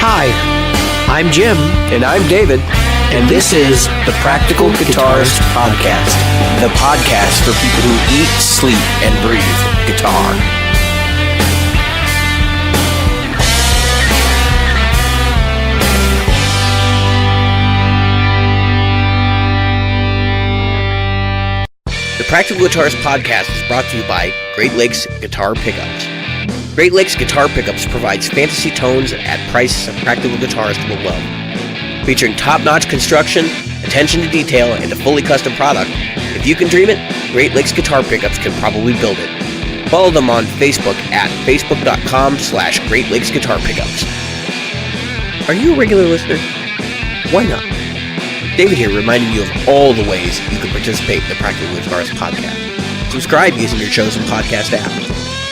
Hi, I'm Jim. And I'm David. And this is the Practical Guitarist Podcast. The podcast for people who eat, sleep, and breathe guitar. The Practical Guitarist Podcast is brought to you by Great Lakes Guitar Pickups. Great Lakes Guitar Pickups provides fantasy tones at prices a practical guitarist will love. Featuring top-notch construction, attention to detail, and a fully custom product, if you can dream it, Great Lakes Guitar Pickups can probably build it. Follow them on Facebook at facebook.com/Great Lakes Guitar Pickups. Are you a regular listener? Why not? David here reminding you of all the ways you can participate in the Practical Guitarist Podcast. Subscribe using your chosen podcast app.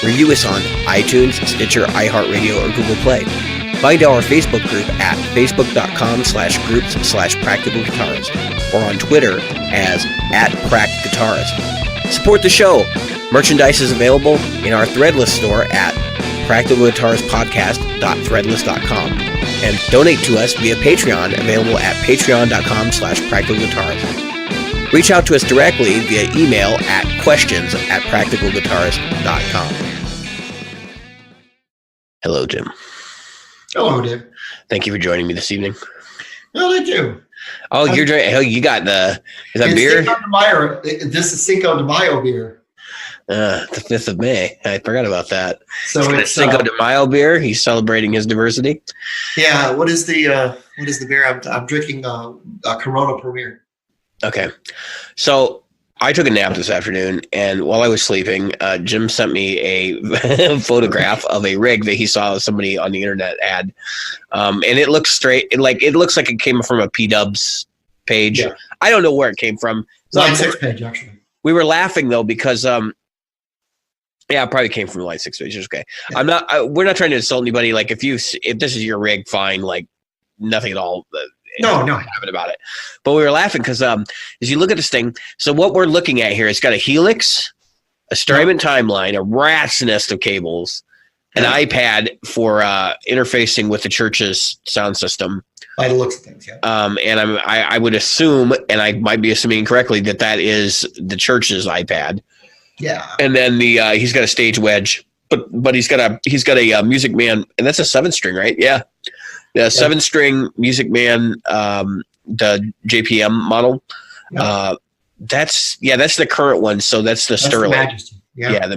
Review us on iTunes, Stitcher, iHeartRadio, or Google Play. Find our Facebook group at facebook.com/groups/Practical Guitarist or on Twitter as @PractGuitarist. Support the show. Merchandise is available in our Threadless store at practicalguitaristpodcast.threadless.com. And donate to us via Patreon, available at patreon.com/practicalguitarist. Reach out to us directly via email at questions@practicalguitarist.com. Hello, Jim. Hello, Dave. Thank you for joining me this evening. No, thank you. Oh, you're drinking. Oh, you got is that beer? Cinco de Mayo. This is Cinco de Mayo beer. The 5th of May. I forgot about that. So it's Cinco de Mayo beer. He's celebrating his diversity. Yeah. What is the beer? I'm drinking a Corona Premier. Okay. So I took a nap this afternoon, and while I was sleeping, Jim sent me a photograph of a rig that he saw somebody on the internet ad, and it looks straight. It looks like it came from a P-Dubs page. Yeah. I don't know where it came from. It's Line 6 page, actually. We were laughing though because it probably came from the Line 6 page. Okay, yeah. We're not trying to insult anybody. Like if this is your rig, fine. Like nothing at all. No. Having about it. But we were laughing because as you look at this thing, so what we're looking at here, it's got a helix, a Strymon timeline, a rat's nest of cables, an iPad for interfacing with the church's sound system. By the looks of things, yeah. And I would assume, and I might be assuming incorrectly, that is the church's iPad. Yeah. And then he's got a stage wedge, but he's got a Music Man, and that's a 7-string, right? Yeah. The 7-string Music Man, the JPM model. Yeah. That's the current one. So that's the Sterling. The Majesty. Yeah.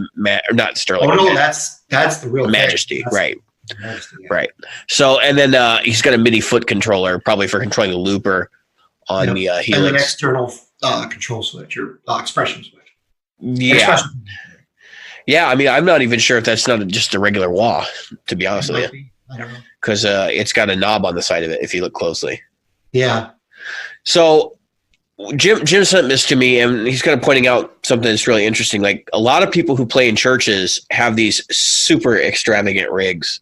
Not Sterling. Oh no, that's the real Majesty, right? Majesty, yeah. Right. So and then he's got a MIDI foot controller, probably for controlling the looper on the Helix. And an external control switch or expression switch. Yeah. Yeah. I mean, I'm not even sure if that's not just a regular wah, to be honest with you. I don't know. Because it's got a knob on the side of it, if you look closely. Yeah. So Jim sent this to me, and he's kind of pointing out something that's really interesting. Like a lot of people who play in churches have these super extravagant rigs.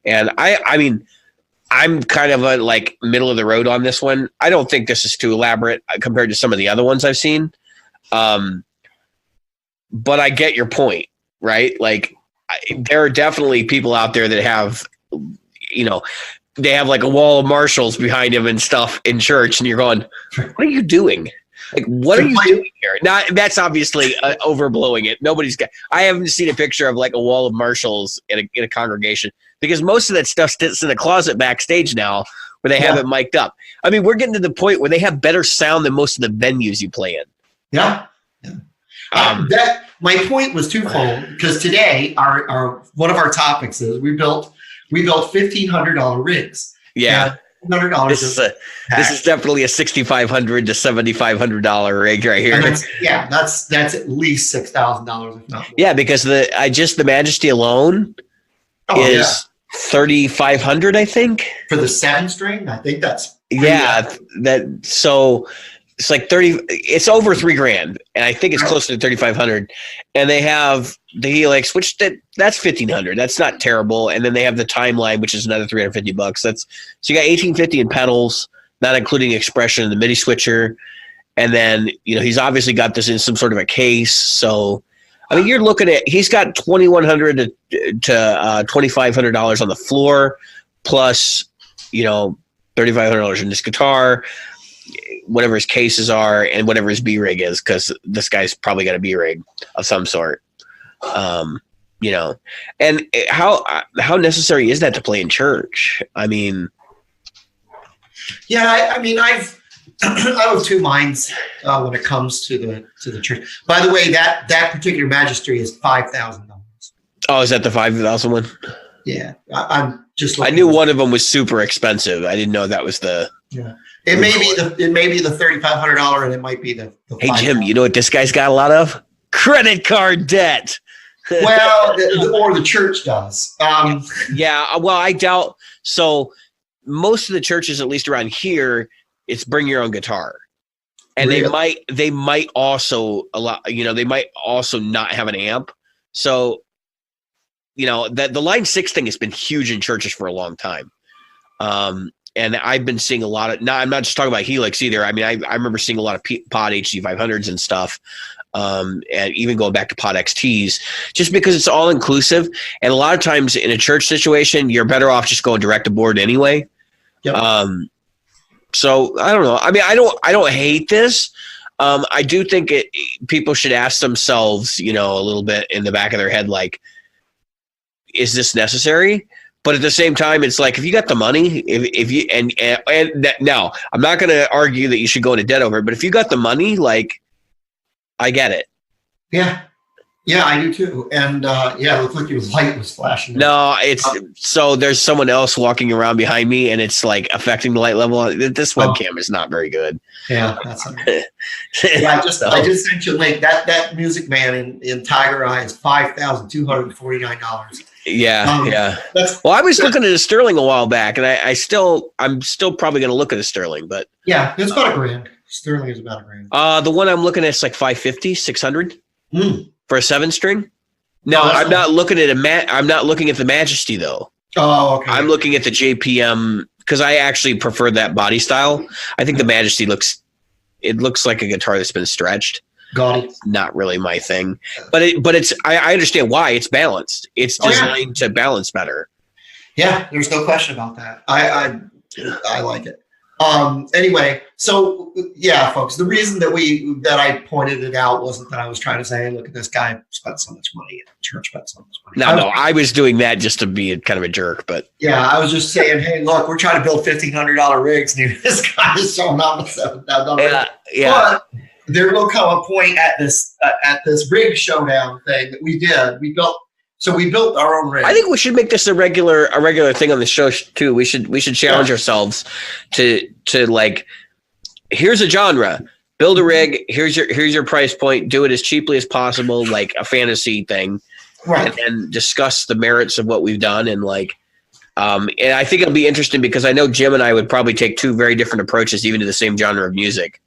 And I mean, I'm kind of a middle of the road on this one. I don't think this is too elaborate compared to some of the other ones I've seen. But I get your point, right? Like there are definitely people out there that have, they have like a wall of Marshalls behind him and stuff in church, and you're going, what are you doing? Like, what are you doing here? Now, that's obviously overblowing it. I haven't seen a picture of like a wall of Marshalls in a congregation, because most of that stuff sits in a closet backstage now where they have it mic'd up. I mean, we're getting to the point where they have better sound than most of the venues you play in. Yeah. My point was twofold, because today our one of our topics is we built $1,500 rigs. Yeah. $100. This is definitely a $6,500 to $7,500 rig right here. That's at least $6,000. If not more. Yeah, because the Majesty alone is $3,500, I think. For the 7-string, I think that's so it's like 30. It's over $3,000, and I think it's closer to 3,500. And they have the Helix, which that's $1,500. That's not terrible. And then they have the Timeline, which is another $350. So you got $1,850 in pedals, not including expression and the MIDI switcher. And then he's obviously got this in some sort of a case. So I mean, you're looking at he's got $2,100 to $2,500 on the floor, plus $3,500 in this guitar, whatever his cases are, and whatever his B rig is, because this guy's probably got a B rig of some sort. And how necessary is that to play in church? I mean, yeah, I've I have two minds when it comes to the church. By the way, that particular magistery is $5,000. Oh, is that the 5,000 one? Yeah, I'm just. I knew one of them was super expensive. I didn't know that was the. Yeah, it may be the $3,500, and it might be the Hey Jim, you know what this guy's got a lot of? Credit card debt. Well, or the church does. Yeah, well, I doubt. So most of the churches, at least around here, it's bring your own guitar, and really? they might also they might also not have an amp. So that the Line 6 thing has been huge in churches for a long time. And I've been seeing a lot of. Now, I'm not just talking about Helix either. I mean, I remember seeing a lot of Pod HD500s and stuff. And even going back to Pod XTs, just because it's all inclusive. And a lot of times in a church situation, you're better off just going direct to board anyway. Yep. So I don't know. I mean, I don't hate this. I do think people should ask themselves, a little bit in the back of their head, like, is this necessary? But at the same time, it's like, if you got the money, if you, and that, now I'm not going to argue that you should go into debt over it, but if you got the money, like, I get it. Yeah. Yeah, I do too. And it looked like your light was flashing. No, it's so there's someone else walking around behind me, and it's like affecting the light level. This webcam is not very good. Yeah, that's yeah. I just sent you a link. That Music Man in Tiger Eye is $5,249. Yeah, yeah. Well, I was looking at a Sterling a while back, and I'm still probably going to look at a Sterling, but yeah, it's about $1,000. Sterling is about $1,000. The one I'm looking at is like 550, 600 for a 7-string. No, I'm not looking at I'm not looking at the Majesty though. Oh, okay. I'm looking at the JPM because I actually prefer that body style. I think the Majesty looks like a guitar that's been stretched. Got it. Not really my thing, but it's I understand why. It's balanced. It's designed to balance better. Yeah, there's no question about that. I like it. Anyway, so yeah, folks, the reason that I pointed it out wasn't that I was trying to say, hey, look at this guy spent so much money, and the church spent so much money. No, I was doing that just to be kind of a jerk, but yeah, I was just saying, hey, look, we're trying to build $1,500 rigs, and this guy is showing up with $7,000. Yeah. But there will come a point at this rig showdown thing that we did. We built our own rig. I think we should make this a regular thing on the show too. We should challenge ourselves to like, here's a genre, build a rig. Here's your price point. Do it as cheaply as possible, like a fantasy thing, right? And then discuss the merits of what we've done and like. And I think it'll be interesting because I know Jim and I would probably take two very different approaches, even to the same genre of music.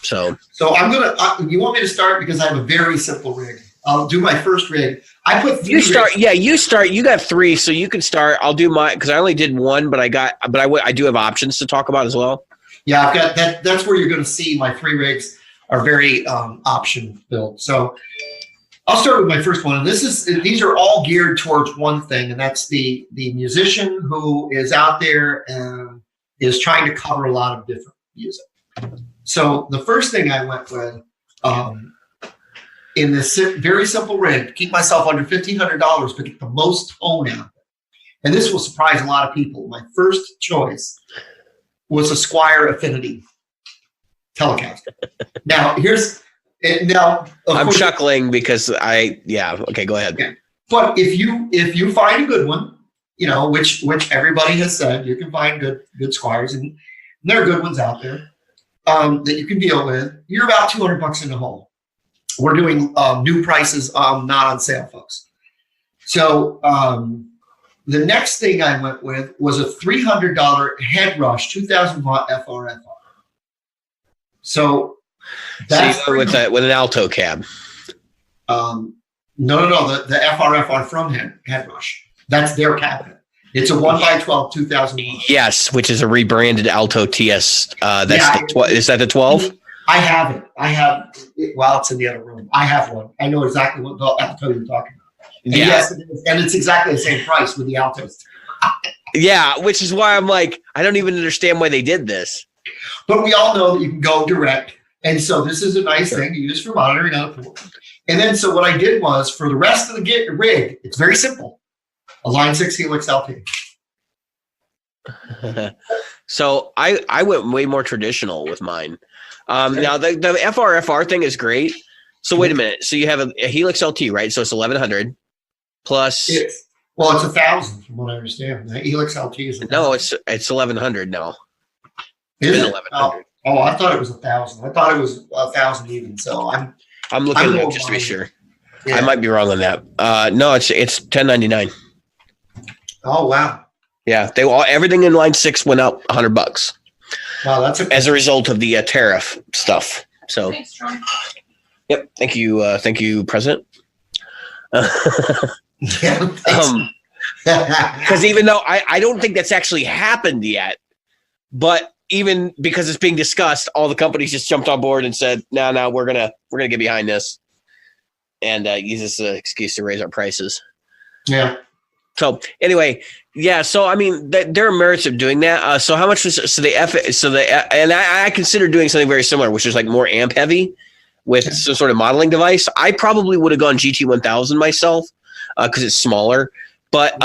So I'm gonna. You want me to start because I have a very simple rig. I'll do my first rig. I put 3 you start. rigs. Yeah, you start. You got 3, so you can start. I'll do mine because I only did 1, but I do have options to talk about as well. Yeah, I've got that. That's where you're going to see my 3 rigs are very option built. So I'll start with my first one, and these are all geared towards one thing, and that's the musician who is out there and is trying to cover a lot of different music. So the first thing I went with. In this very simple rig, keep myself under $1,500, but get the most tone out of it. And this will surprise a lot of people. My first choice was a Squier Affinity Telecaster. I'm chuckling because okay, go ahead. Okay. But if you find a good one, which everybody has said, you can find good Squiers, and there are good ones out there that you can deal with. You're about $200 in the hole. We're doing new prices, not on sale, folks. So the next thing I went with was a $300 Head Rush 2000 watt FRFR. So that's with an alto cab. No. The FRFR from Head Rush. That's their cabinet. It's a 1x12 2000 watt. Yes, which is a rebranded Alto TS. Is that the 12? I have it. Well, it's in the other room. I have one. I know exactly what Alto you're talking about. And yes, it is. And it's exactly the same price with the Altos. Yeah, which is why I'm like, I don't even understand why they did this. But we all know that you can go direct. And so this is a nice thing to use for monitoring on a pool. And then so what I did was for the rest of the rig, it's very simple. A Line 6 Helix LT. So I went way more traditional with mine. Now the FRFR thing is great. So wait a minute. So you have a Helix LT, right? So it's 1100 plus. It's 1,000 from what I understand. The Helix LT is 1,000. No, it's 1100 now. Is it? 1100. Oh, I thought it was 1,000. I thought it was 1,000 even. So I'm looking at it just to be sure. Yeah. I might be wrong on that. No, it's 1099. Oh wow. Yeah, everything in Line 6 went up $100. Wow, that's as a result of the tariff stuff. So, thanks, John. Yep, thank you, President. Yeah. Because even though I don't think that's actually happened yet, but even because it's being discussed, all the companies just jumped on board and said, "No, we're gonna get behind this," and use this as an excuse to raise our prices. Yeah. So anyway, yeah. So I mean, there are merits of doing that. So how much was and I consider doing something very similar, which is like more amp heavy with some sort of modeling device. I probably would have gone GT1000 myself because it's smaller, but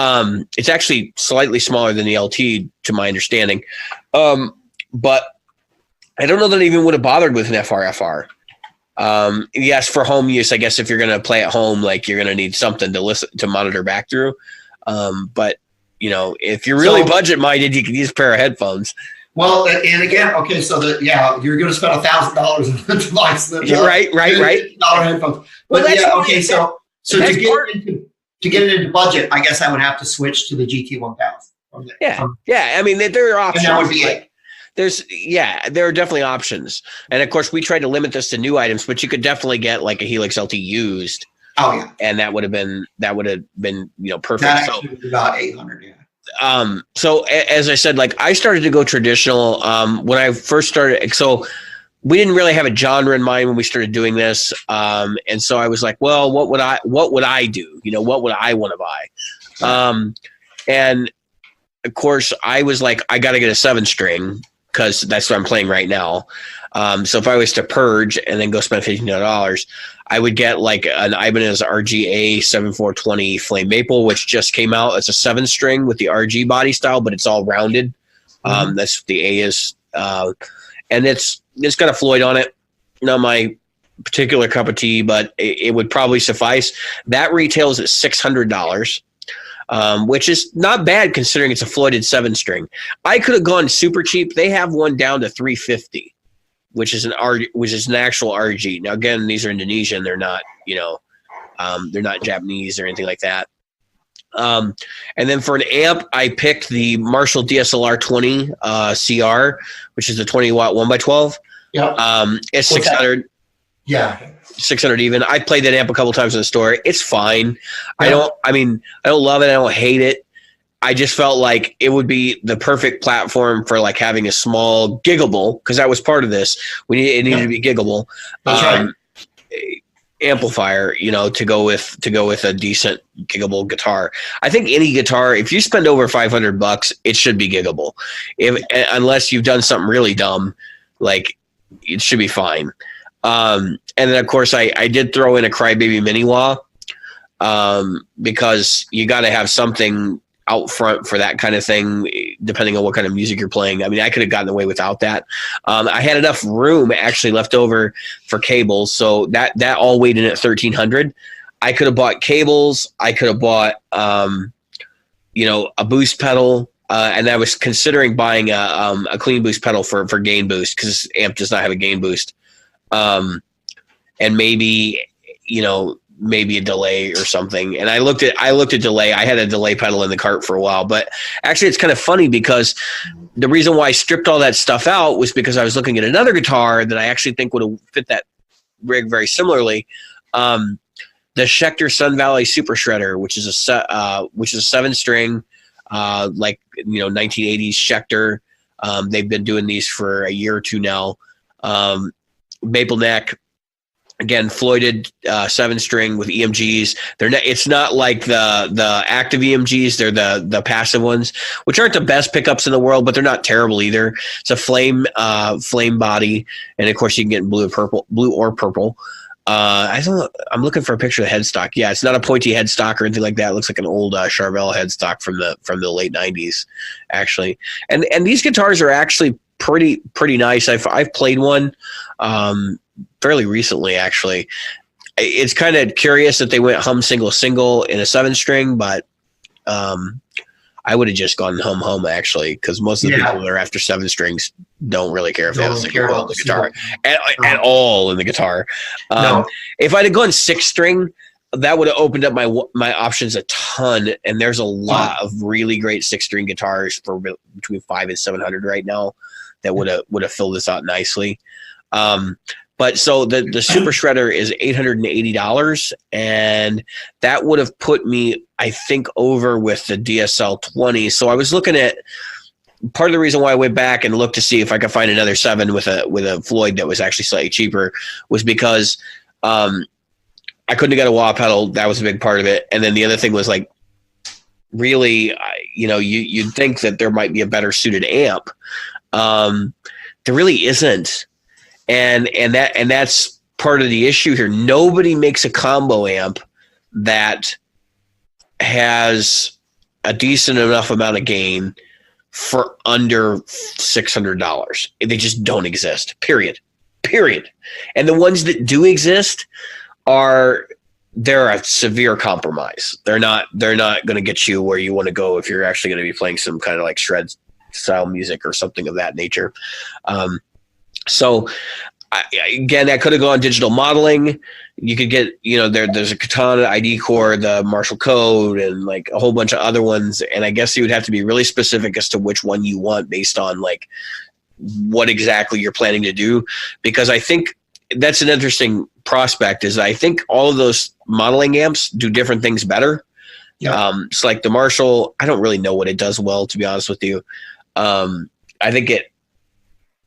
it's actually slightly smaller than the LT to my understanding. But I don't know that I even would have bothered with an FRFR. Yes, for home use, I guess if you're going to play at home, like you're going to need something to monitor back through. But you know, if you're really budget minded, you can use a pair of headphones. Well, and again, okay, so you're going to spend $1,000 on the device. Right. $1,000 headphones. But okay, so to get it into budget, I guess I would have to switch to the GT1000. Yeah. I mean, there are options. And that would be it. There are definitely options. And of course we tried to limit this to new items, but you could definitely get like a Helix LT used. Oh yeah. And that would have been, perfect. That actually would be about 800. Yeah. So as I said, like I started to go traditional, when I first started. So we didn't really have a genre in mind when we started doing this. And so I was like, well, what would I do? What would I want to buy? And of course I was like, I got to get a 7-string. Because that's what I'm playing right now. So if I was to purge and then go spend $15, I would get like an Ibanez RGA 7420 Flame Maple, which just came out. It's a 7-string with the RG body style, but it's all rounded. That's what the A is. And it's got a Floyd on it. Not my particular cup of tea, but it would probably suffice. That retails at $600. Which is not bad considering it's a Floyded 7-string. I could have gone super cheap. They have one down to $350, which is an actual RG. Now again, these are Indonesian. They're not, they're not Japanese or anything like that. And then for an amp, I picked the Marshall DSLR 20 CR, which is a 20-watt 1x12. Yeah. It's 600. Yeah. 600 even. I played that amp a couple times in the store. It's fine. I don't love it. I don't hate it. I just felt like it would be the perfect platform for like having a small giggable, because that was part of this. It needed to be giggable. That's right. Amplifier, to go with a decent giggable guitar. I think any guitar, if you spend over $500, it should be giggable. Unless you've done something really dumb, like it should be fine. And then of course I did throw in a Crybaby mini wah, because you got to have something out front for that kind of thing, depending on what kind of music you're playing. I mean, I could have gotten away without that. I had enough room actually left over for cables, so that all weighed in at 1,300. I could have bought cables. I could have bought, a boost pedal. And I was considering buying a clean boost pedal for gain boost, because amp does not have a gain boost. And maybe a delay or something. And I looked at delay. I had a delay pedal in the cart for a while, but actually it's kind of funny because the reason why I stripped all that stuff out was because I was looking at another guitar that I actually think would have fit that rig very similarly. The Schecter Sun Valley Super Shredder, which is a 7-string, 1980s Schecter. They've been doing these for a year or two now. Maple neck, Again, Floyded 7-string with EMGs. It's not like the active EMGs. They're the passive ones, which aren't the best pickups in the world, but they're not terrible either. It's a flame body, and of course you can get in blue or purple. I'm looking for a picture of the headstock. Yeah, it's not a pointy headstock or anything like that. It looks like an old Charvel headstock from the late '90s, actually. And these guitars are actually pretty nice. I've played one fairly recently, actually. It's kind of curious that they went hum single in a 7-string, but I would have just gone hum actually, because most of the people that are after 7 strings don't really care if they have a single coil in the guitar at all in the guitar. If I'd have gone 6-string, that would have opened up my options a ton, and there's a lot of really great 6-string guitars for between $500 and $700 right now that would have filled this out nicely. But so the Super Shredder is $880, and that would have put me, I think, over with the DSL 20. So I was looking at part of the reason why I went back and looked to see if I could find another 7 with a Floyd that was actually slightly cheaper was because I couldn't have got a wah pedal. That was a big part of it. And then the other thing was like, really, you'd think that there might be a better suited amp. There really isn't. And that's part of the issue here. Nobody makes a combo amp that has a decent enough amount of gain for under $600. They just don't exist. Period. And the ones that do exist they're a severe compromise. They're not going to get you where you want to go if you're actually going to be playing some kind of like shred style music or something of that nature. So again, I could have gone digital modeling. You could get, there's a Katana ID core, the Marshall Code, and like a whole bunch of other ones. And I guess you would have to be really specific as to which one you want based on like what exactly you're planning to do. Because I think that's an interesting prospect is I think all of those modeling amps do different things better. Yeah. It's like the Marshall, I don't really know what it does well, to be honest with you. I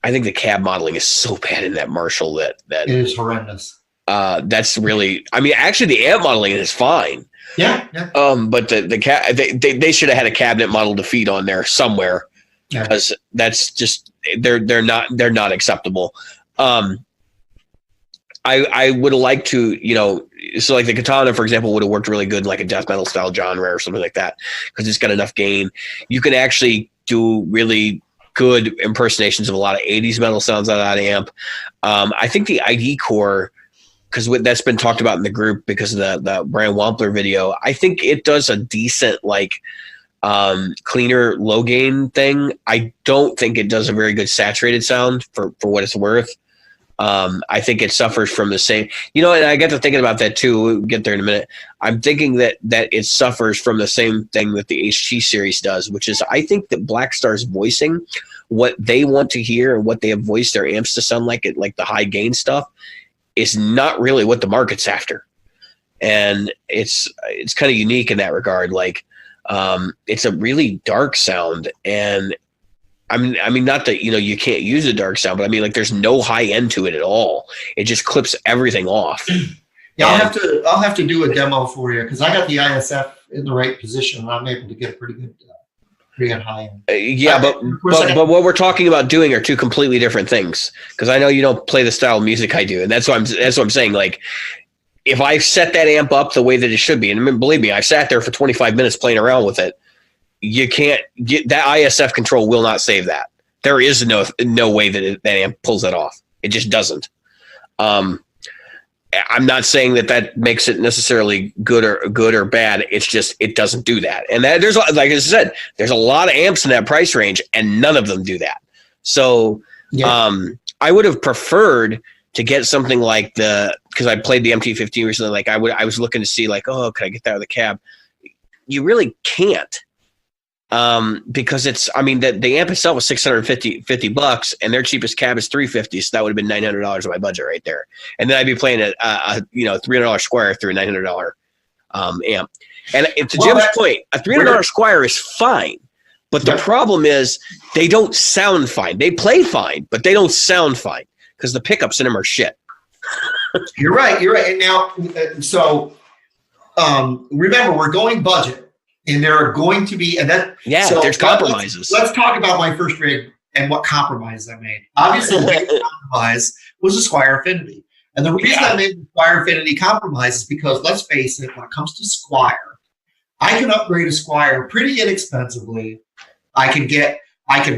think the cab modeling is so bad in that Marshall that it is horrendous. That's really, actually the amp modeling is fine. Yeah. But they should have had a cabinet model to feed on there somewhere, because that's just they're not acceptable. I would have liked to, so like the Katana, for example, would have worked really good in like a death metal style genre or something like that, because it's got enough gain. You can actually do really good impersonations of a lot of 80s metal sounds out of that amp. I think the ID core, because that's been talked about in the group because of the Brian Wampler video, I think it does a decent like cleaner low gain thing. I don't think it does a very good saturated sound for what it's worth. I think it suffers from the same, and I got to thinking about that too. We'll get there in a minute. I'm thinking that it suffers from the same thing that the HT series does, which is I think that Black Star's voicing what they want to hear and what they have voiced their amps to sound like, like the high gain stuff, is not really what the market's after. And it's kind of unique in that regard. Like, it's a really dark sound, and I mean, not that, you can't use a dark sound, but like there's no high end to it at all. It just clips everything off. Yeah, I'll have to do a demo for you, because I got the ISF in the right position and I'm able to get a pretty good high end. But what we're talking about doing are two completely different things. Because I know you don't play the style of music I do, and that's what I'm saying. Like, if I set that amp up the way that it should be, and believe me, I sat there for 25 minutes playing around with it. You can't get that ISF control will not save that. There is no way that that amp pulls that off. It just doesn't. I'm not saying that makes it necessarily good or bad. It's just, it doesn't do that. And that there's, like I said, there's a lot of amps in that price range and none of them do that. So, I would have preferred to get something like because I played the MT-15 recently. Like I was looking to see like, oh, could I get that with the cab? You really can't. Because the amp itself was $650 and their cheapest cab is $350. So that would have been $900 of my budget right there. And then I'd be playing a $300 Squire through a $900 amp. And to Jim's point, a $300 Squire is fine, but the problem is they don't sound fine. They play fine, but they don't sound fine because the pickups in them are shit. You're right. And now, so remember, we're going budget, and there are going to be, and that there's compromises. Let's talk about my first rig and what compromise I made. Obviously, the big compromise was the Squire Affinity, and the reason I made the Squire Affinity compromise is because, let's face it, when it comes to Squire, I can upgrade a Squire pretty inexpensively. I can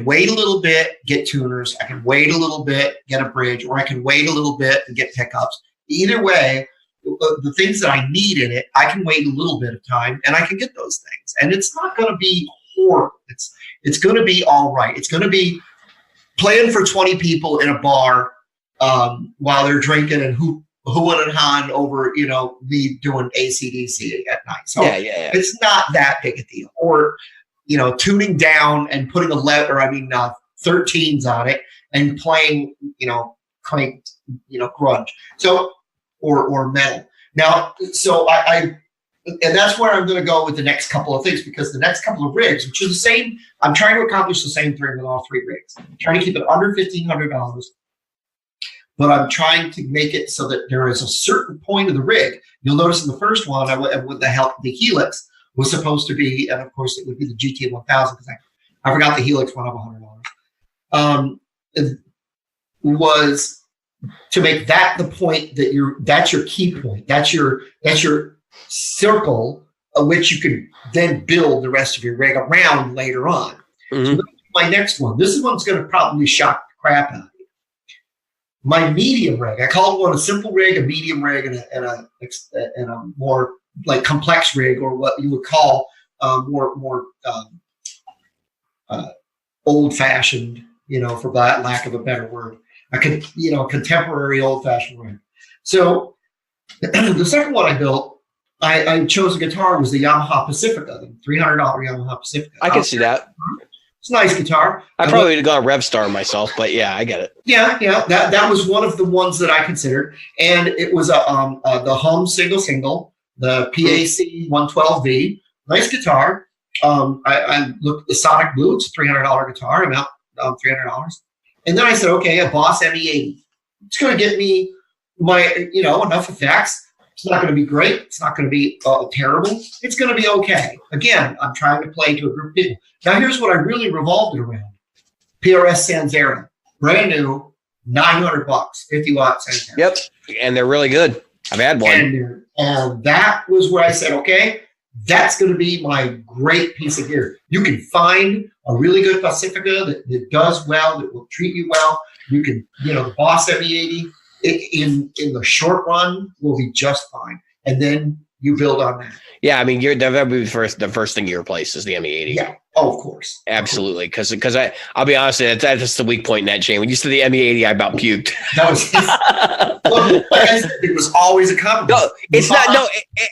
wait a little bit, get tuners. I can wait a little bit, get a bridge, or I can wait a little bit and get pickups. Either way, the things that I need in it, I can wait a little bit of time and I can get those things. And it's not going to be horrible. It's going to be all right. It's going to be playing for 20 people in a bar while they're drinking and hooing and hawing over, me doing AC/DC at night. So it's not that big a deal. Or tuning down and putting 13s on it and playing, cranked, grunge. So, or metal. Now, so and that's where I'm going to go with the next couple of things, because the next couple of rigs, which is the same, I'm trying to accomplish the same thing with all 3 rigs. I'm trying to keep it under $1,500, but I'm trying to make it so that there is a certain point of the rig. You'll notice in the first one, with the Helix, was supposed to be, and of course it would be the GT 1000, because I forgot the Helix went up $100. It was to make that the point that that's your key point. That's your circle of which you can then build the rest of your rig around later on. Mm-hmm. So my next one. This one's going to probably shock the crap out of you. My medium rig. I call one a simple rig, a medium rig, and a more like complex rig, or what you would call more old-fashioned, for lack of a better word, contemporary old-fashioned rig. So the second one I built, I chose a guitar, was the Yamaha Pacifica, the $300 Yamaha Pacifica. I can see that. It's a nice guitar. I probably would have gone Revstar myself, but yeah, I get it. Yeah. That was one of the ones that I considered, and it was the Hum single. The PAC 112V, nice guitar. I looked at the Sonic Blue. It's a $300 guitar. I'm out $300. And then I said, okay, a Boss ME80. It's going to get me my, enough effects. It's not going to be great. It's not going to be terrible. It's going to be okay. Again, I'm trying to play to a group of people. Now, here's what I really revolved it around. PRS Sanzera, brand new, $900, 50 watts. Yep, and they're really good. I've had one. And that was where I said, okay, that's going to be my great piece of gear. You can find a really good Pacifica that does well, that will treat you well. You can, the Boss ME80 in the short run will be just fine. And then you build on that. Yeah, I mean, that would be the first thing you replace is the ME80. Yeah. Oh, of course. Absolutely. Because I'll be honest, that's the weak point in that chain. When you said the ME80, I about puked. That was like I said, it was always a compromise. No, it's not. No,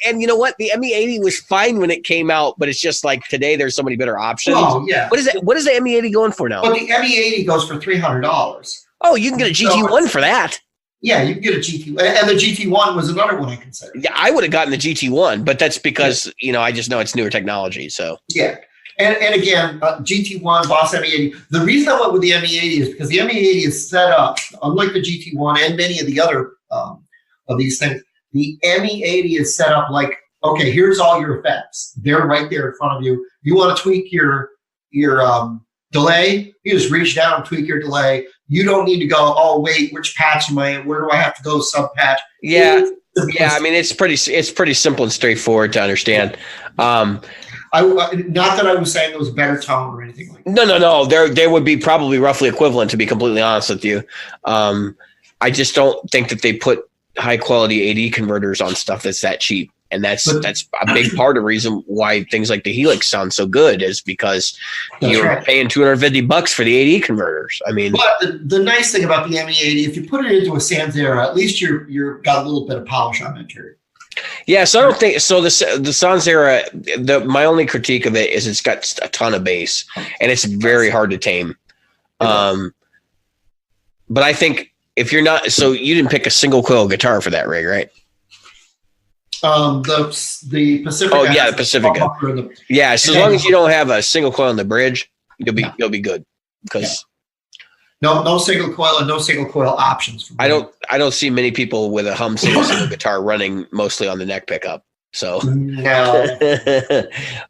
and you know what? The ME80 was fine when it came out, but it's just like today there's so many better options. Oh, yeah. What is the ME80 going for now? Well, the ME80 goes for $300. Oh, you can get a GT1 for that. Yeah, you can get a GT, and the GT1 was another one I considered. Yeah, I would have gotten the GT1, but that's because I just know it's newer technology. So yeah, and again, GT1, Boss ME80. The reason I went with the ME80 is because the ME80 is set up, unlike the GT1 and many of the other of these things. The ME80 is set up like, okay, here's all your effects. They're right there in front of you. You want to tweak your delay? You just reach down and tweak your delay. You don't need to go, oh, wait, which patch am I in? Where do I have to go sub-patch? Yeah. I mean, it's pretty simple and straightforward to understand. Not that I was saying it was a better tone or anything like that. No. There would be probably roughly equivalent, to be completely honest with you. I just don't think that they put high-quality AD converters on stuff that's that cheap. And that's a big part of the reason why things like the Helix sound so good is because you're paying $250 for the AD converters. I mean, but the nice thing about the ME80, if you put it into a Sanzera, at least you're got a little bit of polish on that interior. Yeah, so I don't think so. The Sanzera, my only critique of it is it's got a ton of bass and it's very hard to tame. But I think if you're not, so you didn't pick a single coil guitar for that rig, right? The Pacifica. Oh yeah, the Pacifica. Yeah, so as long as you don't have a single coil on the bridge, you'll be good. Because No single coil and no single coil options. For I don't see many people with a hum single guitar running mostly on the neck pickup. So no.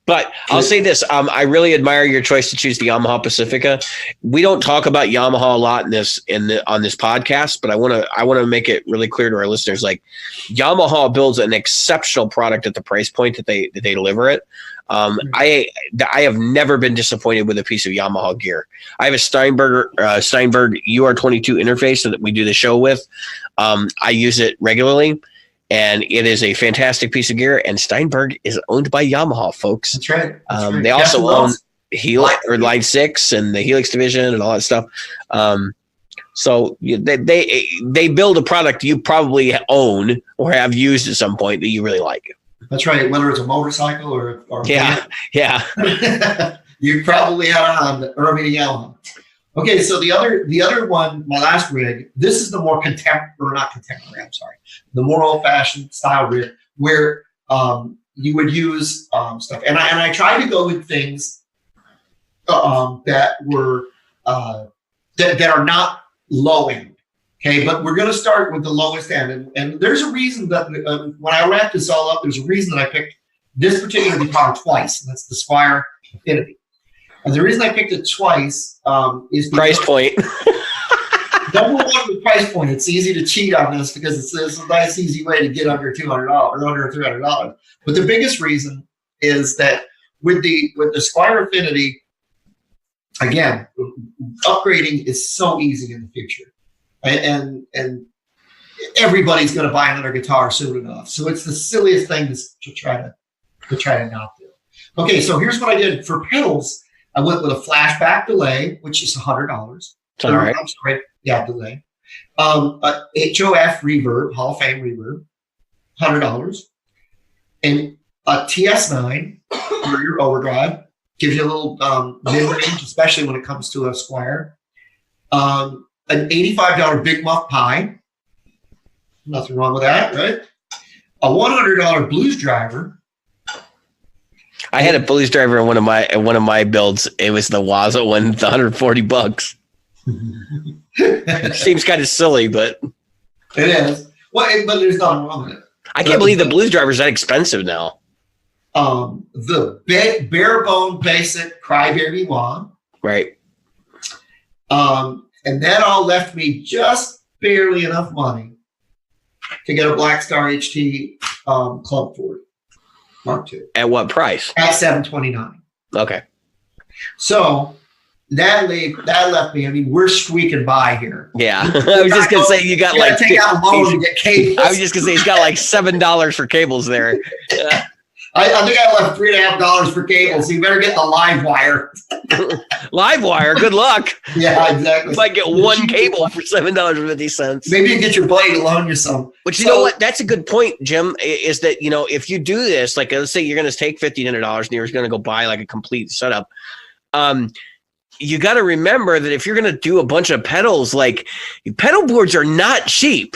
But I'll say this: I really admire your choice to choose the Yamaha Pacifica. We don't talk about Yamaha a lot on this podcast, but I want to make it really clear to our listeners: like, Yamaha builds an exceptional product at the price point that they deliver it. I have never been disappointed with a piece of Yamaha gear. I have a Steinberg UR22 interface that we do the show with. I use it regularly. And it is a fantastic piece of gear. And Steinberg is owned by Yamaha, folks. That's right. They also own Helix or Line 6 and the Helix division and all that stuff. So they build a product you probably own or have used at some point that you really like. That's right. Whether it's a motorcycle or yeah. You probably had a Honda or a Yamaha. Okay, so the other one, my last rig, this is the more the more old-fashioned style rig where you would use stuff. And I tried to go with things that were that are not low end. Okay, but we're going to start with the lowest end. And there's a reason that when I wrapped this all up, there's a reason that I picked this particular guitar twice, and that's the Squier Affinity. And the reason I picked it twice is price point. Number one, the price point. It's easy to cheat on this because it's a nice, easy way to get under $200 or under $300. But the biggest reason is that with the Squier Affinity, again, upgrading is so easy in the future, and everybody's going to buy another guitar soon enough. So it's the silliest thing to try to not do. Okay, so here's what I did for pedals. I went with a flashback delay, which is $100. All right. I'm sorry. Yeah, delay. HOF reverb, Hall of Fame reverb, $100. And a TS9 for your overdrive gives you a little mid-range, especially when it comes to a Squier. An $85 Big Muff Pi. Nothing wrong with that, right? A $100 Blues Driver. I had a Blues Driver in one of my builds. It was the Waza one, the $140. Seems kind of silly, but it is. Well, but there's nothing wrong with it. I can't believe the Blues Driver is that expensive now. The bare bone basic Crybaby Wah. Right. And that all left me just barely enough money to get a Black Star HT Club 40 Mark II. At what price? At $729. Okay. So that left me. I mean, we're squeaking by here. Yeah, I was just gonna say you got like take out a loan to get cables. I was just gonna say he's got like $7 for cables there. I think I left $3.50 for cables. So you better get the live wire. Live wire. Good luck. Yeah, exactly. You might get one cable for $7.50. Maybe you get your buddy to loan you some. But you know what? That's a good point, Jim. Is that if you do this, like let's say you're going to take $1,500 and you're going to go buy like a complete setup. You got to remember that if you're going to do a bunch of pedals, like pedal boards are not cheap.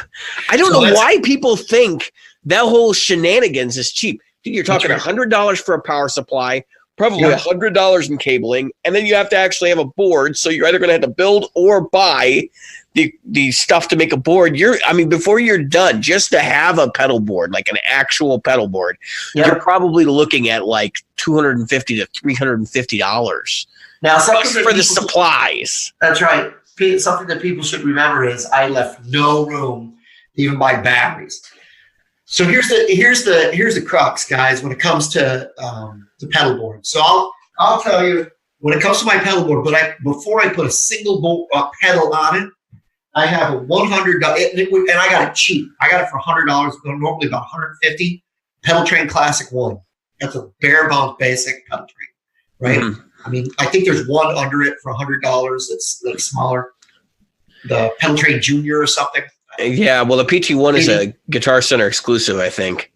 I don't know why people think that whole shenanigans is cheap. Dude, you're talking $100 for a power supply, probably $100 in cabling, and then you have to actually have a board. So you're either going to have to build or buy the stuff to make a board. Before you're done, just to have a pedal board, like an actual pedal board, you're probably looking at like $250 to $350. Now, for the supplies. That's right. Something that people should remember is I left no room to even buy batteries. So here's the crux, guys, when it comes to pedal board. So I'll tell you when it comes to my pedal board, but before I put a single pedal on it, I have a $100, and I got it cheap. I got it for $100, normally about $150. Pedal Train Classic 1. That's a bare bones basic pedal train, right? Mm-hmm. I mean, I think there's one under it for $100 that's like smaller. The Pedal Train Junior or something. Yeah, well, the PT1 is a Guitar Center exclusive, I think.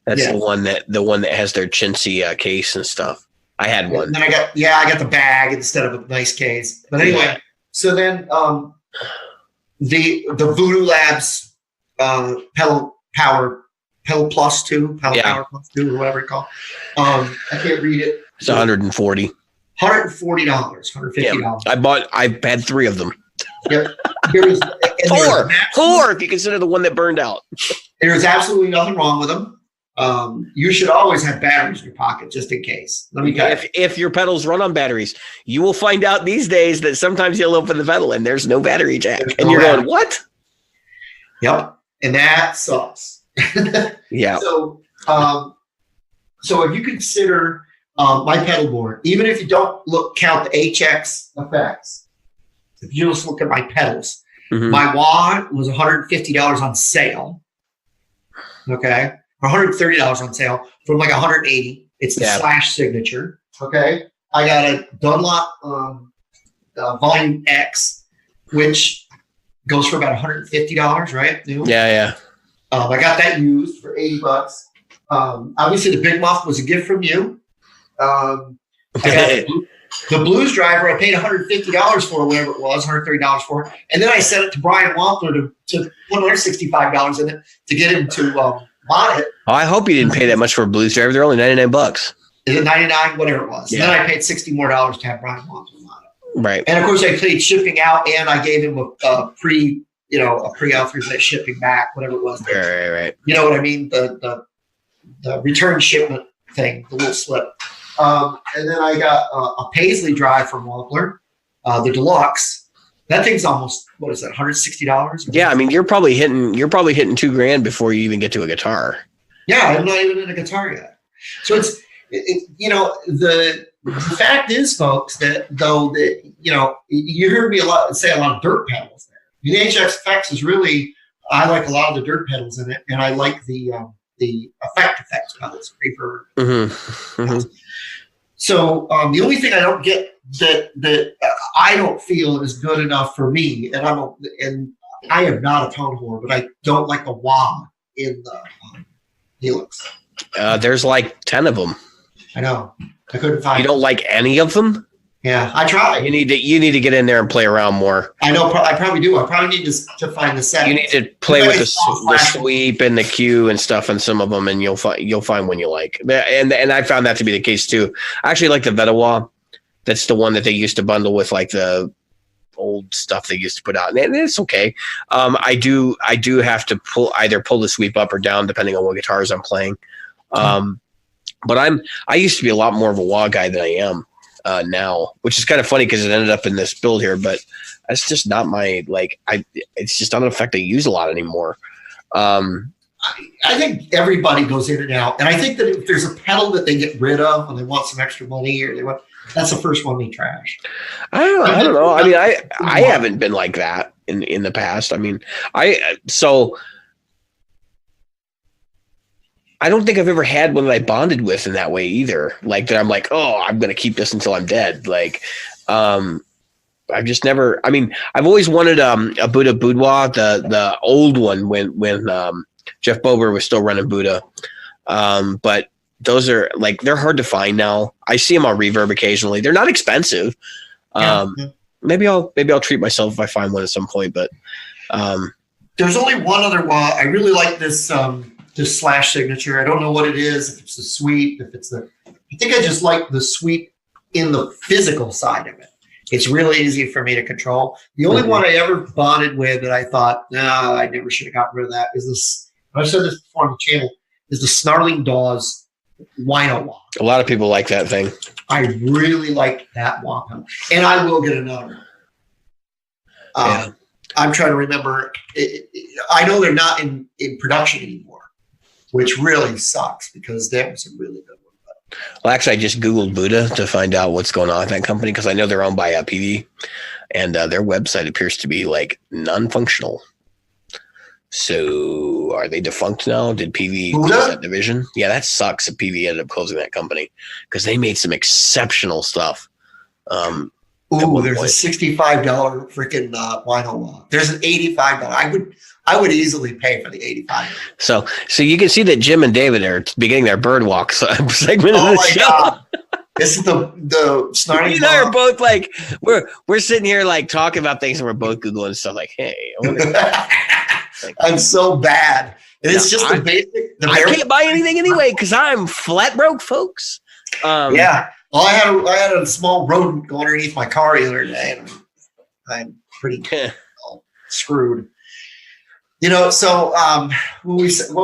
That's the one that has their chintzy case and stuff. I had one. And then I got the bag instead of a nice case. But anyway, so then the Voodoo Labs Pedal Plus 2, Power Plus 2, or whatever it's called. I can't read it. It's $140. $140, $150. Yeah, I've had 3 of them. Yep. There was Four if you consider the one that burned out. There was absolutely nothing wrong with them. You should always have batteries in your pocket just in case. Let me tell you. If your pedals run on batteries, you will find out these days that sometimes you'll open the pedal and there's no battery jack. And you're going, what? Yep. And that sucks. Yeah. So if you consider my pedal board, even if you don't count the HX effects, if you just look at my pedals, my wah was $150 on sale. Okay. Or $130 on sale from like $180. It's the Slash signature. Okay. I got a Dunlop Volume X, which goes for about $150, right? New. Yeah. I got that used for $80. Obviously, the Big Muff was a gift from you. I got the Blues driver. I paid $150 for, whatever it was, $130 for, and then I sent it to Brian Wampler to put another $65 in it to get him to mod it. Oh, I hope you didn't pay that much for a Blues driver. They're only $99. Is it $99? Whatever it was. Yeah. And then I paid $60 more to have Brian Wampler mod it. Right. And of course, I paid shipping out, and I gave him a pre-authorized shipping back, whatever it was. Right. You know what I mean? The return shipment thing, the little slip. And then I got a Paisley drive from Wampler, the deluxe. That thing's almost, what is that, $160? Yeah, I mean you're probably hitting $2,000 before you even get to a guitar. Yeah, I'm not even in a guitar yet. So it's the fact is, folks, that you heard me say a lot of dirt pedals there. The HX Effects is really, I like a lot of the dirt pedals in it, and I like the effects pedals, reverb. So the only thing I don't get that I don't feel is good enough for me, and I am not a tone whore, but I don't like the wah in the Helix. There's like 10 of them. I know. I couldn't find. You don't like any of them? Yeah, I tried. You need to get in there and play around more. I know. I probably do. I probably need to find the settings. You need to play with the sweep and the cue and stuff and some of them, and you'll find one you like. And I found that to be the case too. I actually like the Vetawa. That's the one that they used to bundle with like the old stuff they used to put out, and it's okay. I do have to pull the sweep up or down depending on what guitars I'm playing. But I used to be a lot more of a wah guy than I am now, which is kind of funny because it ended up in this build here, but that's just not my, it's just not an effect I use a lot anymore. I think everybody goes in and out. And I think that if there's a pedal that they get rid of when they want some extra money or that's the first one they trash. I don't know. I mean, I haven't been like that in the past. I mean, I don't think I've ever had one that I bonded with in that way either. Like that I'm like, oh, I'm going to keep this until I'm dead. Like, I've just never, I mean, I've always wanted a Buddha Boudoir, the old one when Jeff Bober was still running Buddha. But those are like, they're hard to find now. I see them on Reverb occasionally. They're not expensive. Maybe I'll treat myself if I find one at some point, but there's only one other wah. I really like this Slash signature. I don't know what it is, if it's the sweep, I think I just like the sweep in the physical side of it. It's really easy for me to control. The only one I ever bonded with that I thought, I never should have gotten rid of that is this. I've said this before on the channel, is the Snarling Dawes Wino Wah. A lot of people like that thing. I really like that wah pedal, and I will get another. I'm trying to remember. I know they're not in production anymore, which really sucks because that was a really good one. Well, actually, I just Googled Buddha to find out what's going on with that company because I know they're owned by PV, and their website appears to be like non-functional. So are they defunct now? Did PV close that division? Yeah, that sucks that PV ended up closing that company because they made some exceptional stuff. There's a $65 freaking Wino Wah. There's an $85. I would easily pay for the $85. So you can see that Jim and David are beginning their bird walk segment of the show. God. This is the Snarling. You and I are both like we're sitting here like talking about things and we're both Googling stuff like, hey, I wonder I'm so bad. And it's just the basic. I can't buy anything anyway because I'm flat broke, folks. Yeah. Well, I had a small rodent go underneath my car the other day. And I'm pretty screwed. You know, so what we saying?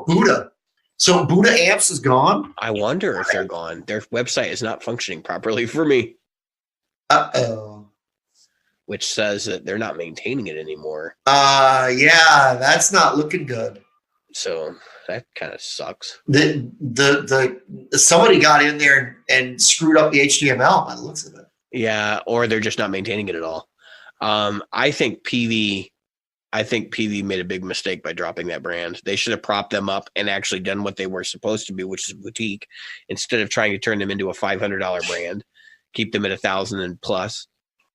Buddha. So Buddha amps is gone. I wonder if they're gone. Their website is not functioning properly for me. Which says that they're not maintaining it anymore. Yeah, that's not looking good. So that kind of sucks. Somebody got in there and screwed up the HTML by the looks of it. Yeah, or they're just not maintaining it at all. I think PV made a big mistake by dropping that brand. They should have propped them up and actually done what they were supposed to be, which is a boutique, instead of trying to turn them into a $500 brand, keep them at $1,000 and plus.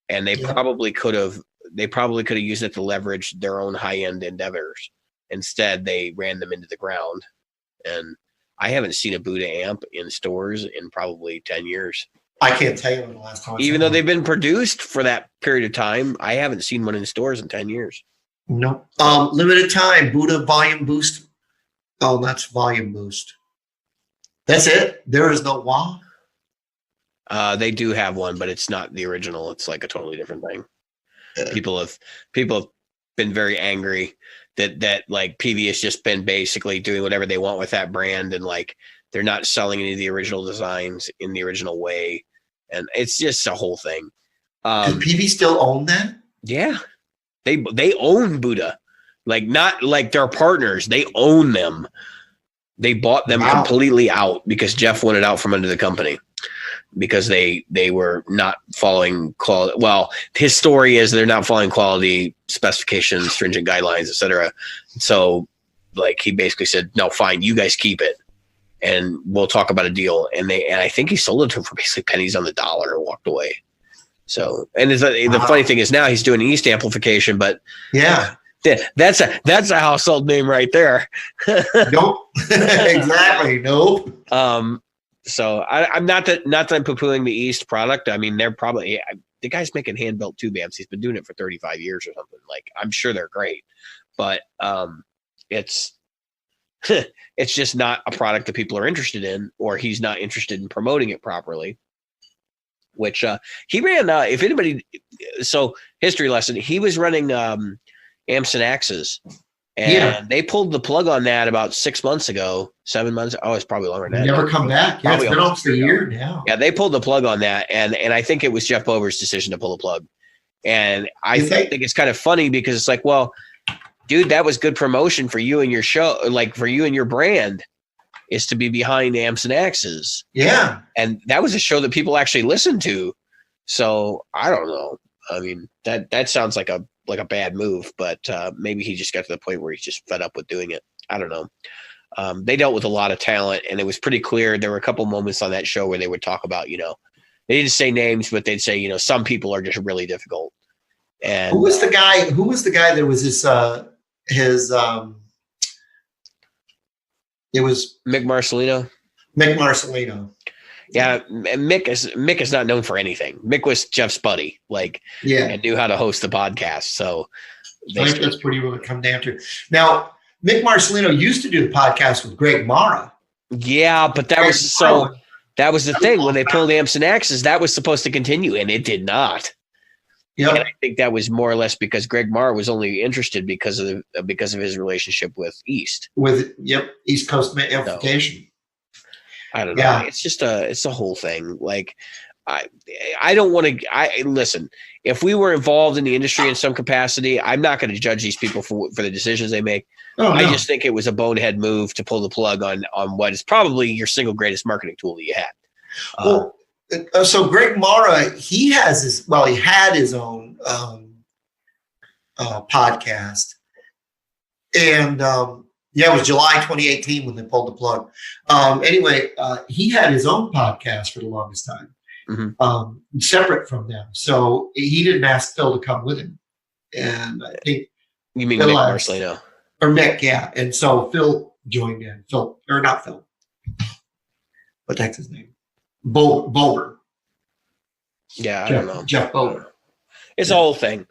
And they probably could have used it to leverage their own high-end endeavors. Instead, they ran them into the ground. And I haven't seen a Buddha amp in stores in probably 10 years. I can't tell you when the last time. Even though they've been produced for that period of time, I haven't seen one in stores in 10 years. No. Limited time, Buddha volume boost. Oh, that's volume boost. That's it? There is no wah? They do have one, but it's not the original. It's like a totally different thing. People have been very angry that like PV has just been basically doing whatever they want with that brand, and like they're not selling any of the original designs in the original way, and it's just a whole thing. Does PV still own that? Yeah, they own Buddha, like not like they're partners. They own them. They bought them completely out because Jeff wanted out from under the company, because they were not following quality. Well, his story is they're not following quality specifications, stringent guidelines, etc. So like he basically said, no, fine, you guys keep it and we'll talk about a deal. And I think he sold it to him for basically pennies on the dollar and walked away. So, and the funny thing is now he's doing East amplification, but yeah, that's a household name right there. Nope. Exactly. Nope. So I'm not that I'm poo-pooing the East product. I mean, they're probably the guy's making hand-built tube amps. He's been doing it for 35 years or something. Like, I'm sure they're great, but it's it's just not a product that people are interested in, or he's not interested in promoting it properly. Which he ran. If anybody, so history lesson, he was running Amps and Axes. And they pulled the plug on that about 6 months ago, 7 months. Oh, it's probably longer than that. Never come back. Yeah, it's been almost a year now. Yeah, they pulled the plug on that, and I think it was Jeff Bover's decision to pull the plug. And I think it's kind of funny because it's like, well, dude, that was good promotion for you and your show, like for you and your brand, is to be behind Amps and Axes. Yeah, and that was a show that people actually listened to. So I don't know. I mean, that sounds like a bad move, but maybe he just got to the point where he's just fed up with doing it. I don't know. They dealt with a lot of talent, and it was pretty clear. There were a couple moments on that show where they would talk about, they didn't say names, but they'd say, some people are just really difficult. And who was the guy that was it was Mick Marcelino. Mick Marcelino. Yeah, Mick is not known for anything. Mick was Jeff's buddy, and knew how to host the podcast. So I think that's pretty what it come down to. Now, Mick Marcelino used to do the podcast with Greg Mara. Yeah, but that was the thing when they pulled Amps and Axes, that was supposed to continue, and it did not. Yeah, I think that was more or less because Greg Mara was only interested because of his relationship with East. East Coast amplification. So, I don't know. Yeah. It's just it's a whole thing. Like, I don't want to. Listen. If we were involved in the industry in some capacity, I'm not going to judge these people for the decisions they make. Oh, no. I just think it was a bonehead move to pull the plug on what is probably your single greatest marketing tool that you had. So Greg Mara, he had his own podcast, and. Yeah, it was July 2018 when they pulled the plug. Anyway, he had his own podcast for the longest time, separate from them. So he didn't ask Phil to come with him. And I think you mean Mick Marcelino or Mick, yeah. And so Phil joined in. Not Phil. What the heck's his name? Bover. Yeah, I don't know. Jeff Bover. It's a whole thing.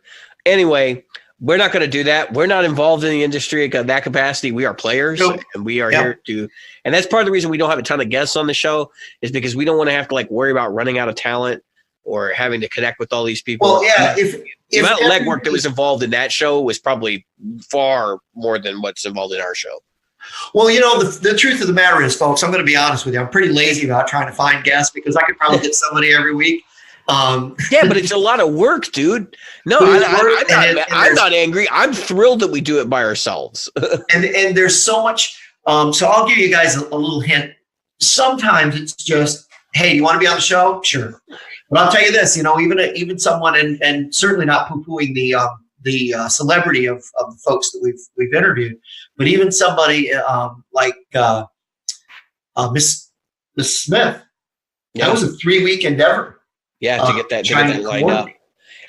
Anyway. We're not going to do that. We're not involved in the industry at that capacity. We are players, and we are here to. And that's part of the reason we don't have a ton of guests on the show is because we don't want to have to worry about running out of talent. or having to connect with all these people. Well, yeah, the amount of legwork that was involved in that show was probably far more than what's involved in our show. Well, the truth of the matter is, folks, I'm going to be honest with you. I'm pretty lazy about trying to find guests because I could probably get somebody every week. Yeah, but it's a lot of work, dude. No, I'm not angry. I'm thrilled that we do it by ourselves. and there's so much. So I'll give you guys a little hint. Sometimes it's just, hey, you want to be on the show? Sure. But I'll tell you this, even someone, and certainly not poo-pooing the celebrity of the folks that we've interviewed, but even somebody like Miss Smith. Yeah. That was a 3-week endeavor. Yeah, to get that lined up.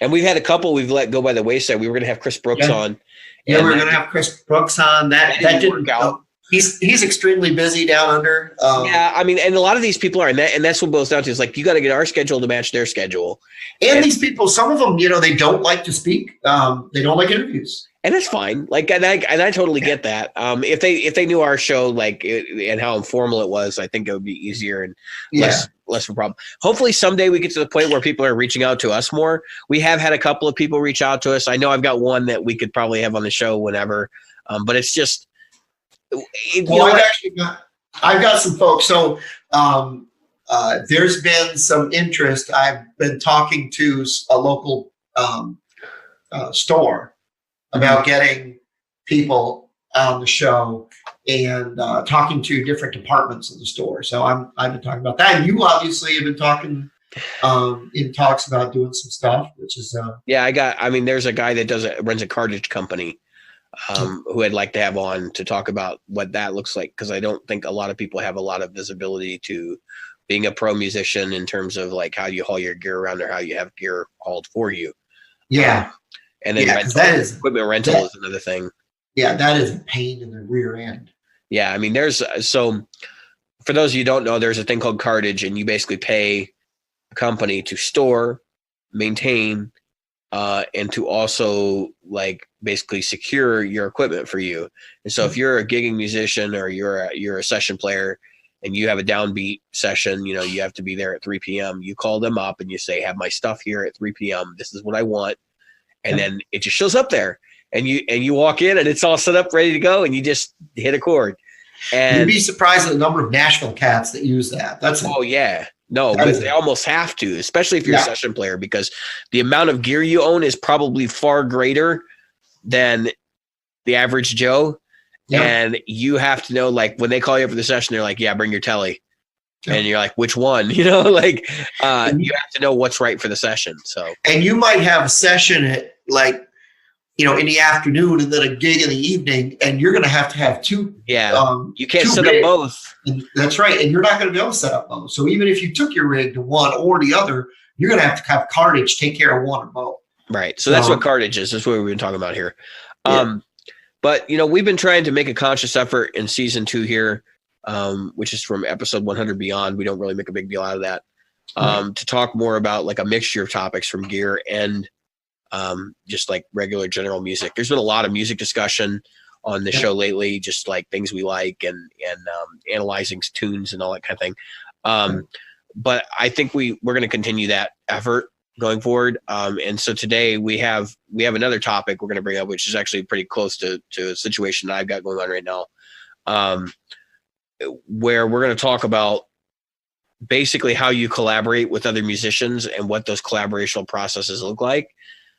And we've had a couple we've let go by the wayside. We were going to have Chris Brooks on. Yeah, we were going to have Chris Brooks on. That didn't work out. He's extremely busy down under. Yeah, I mean, and a lot of these people are, and that's what boils down to is like you got to get our schedule to match their schedule. And these people, some of them, they don't like to speak. They don't like interviews, and that's fine. Like, and I totally get that. If they knew our show and how informal it was, I think it would be easier and less of a problem. Hopefully, someday we get to the point where people are reaching out to us more. We have had a couple of people reach out to us. I know I've got one that we could probably have on the show whenever, but it's just. I've got some folks. So there's been some interest. I've been talking to a local store about getting people on the show and talking to different departments of the store. So I've been talking about that. And you obviously have been talking in talks about doing some stuff, which is there's a guy that runs a cartridge company. Who I'd like to have on to talk about what that looks like, because I don't think a lot of people have a lot of visibility to being a pro musician in terms of like how you haul your gear around or how you have gear hauled for you. Yeah. And then equipment rental is another thing. Yeah, that is a pain in the rear end. Yeah, I mean, so for those of you who don't know, there's a thing called cartage, and you basically pay a company to store, maintain, and to also like basically secure your equipment for you. And so if you're a gigging musician or you're a session player and you have a downbeat session, you have to be there at 3 p.m. You call them up and you say, have my stuff here at 3 p.m. This is what I want. And then it just shows up there and you walk in and it's all set up, ready to go. And you just hit a chord. And you'd be surprised at the number of Nashville cats that use that. Yeah. No, but they almost have to, especially if you're a session player, because the amount of gear you own is probably far greater than the average Joe. Yeah. And you have to know, like, when they call you up for the session, they're like, yeah, bring your telly. Yeah. And you're like, which one? You have to know what's right for the session. So, and you might have a session at in the afternoon and then a gig in the evening, and you're going to have two. Yeah. You can't set up both. And that's right. And you're not going to be able to set up both. So even if you took your rig to one or the other, you're going to have cartage take care of one or both. Right. So that's what cartage is. That's what we've been talking about here. Yeah. But we've been trying to make a conscious effort in season 2 here, which is from episode 100 beyond. We don't really make a big deal out of that. To talk more about like a mixture of topics from gear and just like regular general music. There's been a lot of music discussion on the show lately, just like things we like and analyzing tunes and all that kind of thing. But I think we're going to continue that effort going forward. And so today we have another topic we're going to bring up, which is actually pretty close to a situation I've got going on right now, where we're going to talk about basically how you collaborate with other musicians and what those collaborational processes look like.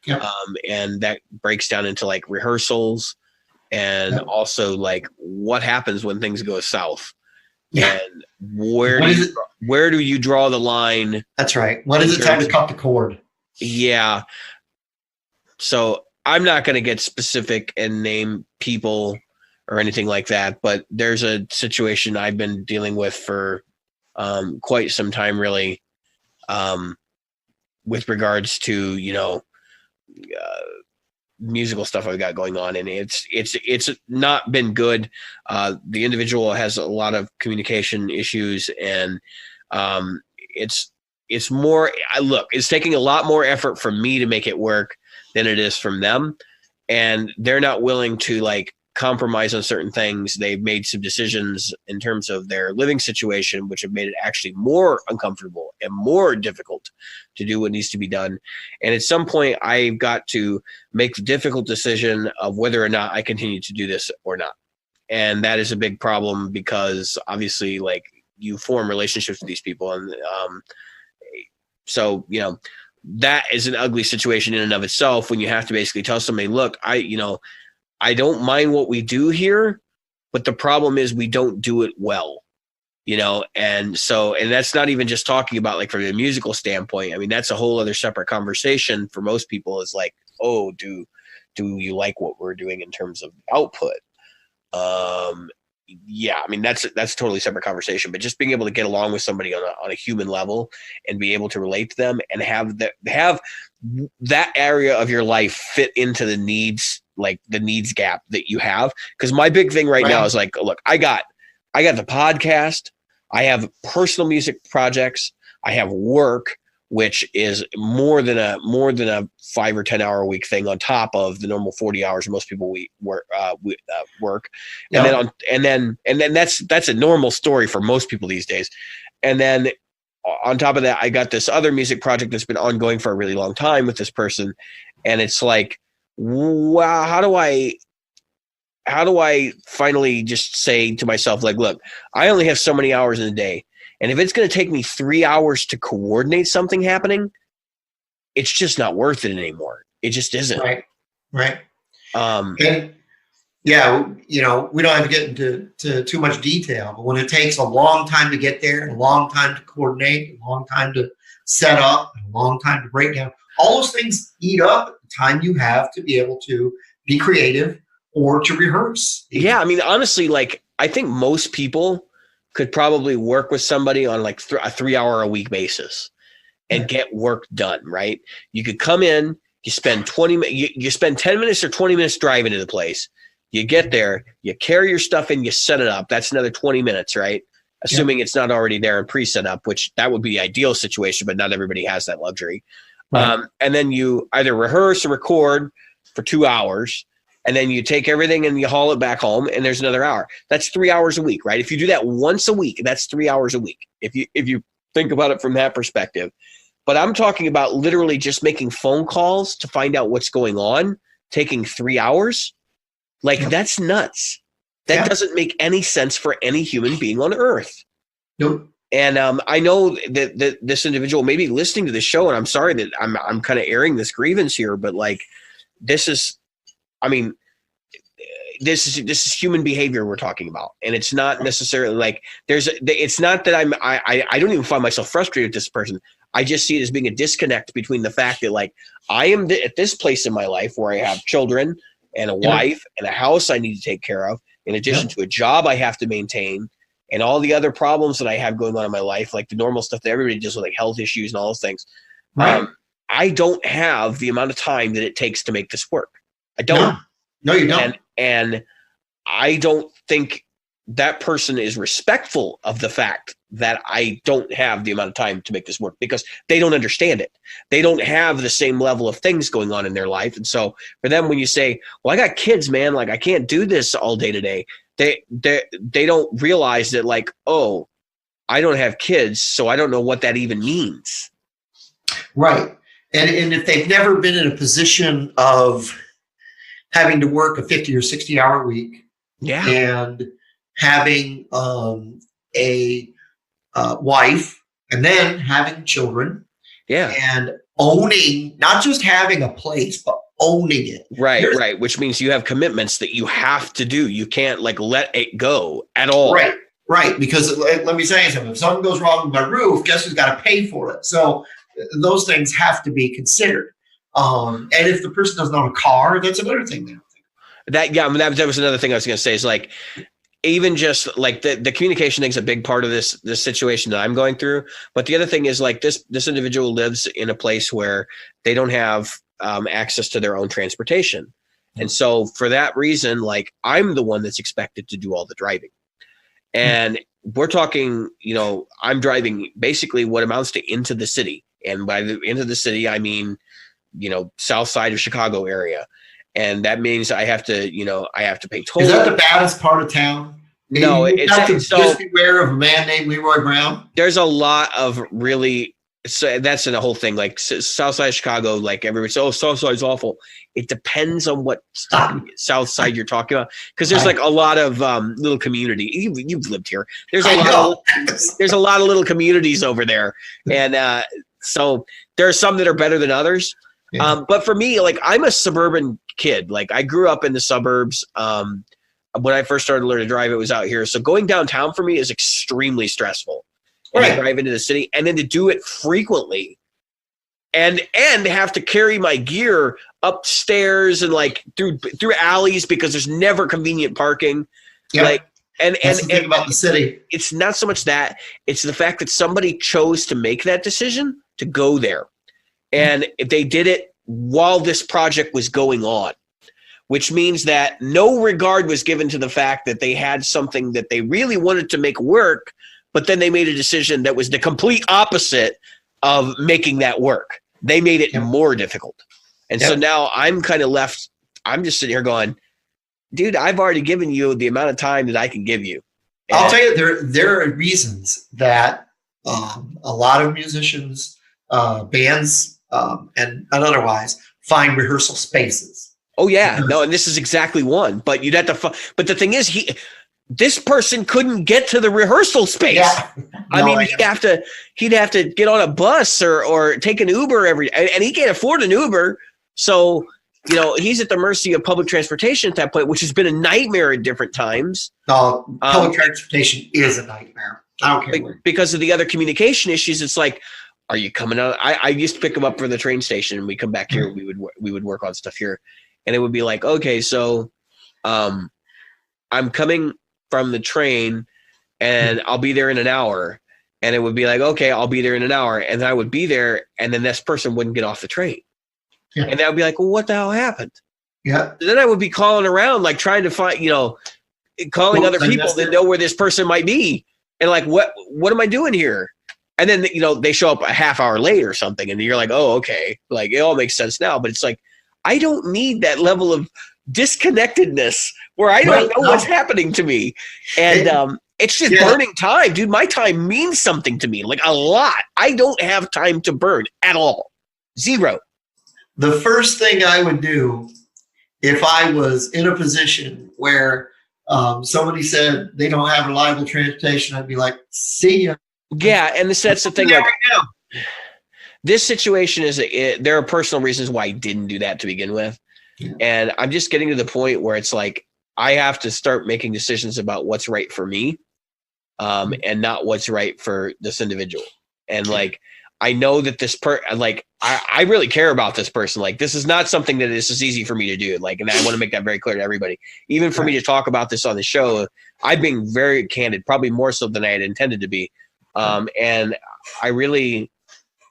Yep. And that breaks down into like rehearsals and also like what happens when things go south. Yeah. And where do you draw the line? That's right. When is it time to cut the cord? Yeah. So I'm not going to get specific and name people or anything like that, but there's a situation I've been dealing with for quite some time, really, with regards to, musical stuff I've got going on, and it's not been good. The individual has a lot of communication issues, and it's taking a lot more effort from me to make it work than it is from them, and they're not willing to like compromise on certain things. They've made some decisions in terms of their living situation, which have made it actually more uncomfortable and more difficult to do what needs to be done. And at some point, I've got to make the difficult decision of whether or not I continue to do this or not. And that is a big problem because obviously, like, you form relationships with these people. And so, you know, that is an ugly situation in and of itself when you have to basically tell somebody, look, I don't mind what we do here, but the problem is we don't do it well, you know? And so, and that's not even just talking about like from a musical standpoint. I mean, that's a whole other separate conversation for most people is like, oh, do you like what we're doing in terms of output? Yeah, I mean, that's a totally separate conversation, but just being able to get along with somebody on a human level and be able to relate to them and have that area of your life fit into the needs, like the needs gap that you have. Cause my big thing right now is like, look, I got the podcast, I have personal music projects, I have work, which is more than a 5 or 10 hour a week thing on top of the normal 40 hours most people work. Yeah. And then that's a normal story for most people these days. And then on top of that, I got this other music project that's been ongoing for a really long time with this person. And it's like, wow, how do I finally just say to myself, like, look, I only have so many hours in a day. And if it's going to take me 3 hours to coordinate something happening, it's just not worth it anymore. It just isn't. Right. And yeah, you know, we don't have to get into too much detail, but when it takes a long time to get there, a long time to coordinate, a long time to set up, a long time to break down, all those things eat up the time you have to be able to be creative or to rehearse. Yeah, I mean, honestly, like, I think most people could probably work with somebody on like a 3 hour a week basis and get work done, right? You could come in, you spend 10 minutes or 20 minutes driving to the place. You get there, you carry your stuff in, you set it up. That's another 20 minutes, right? Assuming it's not already there and pre-set up, which that would be the ideal situation, but not everybody has that luxury. Right. And then you either rehearse or record for 2 hours. And then you take everything and you haul it back home and there's another hour. That's 3 hours a week, right? If you do that once a week, that's 3 hours a week. If you think about it from that perspective. But I'm talking about literally just making phone calls to find out what's going on, taking 3 hours. Like, that's nuts. That doesn't make any sense for any human being on earth. Nope. And I know that this individual may be listening to this show, and I'm sorry that I'm kind of airing this grievance here, but like, this is human behavior we're talking about. And it's not necessarily like it's not that I don't even find myself frustrated with this person. I just see it as being a disconnect between the fact that, like, I am at this place in my life where I have children and a wife and a house I need to take care of, in addition to a job I have to maintain and all the other problems that I have going on in my life, like the normal stuff that everybody deals with, like health issues and all those things. Right. I don't have the amount of time that it takes to make this work. I don't. No, you don't. And I don't think that person is respectful of the fact that I don't have the amount of time to make this work, because they don't understand it. They don't have the same level of things going on in their life. And so for them, when you say, well, I got kids, man, like, I can't do this all day today, they don't realize that, like, oh, I don't have kids, so I don't know what that even means. Right. And if they've never been in a position of having to work a 50 or 60 hour week, and having a wife, and then having children, and owning, not just having a place, but owning it. Right. Which means you have commitments that you have to do. You can't, like, let it go at all. Right. Because let me tell you something. If something goes wrong with my roof, guess who's got to pay for it? So those things have to be considered. And if the person doesn't own a car, that's another thing. That was another thing I was going to say, is like, even just like the communication thing is a big part of this situation that I'm going through. But the other thing is, like, this individual lives in a place where they don't have access to their own transportation. And so for that reason, like, I'm the one that's expected to do all the driving. And we're talking, I'm driving basically what amounts to into the city. And by the into the city, I mean, south side of Chicago area. and that means I have to pay toll. Is that the baddest part of town? No, you have to so just beware of a man named Leroy Brown. There's a lot of really. So that's in the whole thing. Like South Side of Chicago, like everybody's, South Side's awful. It depends on what South Side you're talking about, because there's like a lot of little community. You've lived here. There's a lot of little communities over there, and so there are some that are better than others. Yeah. But for me, like I'm a suburban kid. Like I grew up in the suburbs. When I first started learning to drive, it was out here. So going downtown for me is extremely stressful. Right. I drive into the city, and then to do it frequently, and have to carry my gear upstairs and like through alleys because there's never convenient parking. Yeah. Like and the thing about the city. It's not so much that, it's the fact that somebody chose to make that decision to go there, and they did it while this project was going on, which means that no regard was given to the fact that they had something that they really wanted to make work. But then they made a decision that was the complete opposite of making that work. They made it more difficult. And so now I'm kind of left, I'm just sitting here going, dude, I've already given you the amount of time that I can give you. And I'll tell you, there are reasons that a lot of musicians, bands, and otherwise find rehearsal spaces. Oh, yeah. No, and this is exactly one. But you'd have to but the thing is, this person couldn't get to the rehearsal space. Yeah. I mean, he'd have to get on a bus or take an Uber and he can't afford an Uber. So, he's at the mercy of public transportation at that point, which has been a nightmare at different times. Public transportation is a nightmare. I don't care. Because of the other communication issues, it's like, are you coming out? I used to pick him up from the train station, and we come back here. We would work on stuff here, and it would be like, okay, so I'm coming from the train and I'll be there in an hour, and it would be like, okay, I'll be there in an hour, and then I would be there, and then this person wouldn't get off the train, and I would be like, well, what the hell happened? And then I would be calling around, like trying to find, calling other people that know where this person might be, and like, what am I doing here? And then they show up a half hour late or something, and you're like, oh, okay, like it all makes sense now. But it's like, I don't need that level of disconnectedness where I don't know what's happening to me. And it's just burning time, dude. My time means something to me, like a lot. I don't have time to burn at all. Zero. The first thing I would do if I was in a position where somebody said they don't have reliable transportation, I'd be like, see ya. Yeah, and that's the thing. Like, right, this situation there are personal reasons why I didn't do that to begin with. Yeah. And I'm just getting to the point where it's like I have to start making decisions about what's right for me, and not what's right for this individual. And like, I know that I really care about this person. Like, this is not something that is as easy for me to do. Like, and I want to make that very clear to everybody. Even for me to talk about this on the show, I've been very candid, probably more so than I had intended to be. And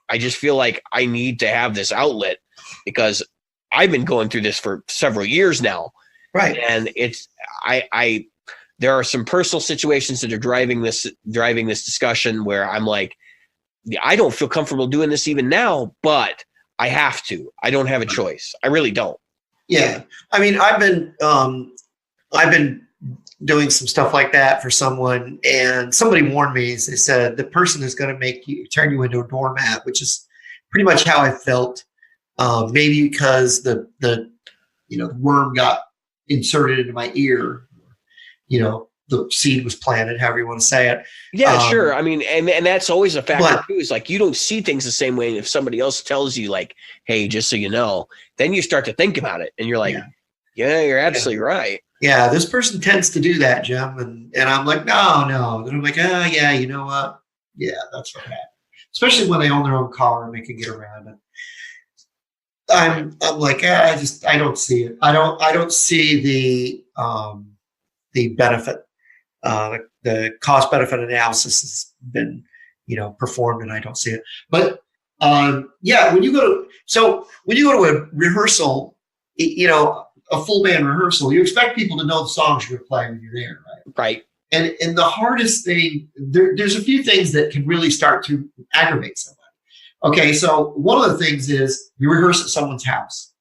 I just feel like I need to have this outlet because I've been going through this for several years now. Right. And there are some personal situations that are driving this discussion where I'm like, I don't feel comfortable doing this even now, but I have to. I don't have a choice. I really don't. Yeah. I mean, I've been doing some stuff like that for someone, and somebody warned me. They said the person is going to turn you into a doormat, which is pretty much how I felt. Maybe because the worm got inserted into my ear, the seed was planted, however you want to say it. Yeah, sure. I mean, and that's always a factor too, is like, you don't see things the same way. And if somebody else tells you like, hey, just so you know, then you start to think about it and you're like, yeah you're absolutely right. Yeah, this person tends to do that, Jim. And I'm like, no. And I'm like, oh yeah, you know what? Yeah, that's what happened. Especially when they own their own car and they can get around it. I'm like, I don't see it. I don't see the benefit. The cost benefit analysis has been, performed, and I don't see it. But when you go to a rehearsal, a full band rehearsal, you expect people to know the songs you're playing when you're there, right? Right. And the hardest thing, there's a few things that can really start to aggravate somebody. Okay, so one of the things is you rehearse at someone's house.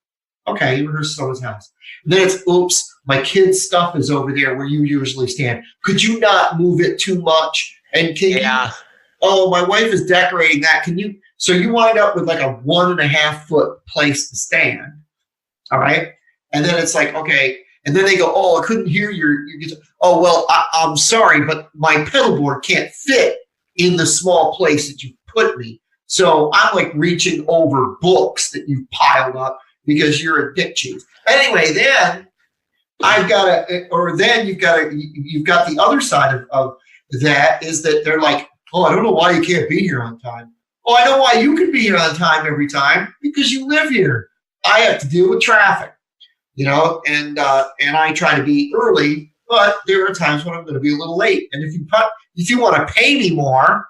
Okay, you rehearse at someone's house. And then it's, oops, my kid's stuff is over there where you usually stand. Could you not move it too much? And can you, oh, my wife is decorating that. Can you? So you wind up with like a 1.5 foot place to stand. All right. And then it's like, okay. And then they go, oh, I couldn't hear your guitar. Oh, well, I'm sorry, but my pedal board can't fit in the small place that you put me. So I'm like reaching over books that you've piled up because you're a dick cheese. Anyway, then you've got the other side of that is that they're like, oh, I don't know why you can't be here on time. Oh, I know why you can be here on time every time, because you live here. I have to deal with traffic, and I try to be early, but there are times when I'm going to be a little late. And if you want to pay me more,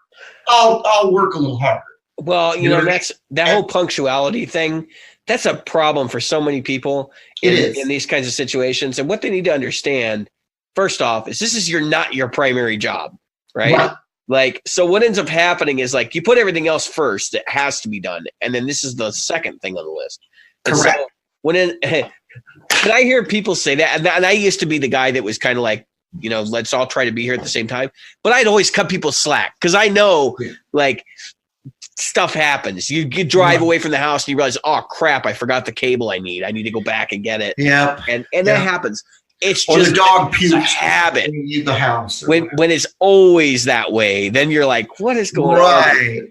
I'll work a little harder. Well, that's that whole punctuality thing. That's a problem for so many people in these kinds of situations. And what they need to understand, first off, is this is not your primary job, right? Like, so what ends up happening is like you put everything else first that has to be done, and then this is the second thing on the list. And correct. So when I hear people say that, and I used to be the guy that was kind of like, let's all try to be here at the same time, but I'd always cut people slack because I know like stuff happens. You drive away from the house and you realize, oh crap, I forgot the cable I need to go back and get it. Yeah, and that happens. It's or just the dog pukes. A habit. You leave the house. When it's always that way, then you're like, what is going on? Right.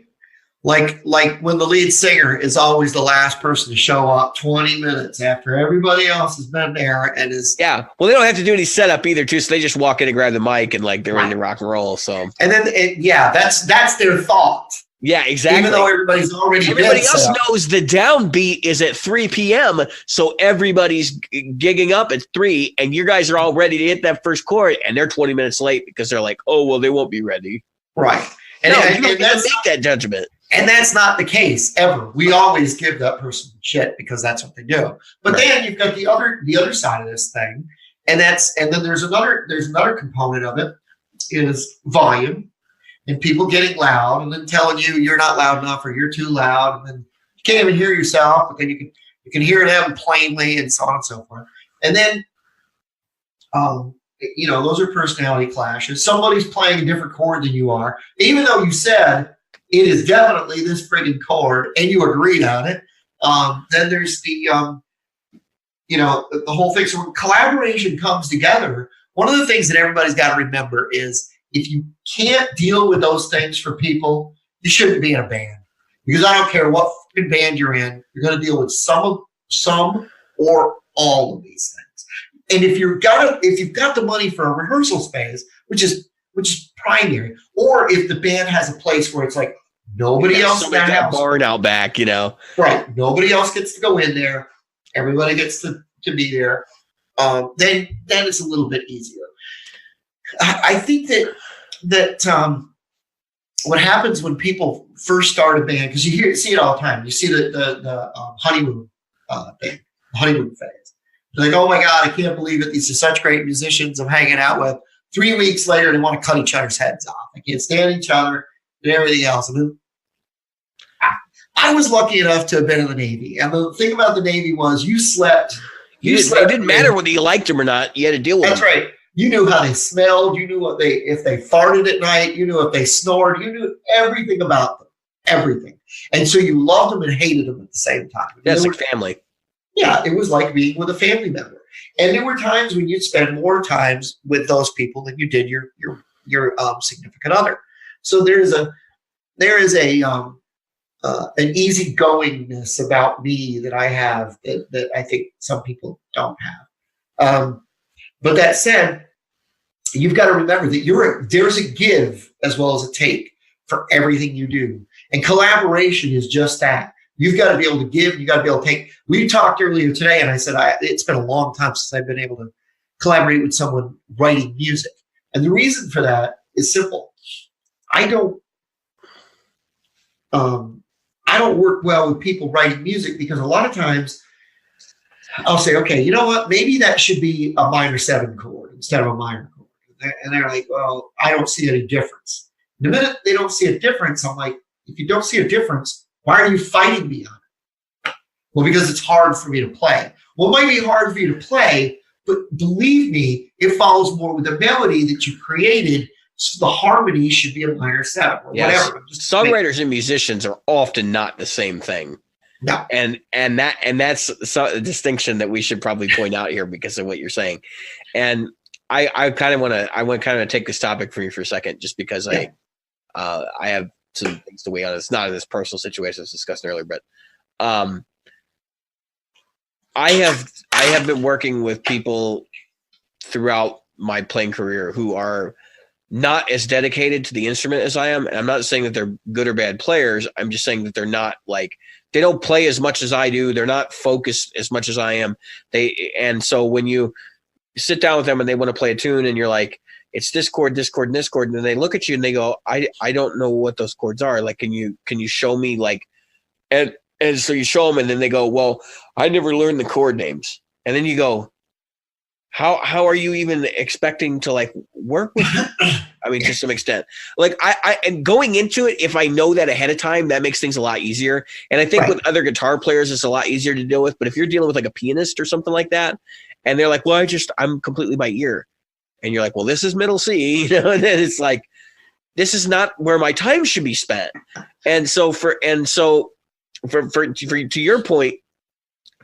Like when the lead singer is always the last person to show up 20 minutes after everybody else has been there and is. Yeah. Well, they don't have to do any setup either, too. So they just walk in and grab the mic and like they're ready to rock and roll. So. And then, that's their thought. Yeah, exactly. Even though everybody else knows the downbeat is at 3 p.m. So everybody's gigging up at 3 and you guys are all ready to hit that first chord and they're 20 minutes late because they're like, oh, well, they won't be ready. Right. And you that's make that judgment. And that's not the case ever. We always give that person shit because that's what they do. But then you've got the other side of this thing. And then there's another component of it is volume. And people getting loud and then telling you you're not loud enough or you're too loud, and then you can't even hear yourself, but then you can hear them plainly, and so on and so forth. And then, those are personality clashes. Somebody's playing a different chord than you are, even though you said it is definitely this friggin' chord and you agreed on it. Then there's the whole thing. So when collaboration comes together, one of the things that everybody's got to remember is, if you can't deal with those things for people, you shouldn't be in a band. Because I don't care what band you're in, you're going to deal with some or all of these things. And if you've got the money for a rehearsal space, which is primary, or if the band has a place where it's like nobody else in the house, barn out back, right? Nobody else gets to go in there. Everybody gets to be there. Then it's a little bit easier. I think that what happens when people first start a band, because see it all the time. You see the honeymoon thing, the honeymoon phase. They're like, oh my God, I can't believe it. These are such great musicians I'm hanging out with. 3 weeks later, they want to cut each other's heads off. They can't stand each other and everything else. I mean, I was lucky enough to have been in the Navy. And the thing about the Navy was you slept. It didn't matter whether you liked them or not. You had to deal with them. That's right. You knew how they smelled. You knew if they farted at night. You knew if they snored. You knew everything about them, everything. And so you loved them and hated them at the same time. That's like family. Yeah, it was like being with a family member. And there were times when you'd spend more times with those people than you did your significant other. So there is an easygoingness about me that I have that I think some people don't have. But that said, you've got to remember that there's a give as well as a take for everything you do. And collaboration is just that. You've got to be able to give. You've got to be able to take. We talked earlier today, and I said it's been a long time since I've been able to collaborate with someone writing music. And the reason for that is simple. I don't work well with people writing music because a lot of times I'll say, okay, you know what? Maybe that should be a minor 7 chord instead of a minor chord. And they're like, well, I don't see any difference. The minute they don't see a difference, I'm like, if you don't see a difference, why are you fighting me on it? Well, because it's hard for me to play. Well, it might be hard for you to play, but believe me, it follows more with the melody that you created. So the harmony should be a minor 7 or whatever. Songwriters and musicians are often not the same thing. No. And that's a distinction that we should probably point out here because of what you're saying. And I kind of want to take this topic from you for a second, just because I have some things to weigh on. It's not in this personal situation as discussed earlier, but I have been working with people throughout my playing career who are not as dedicated to the instrument as I am. And I'm not saying that they're good or bad players. I'm just saying that they're not they don't play as much as I do. They're not focused as much as I am. And so when you sit down with them and they want to play a tune and you're like, it's this chord, this chord, and this chord. And then they look at you and they go, I don't know what those chords are. Like, can you show me and so you show them and then they go, well, I never learned the chord names. And then you go, how are you even expecting to work with them? I mean, to some extent, and going into it, if I know that ahead of time, that makes things a lot easier. And I think with other guitar players, it's a lot easier to deal with. But if you're dealing with a pianist or something like that, and they're like, well, I'm completely by ear. And you're like, well, this is middle C, and then it's like, this is not where my time should be spent. And so to your point,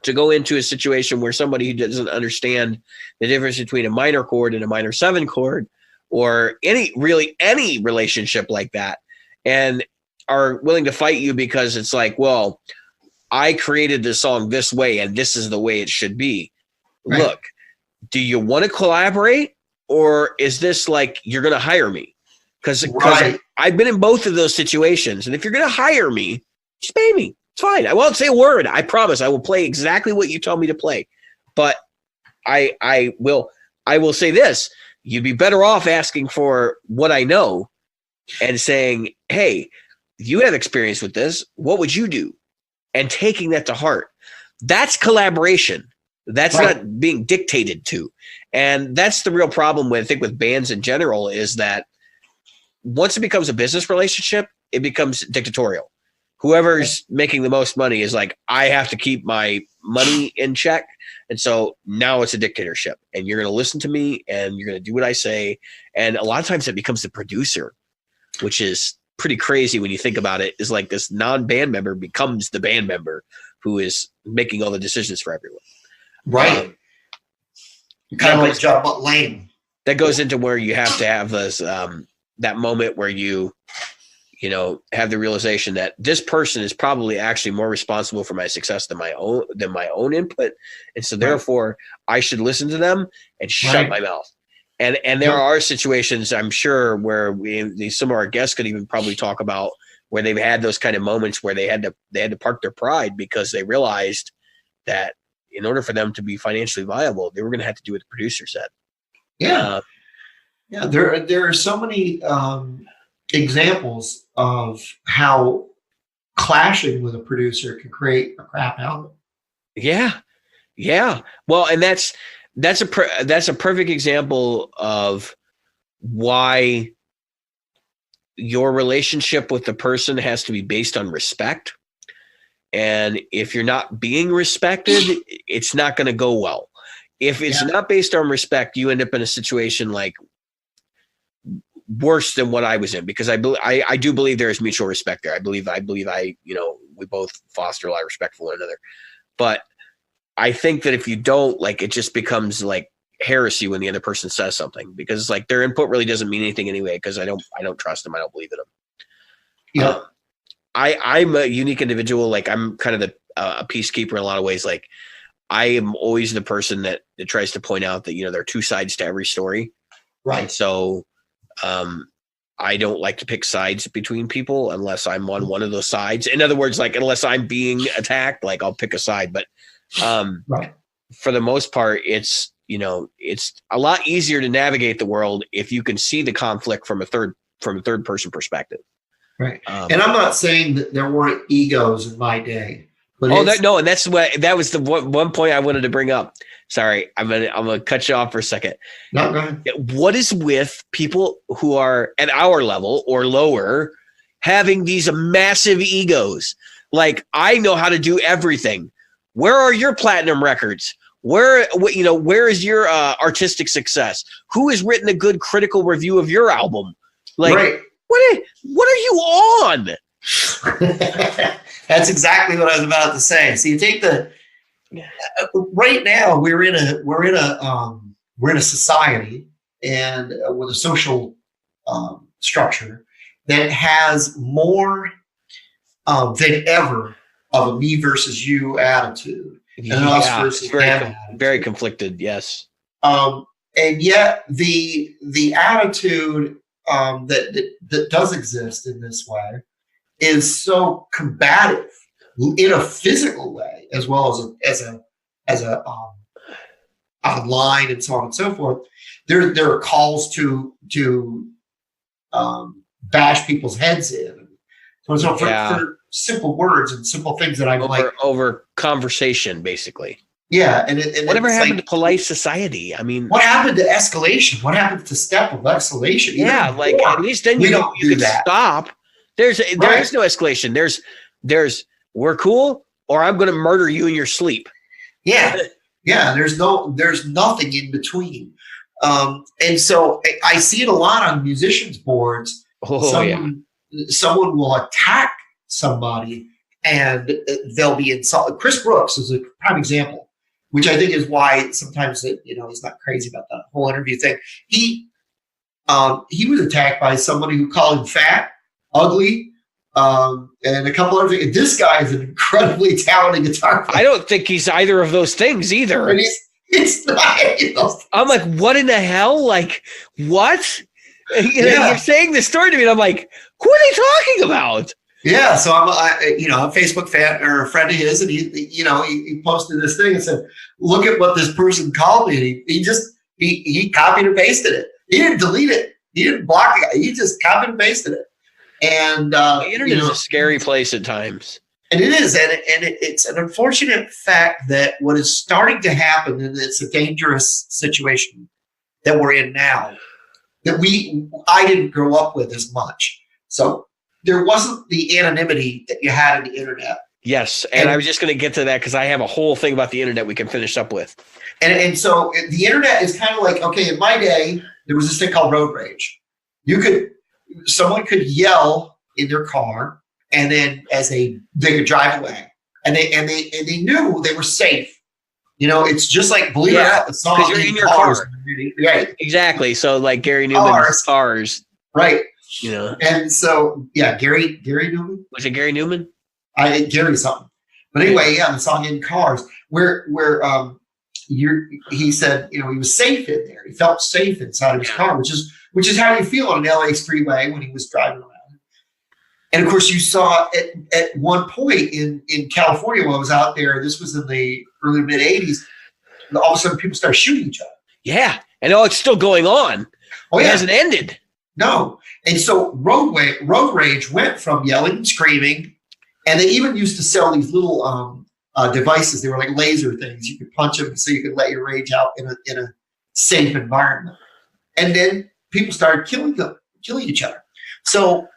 to go into a situation where somebody who doesn't understand the difference between a minor chord and a minor 7 chord, or any relationship like that, and are willing to fight you because it's like, well, I created this song this way and this is the way it should be. Right. Look, do you want to collaborate, or is this you're going to hire me? Because I've been in both of those situations. And if you're going to hire me, just pay me. It's fine. I won't say a word. I promise I will play exactly what you tell me to play. But I will say this. You'd be better off asking for what I know and saying, hey, you have experience with this. What would you do? And taking that to heart. That's collaboration. That's not being dictated to. And that's the real problem with bands in general, is that once it becomes a business relationship, it becomes dictatorial. Whoever's making the most money is like, I have to keep my money in check. And so now it's a dictatorship, and you're going to listen to me and you're going to do what I say. And a lot of times it becomes the producer, which is pretty crazy when you think about it, is like this non-band member becomes the band member who is making all the decisions for everyone. Right. Kind of like John But Lane. That goes into where you have to have this, that moment where you have the realization that this person is probably actually more responsible for my success than my own input. And so therefore I should listen to them and shut my mouth. And there are situations, I'm sure, where some of our guests could even probably talk about where they've had those kind of moments where they had to park their pride because they realized that in order for them to be financially viable, they were going to have to do what the producer said. Yeah. There are so many examples of how clashing with a producer can create a crap album. Yeah. Well, and that's a perfect example of why your relationship with the person has to be based on respect. And if you're not being respected, it's not going to go well. If it's not based on respect, you end up in a situation worse than what I was in, because I do believe there is mutual respect there. I believe we both foster a lot of respect for one another. But I think that if you don't, it just becomes heresy when the other person says something, because it's their input really doesn't mean anything anyway, because I don't trust them. I don't believe in them. Yeah. I'm a unique individual. I'm kind of a peacekeeper in a lot of ways. I am always the person that tries to point out that, there are two sides to every story. Right. And so I don't like to pick sides between people unless I'm on one of those sides. In other words, unless I'm being attacked, I'll pick a side. But for the most part, it's a lot easier to navigate the world if you can see the conflict from a third person perspective. Right. And I'm not saying that there weren't egos in my day. But and that's that was the one point I wanted to bring up. Sorry, I'm gonna cut you off for a second. No, go ahead. What is with people who are at our level or lower having these massive egos? I know how to do everything. Where are your platinum records? Where is your artistic success? Who has written a good critical review of your album? Like, right. what are you on? That's exactly what I was about to say. So you take right now we're in a society and with a social structure that has more than ever of a me versus you attitude. And us versus them. Very conflicted, yes. And yet the attitude that does exist in this way is so combative in a physical way as well as a online and so on and so forth. There are calls to bash people's heads in. So for simple words and simple things that I'm over conversation, basically. Yeah, and whatever happened to polite society? I mean, what happened to escalation? What happened to step of escalation? Yeah, like at least then you can stop. There is no escalation. There's we're cool, or I'm going to murder you in your sleep. Yeah. There's nothing in between. And so I see it a lot on musicians' boards. Someone will attack somebody and they'll be insulted. Chris Brooks is a prime example, which I think is why sometimes he's not crazy about that whole interview thing. He was attacked by somebody who called him fat, ugly, and a couple other things. This guy is an incredibly talented guitar player. I don't think he's either of those things either. And he's not. I'm like, what in the hell? Like, what? You're saying this story to me, and I'm like, who are they talking about? Yeah, so I'm a Facebook fan or a friend of his, and he posted this thing and said, "Look at what this person called me." And he copied and pasted it. He didn't delete it. He didn't block it. He just copied and pasted it. And the internet is a scary place at times. And it is, and it's an unfortunate fact that what is starting to happen, and it's a dangerous situation that we're in now, that I didn't grow up with as much. So there wasn't the anonymity that you had in the internet. Yes, and I was just going to get to that because I have a whole thing about the internet we can finish up with. And so the internet is kind of like, okay, in my day, there was this thing called road rage. Someone could yell in their car, and then they could drive away, and they knew they were safe. It's just like, believe it or not, the song because you're in your car. Right. Exactly. So like Gary Newman's cars. Right. And so Gary Newman. Was it Gary Newman? Gary something. But anyway, the song In Cars, where he said, he was safe in there. He felt safe inside of his car, which is how you feel on an LA freeway when he was driving around. And of course, you saw at one point in California when I was out there, this was in the early mid 80s, all of a sudden people started shooting each other. Yeah. And it's still going on. It hasn't ended. No. And so road rage went from yelling and screaming, and they even used to sell these little devices. They were like laser things. You could punch them so you could let your rage out in a safe environment. And then people started killing each other. So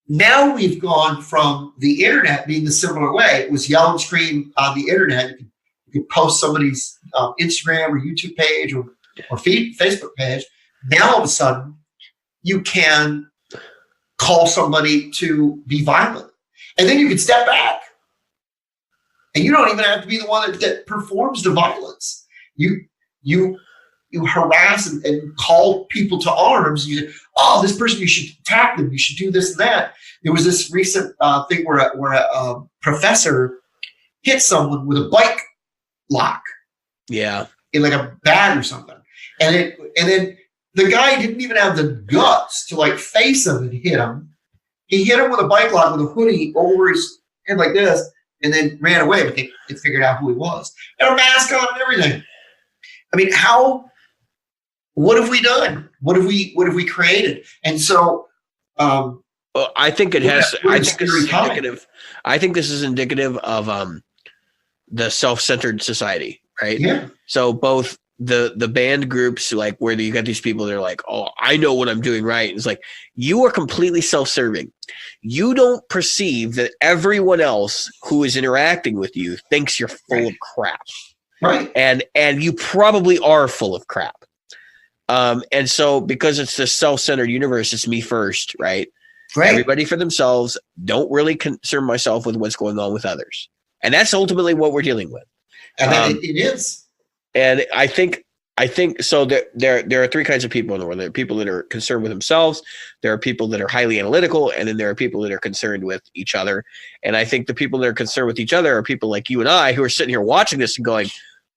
now we've gone from the internet being the similar way. It was yell and scream on the internet. You could post somebody's Instagram or YouTube page or Facebook page. Now all of a sudden, you can call somebody to be violent. And then you can step back. And you don't even have to be the one that performs the violence. You harass and call people to arms. You say, oh, this person, you should attack them. You should do this and that. There was this recent thing where a professor hit someone with a bike lock. Yeah. In like a bat or something. And then the guy didn't even have the guts to face him and hit him. He hit him with a bike lock with a hoodie over his head like this, and then ran away. But they figured out who he was. And a mask on and everything. I mean, what have we done? What have we created? And so, I think it has. I think this is indicative. I think this is indicative of the self-centered society, right? Yeah. So both the band groups, like where you got these people that are like, oh, I know what I'm doing right. And it's like, you are completely self-serving. You don't perceive that everyone else who is interacting with you thinks you're full of crap. Right. And you probably are full of crap. And so because it's this self-centered universe, it's me first, right? Right. Everybody for themselves. Don't really concern myself with what's going on with others. And that's ultimately what we're dealing with. And then it is. And I think so. There are three kinds of people in the world. There are people that are concerned with themselves. There are people that are highly analytical, and then there are people that are concerned with each other. And I think the people that are concerned with each other are people like you and I, who are sitting here watching this and going,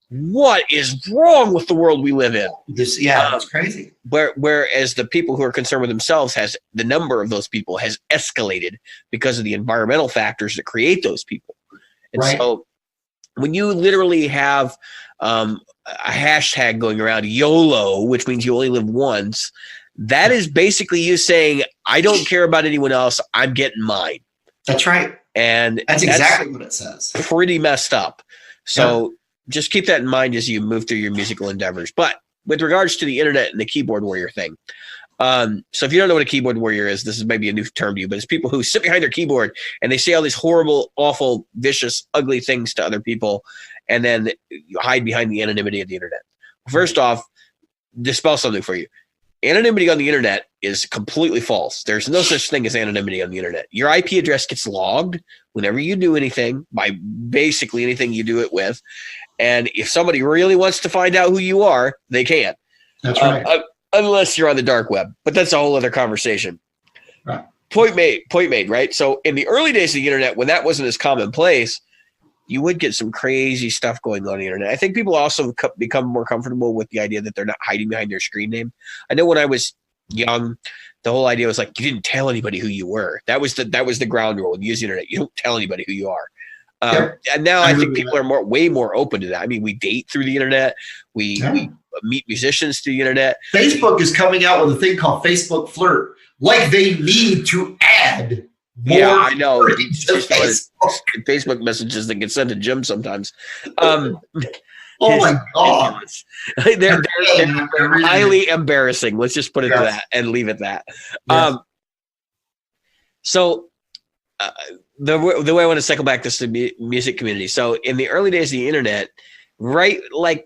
"What is wrong with the world we live in?" It's crazy. Whereas the people who are concerned with themselves, the number of those people has escalated because of the environmental factors that create those people. And so when you literally have a hashtag going around, YOLO, which means you only live once, that is basically you saying, I don't care about anyone else. I'm getting mine. That's right. And that's exactly what it says. Pretty messed up. So just keep that in mind as you move through your musical endeavors. But with regards to the internet and the keyboard warrior thing, so if you don't know what a keyboard warrior is, this is maybe a new term to you, but it's people who sit behind their keyboard and they say all these horrible, awful, vicious, ugly things to other people, and then you hide behind the anonymity of the internet. First off, dispel something for you. Anonymity on the internet is completely false. There's no such thing as anonymity on the internet. Your IP address gets logged whenever you do anything, by basically anything you do it with. And if somebody really wants to find out who you are, they can. That's right. Unless you're on the dark web, but that's a whole other conversation. Right. Point made, right? So in the early days of the internet, when that wasn't as commonplace, you would get some crazy stuff going on the internet. I think people also become more comfortable with the idea that they're not hiding behind their screen name. I know when I was young, the whole idea was like, you didn't tell anybody who you were. That was the ground rule. When you use the internet, you don't tell anybody who you are. And now I think people are way more open to that. I mean, we date through the internet. We meet musicians through the internet. Facebook is coming out with a thing called Facebook Flirt. Like they need to add more. Yeah, I know. Facebook messages that get sent to Jim sometimes. Oh my God. They're highly embarrassing. Let's just put it to that and leave it that. Yes. The way I want to cycle back this to the music community. So in the early days of the internet, right, like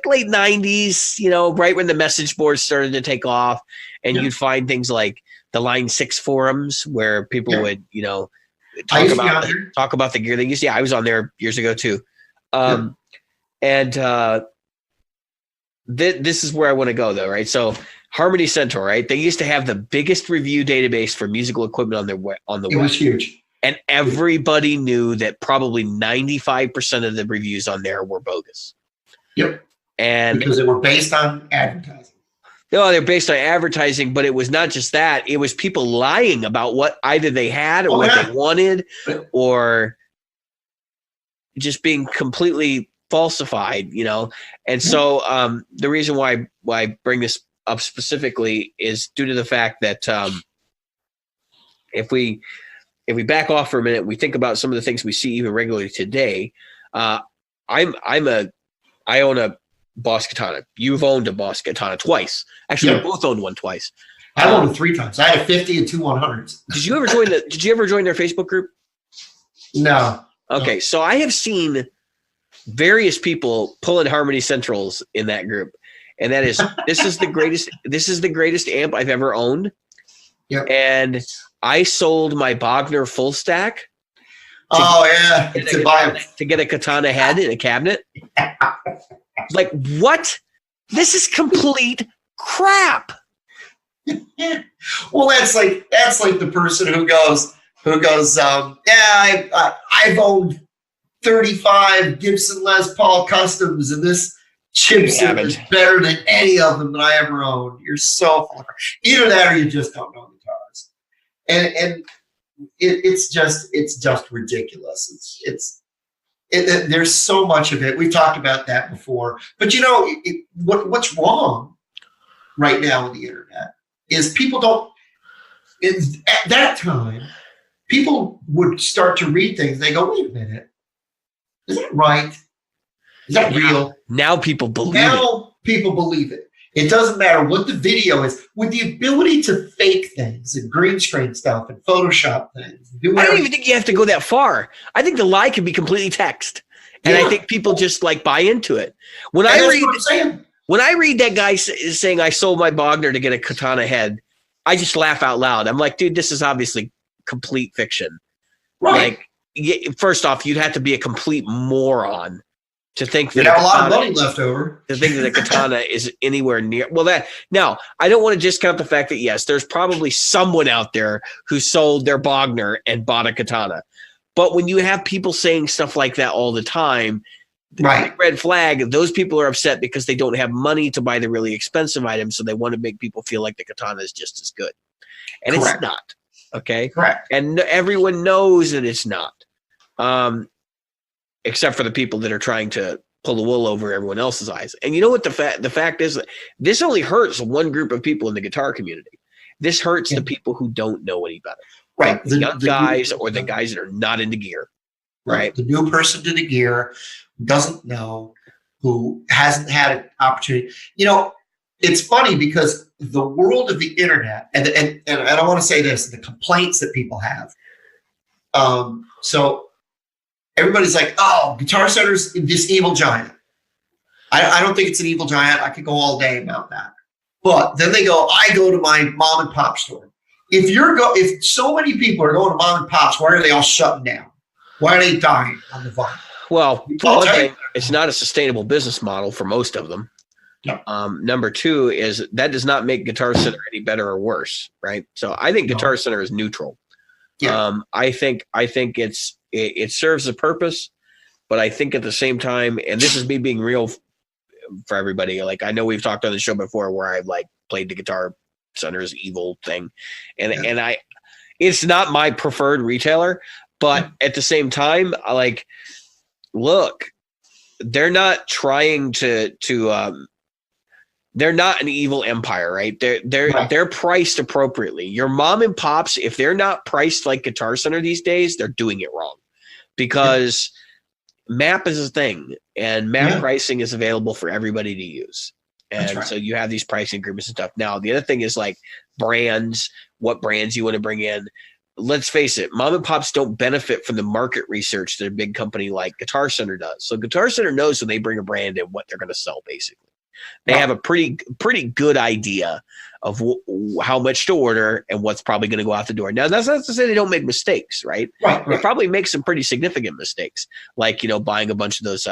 late 90s, right when the message boards started to take off, and you'd find things like the Line 6 forums where people would, talk about the gear they used. Yeah, I was on there years ago too. And this is where I want to go though, right? So Harmony Central, right? They used to have the biggest review database for musical equipment on the web. It was huge. And everybody knew that probably 95% of the reviews on there were bogus. Yep. And because they were based on advertising. No, they're based on advertising, but it was not just that. It was people lying about what either they had or what they wanted, or just being completely falsified, And so the reason why I bring this up specifically is due to the fact that if we back off for a minute, we think about some of the things we see even regularly today. I own a Boss Katana. You've owned a Boss Katana twice. Actually, we both owned one twice. I owned it 3 times. I had a 50 and 2 100s. Did you ever join their Facebook group? No. Okay, so I have seen various people pulling Harmony Centrals in that group, and that is this is the greatest amp I've ever owned. Yep. And I sold my Bogner full stack. To get a Katana head in a cabinet. Like, what? This is complete crap. Well, that's like the person who goes, I've owned 35 Gibson Les Paul Customs, and this chipset is better than any of them that I ever owned. You're so full of crap. Either that or you just don't know guitars. And it's just ridiculous. There's so much of it. We've talked about that before. But what's wrong right now with the internet is people don't. At that time, people would start to read things. They go, "Wait a minute, is that right? Is that real?" Now people believe it. people believe it. It doesn't matter what the video is. With the ability to fake things and green screen stuff and Photoshop things. I don't even think you have to go that far. I think the lie can be completely text. And I think people just like buy into it. When I read that guy saying I sold my Bogner to get a katana head, I just laugh out loud. I'm like, dude, this is obviously complete fiction. Right. Like, first off, you'd have to be a complete moron to think that you have a lot of money left over. To think that a katana is anywhere near. Well, now I don't want to discount the fact that yes, there's probably someone out there who sold their Bogner and bought a katana. But when you have people saying stuff like that all the time, right? Red flag. Those people are upset because they don't have money to buy the really expensive items, so they want to make people feel like the katana is just as good, and Correct. it's not. Okay, correct. And everyone knows that it's not. Except for the people that are trying to pull the wool over everyone else's eyes. And you know what the fact is? This only hurts one group of people in the guitar community. This hurts the people who don't know any better. Right. Like the young guys or the guys that are not into gear. Right. The new person to the gear doesn't know, who hasn't had an opportunity. You know, it's funny because the world of the internet, and I want to say this, the complaints that people have. So everybody's like, oh, Guitar Center's this evil giant. I don't think it's an evil giant. I could go all day about that. But then they go, I go to my mom and pop store. If so many people are going to mom and pops, why are they all shutting down? Why are they dying on the vine? Well, for one thing, it's not a sustainable business model for most of them. No. Number two is that does not make Guitar Center any better or worse, right? So I think Guitar Center is neutral. Yeah. I think it serves a purpose, but I think at the same time, and this is me being real for everybody. Like I know we've talked on the show before where I like played the Guitar Center's evil thing, and it's not my preferred retailer, but at the same time, I like look, they're not trying to they're not an evil empire, right? They're priced appropriately. Your mom and pops, if they're not priced like Guitar Center these days, they're doing it wrong, because MAP is a thing, and MAP pricing is available for everybody to use. And so you have these pricing agreements and stuff. Now, the other thing is like brands, what brands you want to bring in. Let's face it, mom and pops don't benefit from the market research that a big company like Guitar Center does. So Guitar Center knows when they bring a brand in what they're going to sell, basically. They have a pretty good idea of how much to order and what's probably going to go out the door. Now, that's not to say they don't make mistakes, right? Right. They probably make some pretty significant mistakes, like, buying a bunch of those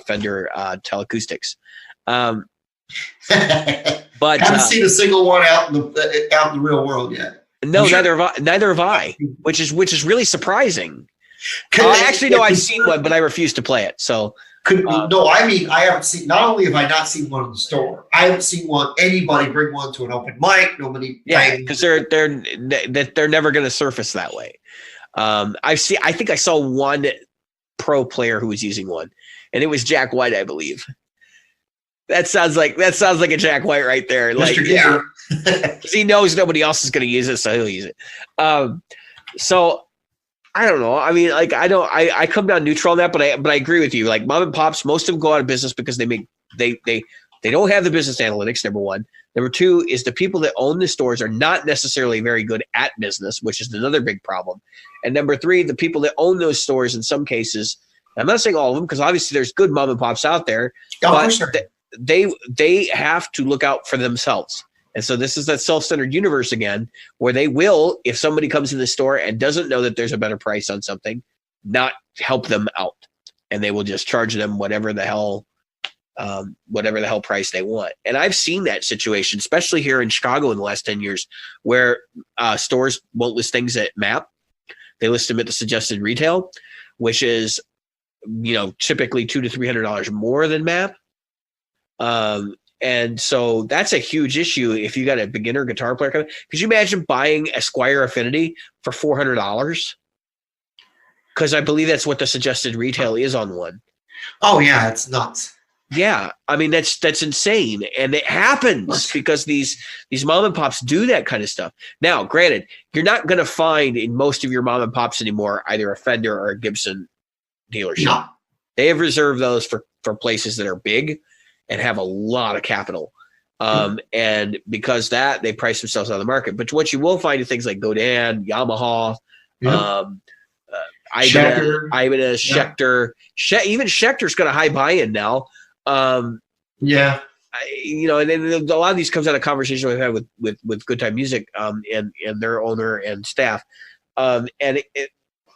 Fender Teleacoustics. But haven't seen a single one out in the real world yet. No, neither have I, which is really surprising. Actually, no, I've seen one, but I refuse to play it. So no, I mean, I haven't seen. Not only have I not seen one in the store, I haven't seen anybody bring one to an open mic. Nobody, because they're never going to surface that way. I think I saw one pro player who was using one, and it was Jack White, I believe. That sounds like a Jack White right there. Like, because he knows nobody else is going to use it, so he'll use it. So I don't know. I mean, like, I come down neutral on that, but I agree with you. Like, mom and pops, most of them go out of business because they don't have the business analytics. Number one. Number two is the people that own the stores are not necessarily very good at business, which is another big problem. And number three, the people that own those stores, in some cases, I'm not saying all of them, because obviously there's good mom and pops out there, but they have to look out for themselves. And so this is that self-centered universe again, where they will, if somebody comes in the store and doesn't know that there's a better price on something, not help them out. And they will just charge them whatever the hell price they want. And I've seen that situation, especially here in Chicago in the last 10 years, where stores won't list things at MAP. They list them at the suggested retail, which is, typically $200 to $300 more than MAP. And so that's a huge issue if you got a beginner guitar player coming. Could you imagine buying a Squier Affinity for $400? Because I believe that's what the suggested retail is on one. Oh yeah, it's nuts. Yeah, I mean that's insane, and it happens because these mom and pops do that kind of stuff. Now, granted, you're not going to find in most of your mom and pops anymore either a Fender or a Gibson dealership. No. They have reserved those for places that are big and have a lot of capital. And because that, they price themselves out of the market. But what you will find is things like Godin, Yamaha, Ibanez, Schecter. Even Schecter's got a high buy-in now. And then a lot of these comes out of conversation we've had with Good Time Music and their owner and staff.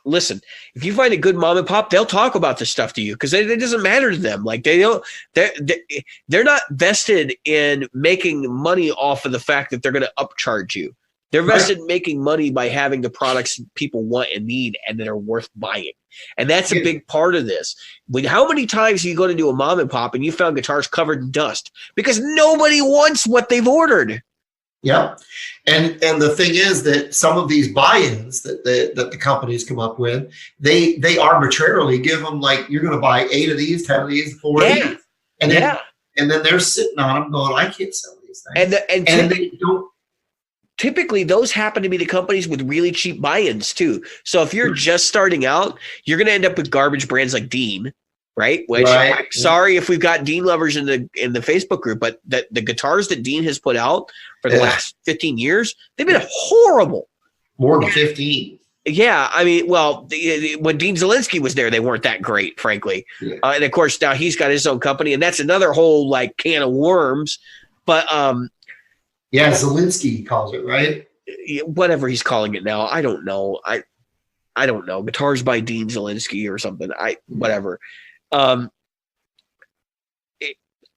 Listen, if you find a good mom and pop, they'll talk about this stuff to you because it doesn't matter to them. Like they're not vested in making money off of the fact that they're going to upcharge you. They're vested in making money by having the products people want and need and that are worth buying. And that's a big part of this. How many times are you going to do a mom and pop and you found guitars covered in dust? Because nobody wants what they've ordered. Yeah. And the thing is that some of these buy-ins that the companies come up with, they arbitrarily give them like, you're going to buy 8 of these, 10 of these, 4 of these. And then they're sitting on them going, I can't sell these things. And they don't. Typically, those happen to be the companies with really cheap buy-ins too. So if you're just starting out, you're going to end up with garbage brands like Dean, right? Which I'm sorry if we've got Dean lovers in the Facebook group, but the guitars that Dean has put out for the last 15 years, they've been horrible. More than 15. Yeah, I mean, well, when Dean Zielinski was there, they weren't that great, frankly. Yeah. And of course, now he's got his own company, and that's another whole like can of worms. But Zielinski calls it, right? Whatever he's calling it now, I don't know. I don't know. Guitars by Dean Zielinski or something. Whatever. I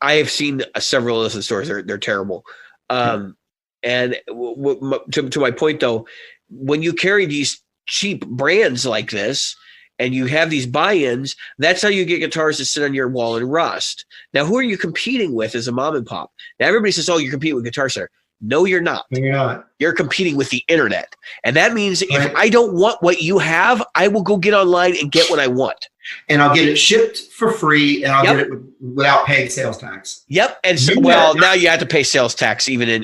have seen several of the stores. They're terrible. And to my point though, when you carry these cheap brands like this and you have these buy-ins, that's how you get guitars to sit on your wall and rust. Now, who are you competing with as a mom and pop? Now, everybody says, oh, you're competing with Guitar Center. No, you're not. You're not. You're competing with the internet. And that means if I don't want what you have, I will go get online and get what I want. And I'll get it shipped for free, and I'll get it without paying sales tax. Yep. And so, now you have to pay sales tax even in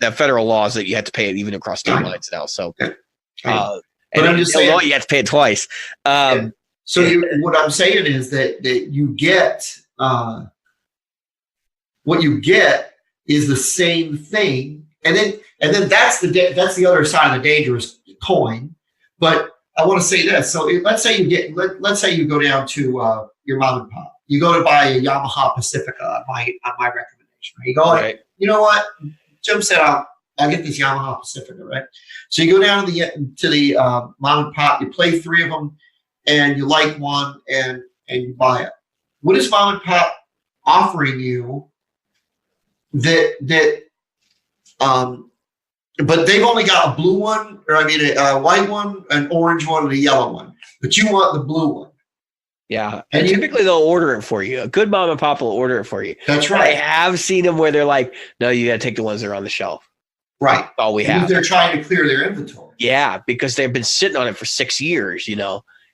the federal laws that you have to pay it even across state lines now. So, but I'm just saying, you have to pay it twice. So what I'm saying is that you get what you get is the same thing, and then that's the other side of the dangerous coin. But I want to say this. So let's say you go down to your mom and pop. You go to buy a Yamaha Pacifica on my recommendation. Right? You go, you know what? Jim said I'll get this Yamaha Pacifica, right? So you go down to the mom and pop. You play 3 of them, and you like one, and you buy it. What is mom and pop offering you? But they've only got a blue one, or a white one, an orange one, and a yellow one. But you want the blue one. Yeah, and typically they'll order it for you. A good mom and pop will order it for you. That's right. I have seen them where they're like, "No, you got to take the ones that are on the shelf." Right. That's all we have. They're trying to clear their inventory. Yeah, because they've been sitting on it for 6 years, And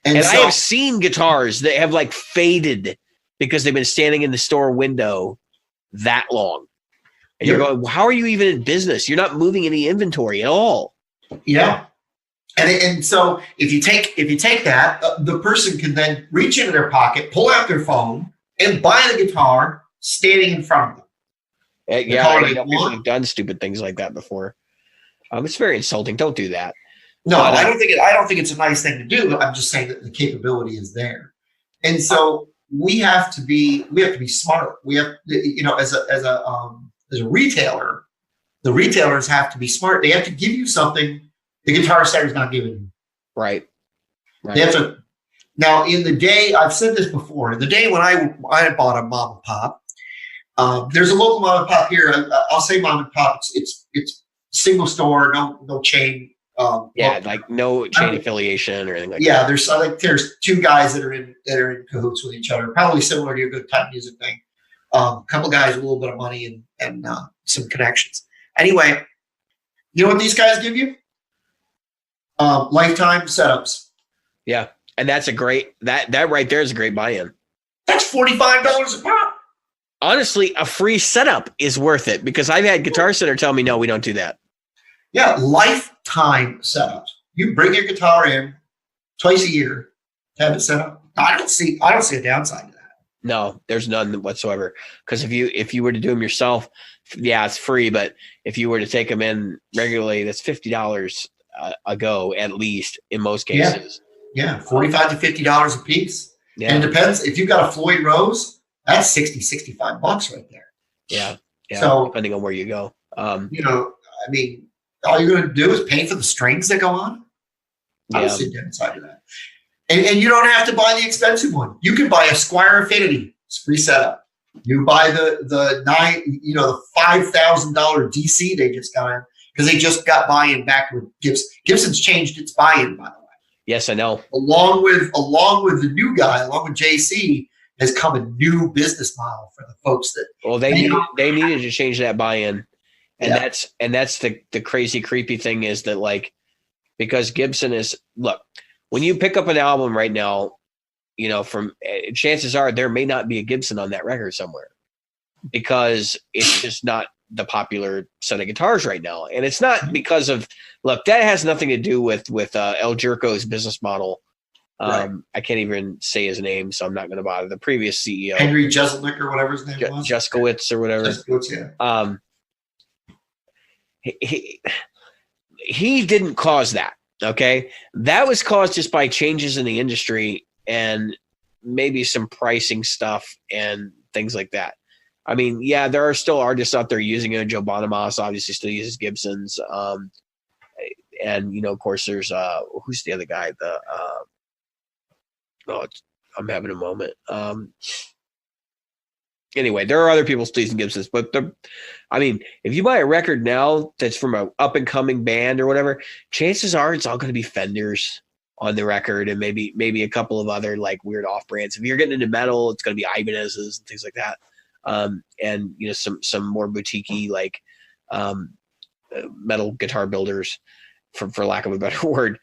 I have seen guitars that have like faded because they've been standing in the store window that long. And you're going, well, how are you even in business? You're not moving any inventory at all. Yeah. And so if you take that, the person can then reach into their pocket, pull out their phone, and buy the guitar standing in front of them. People have done stupid things like that before. It's very insulting. Don't do that. No, I don't think it's a nice thing to do. I'm just saying that the capability is there, and so we have to be smart. We have, as a retailer, the retailers have to be smart. They have to give you something the Guitar Center is not giving you. Right. They have to. Now, in the day, I've said this before, in the day when I bought a mom and pop, there's a local mom and pop here. I'll say mom and pop. It's single store, no chain. Like no chain affiliation or anything like that. Yeah, there's 2 guys that are in cahoots with each other, probably similar to your Good Time Music thing. A couple guys with a little bit of money and some connections. Anyway, you know what these guys give you? Lifetime setups. Yeah, and that's a great that right there is a great buy-in. That's $45 a pop. Honestly, a free setup is worth it because I've had Guitar Center tell me no, we don't do that. Yeah, lifetime setups. You bring your guitar in twice a year to have it set up. I don't see a downside to that. No, there's none whatsoever. Because if you were to do them yourself, yeah, it's free. But if you were to take them in regularly, that's $50 a go at least in most cases. Yeah, $45 to $50 a piece. Yeah. And it depends if you've got a Floyd Rose, that's 60, $65 right there. Yeah. So depending on where you go. You know, I mean, all you're going to do is pay for the strings that go on. I would sit down inside of that. And you don't have to buy the expensive one. You can buy a Squire Affinity. It's free setup. You buy the $5,000 DC they just got in because they just got buy-in back with Gibson. Gibson's changed its buy-in, by the way. Yes, I know. Along with the new guy, along with JC, has come a new business model for the folks that. Well, they needed to change that buy-in, and that's the crazy creepy thing is that like because Gibson is look when you pick up an album right now, you know from chances are there may not be a Gibson on that record somewhere because it's just not the popular set of guitars right now, and it's not because of look that has nothing to do with El Jerko's business model. Right. I can't even say his name, so I'm not going to bother. The previous CEO, Henry Jeselnik or whatever his name was, Jeskowitz or whatever. Jeskowitz, yeah. He didn't cause that. Okay, that was caused just by changes in the industry and maybe some pricing stuff and things like that. I mean, yeah, there are still artists out there using it. Joe Bonamassa obviously still uses Gibsons, and you know, of course, there's who's the other guy? I'm having a moment. Anyway, there are other people still using Gibsons, but I mean, if you buy a record now that's from an up and coming band or whatever, chances are it's all going to be Fenders on the record and maybe a couple of other like weird off brands. If you're getting into metal, it's going to be Ibanez's and things like that. And you know, some more boutique-y like metal guitar builders for lack of a better word.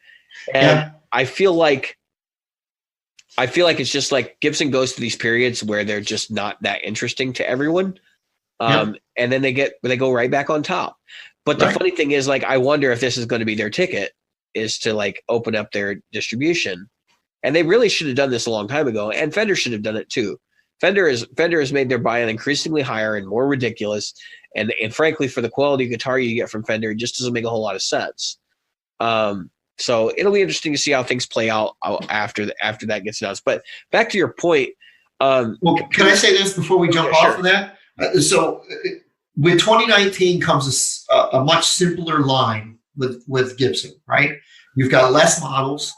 And I feel like it's just like Gibson goes through these periods where they're just not that interesting to everyone. And then they go right back on top. But the funny thing is, like, I wonder if this is going to be their ticket is to like open up their distribution. And they really should have done this a long time ago. And Fender should have done it too. Fender has made their buy-in increasingly higher and more ridiculous. And frankly, for the quality of guitar you get from Fender, it just doesn't make a whole lot of sense. So it'll be interesting to see how things play out after that gets announced. But back to your point. Well, can I say this before we jump off of that? So with 2019 comes a much simpler line with Gibson, right? You've got less models.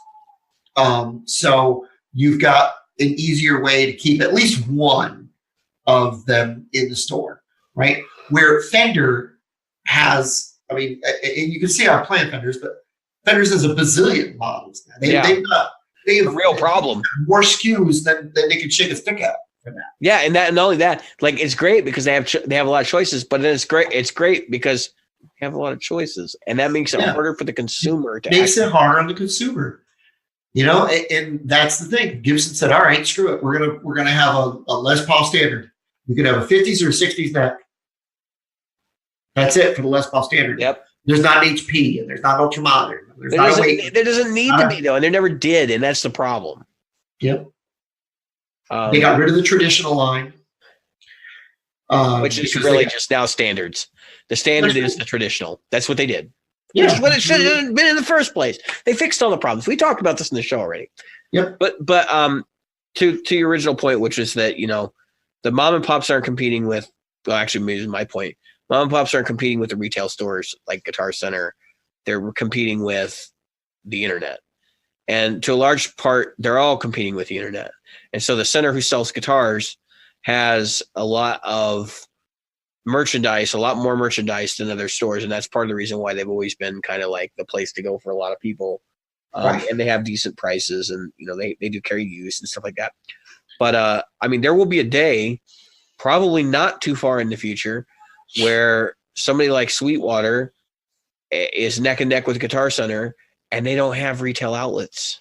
So you've got an easier way to keep at least one of them in the store, right? Where Fender has, I mean, and you can see I'm playing Fenders, but Fenders has a bazillion models now. They have a real problem. More SKUs than they can shake a stick at for that. Yeah, and not only that, like it's great because they have a lot of choices, but then it's great because you have a lot of choices, and that makes it harder for the consumer to. Makes it harder on the consumer. You know, and that's the thing. Gibson said, "All right, screw it. We're gonna have a Les Paul standard. You could have a 50s or 60s neck. That's it for the Les Paul standard. Yep. There's not an HP and there's not ultra modern. There doesn't need to be though, and there never did, and that's the problem. Yep. They got rid of the traditional line, which is really just now standards. The standard is the traditional. That's what they did. Yeah. Which is what it should have been in the first place. They fixed all the problems. We talked about this in the show already. Yep. But to your original point, which is that, you know, the mom and pops aren't competing with, well, actually, maybe my point. Mom and pops aren't competing with the retail stores like Guitar Center. They're competing with the internet. And to a large part, they're all competing with the internet. And so the center who sells guitars has a lot of merchandise, a lot more merchandise than other stores. And that's part of the reason why they've always been kind of like the place to go for a lot of people. And they have decent prices and, you know, they do carry use and stuff like that. But, I mean, there will be a day, probably not too far in the future, where somebody like Sweetwater is neck and neck with Guitar Center and they don't have retail outlets.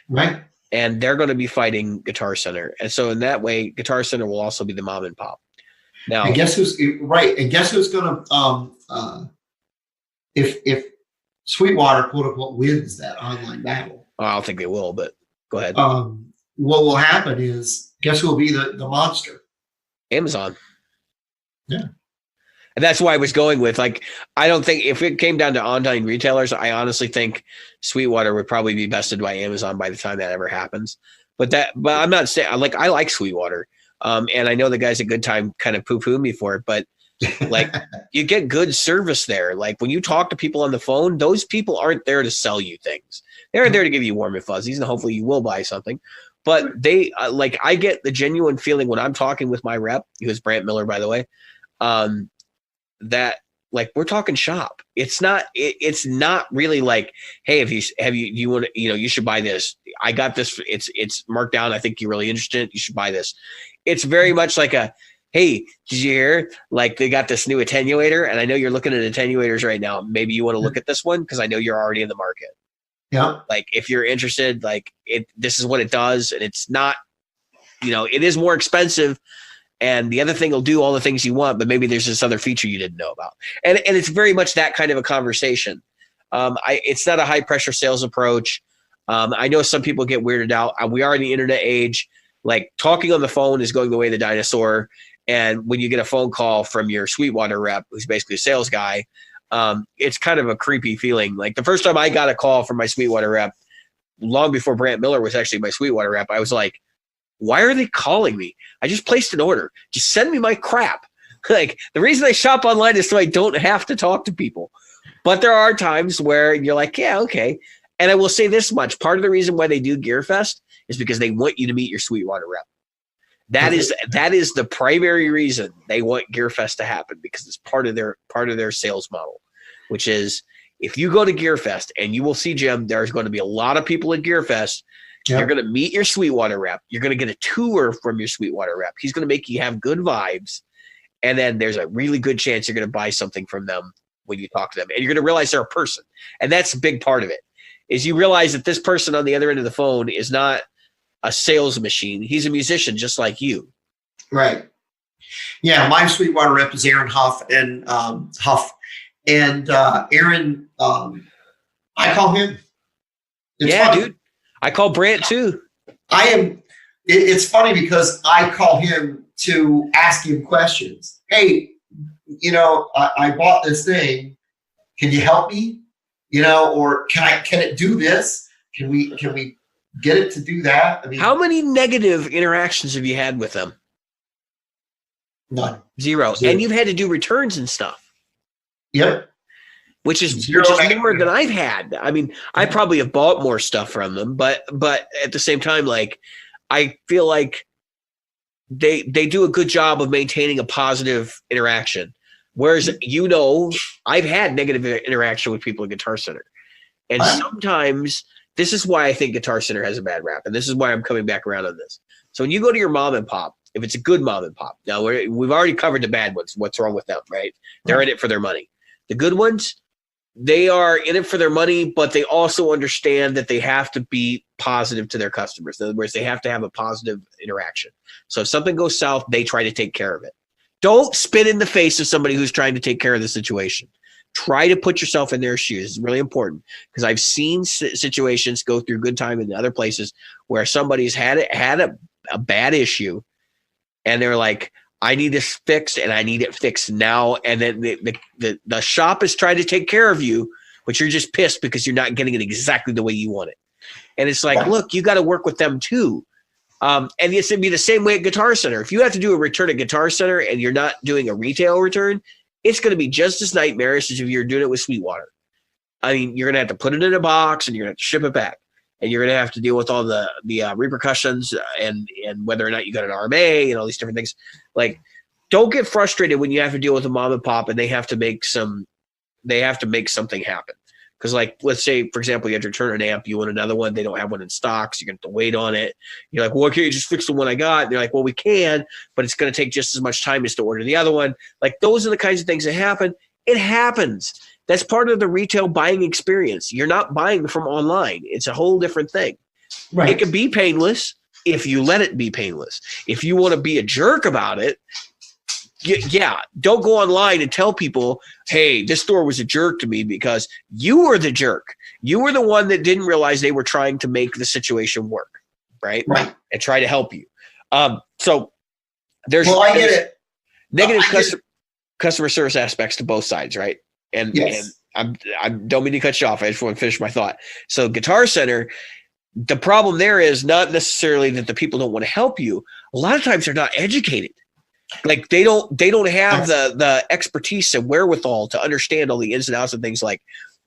Right. And they're going to be fighting Guitar Center. And so in that way, Guitar Center will also be the mom and pop. Now, and guess who's right? And guess who's going to if Sweetwater quote unquote wins that online battle? I don't think they will, but go ahead. What will happen is Guess who will be the monster? Amazon. Yeah. And that's why I was going with, like, I don't think if it came down to online retailers, I honestly think Sweetwater would probably be bested by Amazon by the time that ever happens. But I'm not saying, like, I like Sweetwater. And I know the guys at Good Time kind of poo-poo me for it, but like you get good service there. Like when you talk to people on the phone, those people aren't there to sell you things. They're there to give you warm and fuzzies, and hopefully you will buy something. But they like, I get the genuine feeling when I'm talking with my rep, who is Brant Miller, by the way, that like we're talking shop. It's not really like, hey, you want to, you should buy this. I got this. It's marked down. I think you're really interested. You should buy this. It's very much like a, hey, did you hear? Like they got this new attenuator, and I know you're looking at attenuators right now. Maybe you want to look at this one because I know you're already in the market. Yeah. Like if you're interested, like this is what it does, and it's not, it is more expensive. And the other thing will do all the things you want, but maybe there's this other feature you didn't know about. And it's very much that kind of a conversation. It's not a high pressure sales approach. I know some people get weirded out. We are in the internet age. Like talking on the phone is going the way of the dinosaur. And when you get a phone call from your Sweetwater rep, who's basically a sales guy, it's kind of a creepy feeling. Like the first time I got a call from my Sweetwater rep, long before Brant Miller was actually my Sweetwater rep, I was like, why are they calling me? I just placed an order. Just send me my crap. Like the reason I shop online is so I don't have to talk to people. But there are times where you're like, yeah, okay. And I will say this much. Part of the reason why they do Gear Fest is because they want you to meet your Sweetwater rep. That is the primary reason they want Gear Fest to happen, because it's part of their sales model, which is if you go to Gear Fest, and you will see, Jim, there's going to be a lot of people at Gear Fest. Yep. You're going to meet your Sweetwater rep. You're going to get a tour from your Sweetwater rep. He's going to make you have good vibes. And then there's a really good chance you're going to buy something from them when you talk to them. And you're going to realize they're a person. And that's a big part of it, is you realize that this person on the other end of the phone is not a sales machine. He's a musician just like you. Right. Yeah. My Sweetwater rep is Aaron Huff. And Aaron, I call him. It's funny. Dude. I call Brant too. It's funny because I call him to ask him questions. Hey, I bought this thing. Can you help me? Or can it do this? Can we get it to do that? I mean, how many negative interactions have you had with them? None. Zero. And you've had to do returns and stuff. Yep. Which is more than I've had. I mean, I probably have bought more stuff from them, but at the same time, like I feel like they do a good job of maintaining a positive interaction. Whereas, I've had negative interaction with people at Guitar Center. And sometimes this is why I think Guitar Center has a bad rap. And this is why I'm coming back around on this. So when you go to your mom and pop, if it's a good mom and pop, now we've already covered the bad ones. What's wrong with them, right? They're in it for their money. The good ones, they are in it for their money, but they also understand that they have to be positive to their customers. In other words, they have to have a positive interaction. So if something goes south, they try to take care of it. Don't spit in the face of somebody who's trying to take care of the situation. Try to put yourself in their shoes. It's really important, because I've seen situations go through Good Time in other places where somebody's had a bad issue, and they're like, I need this fixed, and I need it fixed now. And then the shop is trying to take care of you, but you're just pissed because you're not getting it exactly the way you want it. And it's like, look, you got to work with them too. And it's going to be the same way at Guitar Center. If you have to do a return at Guitar Center and you're not doing a retail return, it's going to be just as nightmarish as if you're doing it with Sweetwater. I mean, you're going to have to put it in a box, and you're going to have to ship it back. And you're going to have to deal with all the repercussions and whether or not you got an RMA and all these different things. Like, don't get frustrated when you have to deal with a mom and pop and they have to make something happen. Because, like, let's say, for example, you have to return an amp, you want another one, they don't have one in stock, so you're going to have to wait on it. You're like, well, can't you just fix the one I got? And they're like, well, we can, but it's going to take just as much time as to order the other one. Like, those are the kinds of things that happen. It happens. That's part of the retail buying experience. You're not buying from online. It's a whole different thing. Right. It can be painless if you let it be painless. If you want to be a jerk about it, don't go online and tell people, hey, this store was a jerk to me, because you were the jerk. You were the one that didn't realize they were trying to make the situation work, right? And try to help you. So there's, Well, I get it. negative customer service aspects to both sides, right? And Yes. and I don't mean to cut you off. I just want to finish my thought. So Guitar Center, the problem there is not necessarily that the people don't want to help you. A lot of times they're not educated. Like they don't have the expertise and wherewithal to understand all the ins and outs of things like,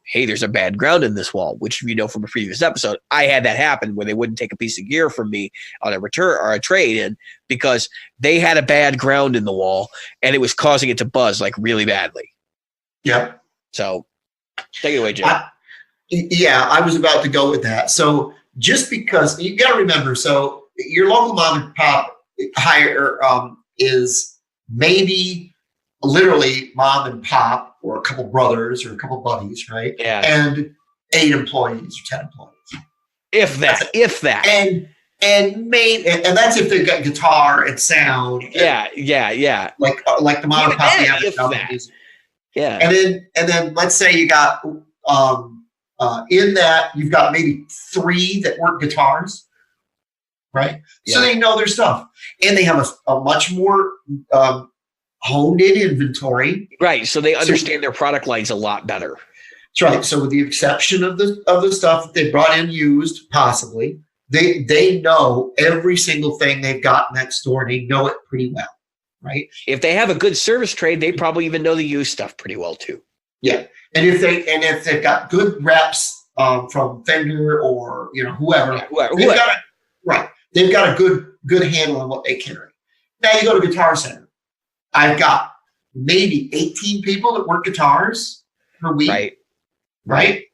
hey, there's a bad ground in this wall, which you know from a previous episode. I had that happen where they wouldn't take a piece of gear from me on a return or a trade in because they had a bad ground in the wall and it was causing it to buzz like really badly. Yep. So take it away, Jim. I was about to go with that. So just because you got to remember, so your local mom and pop is maybe literally mom and pop or a couple brothers or a couple buddies, right? Yeah. And 8 employees or 10 employees. If that. And that's if they've got guitar and sound. Yeah. Like the mom and pop. Yeah. And then let's say you got in that you've got maybe 3 that work guitars, right? Yeah. So they know their stuff, and they have a much more honed in inventory. Right. So they understand their product lines a lot better. That's right. So with the exception of the stuff that they brought in used, possibly, they know every single thing they've got in that store, and they know it pretty well. Right. If they have a good service trade, they probably even know the used stuff pretty well too. Yeah. And if they've got good reps from Fender or whoever, they've got a good handle on what they carry. Now you go to Guitar Center. I've got maybe 18 people that work guitars per week. Right?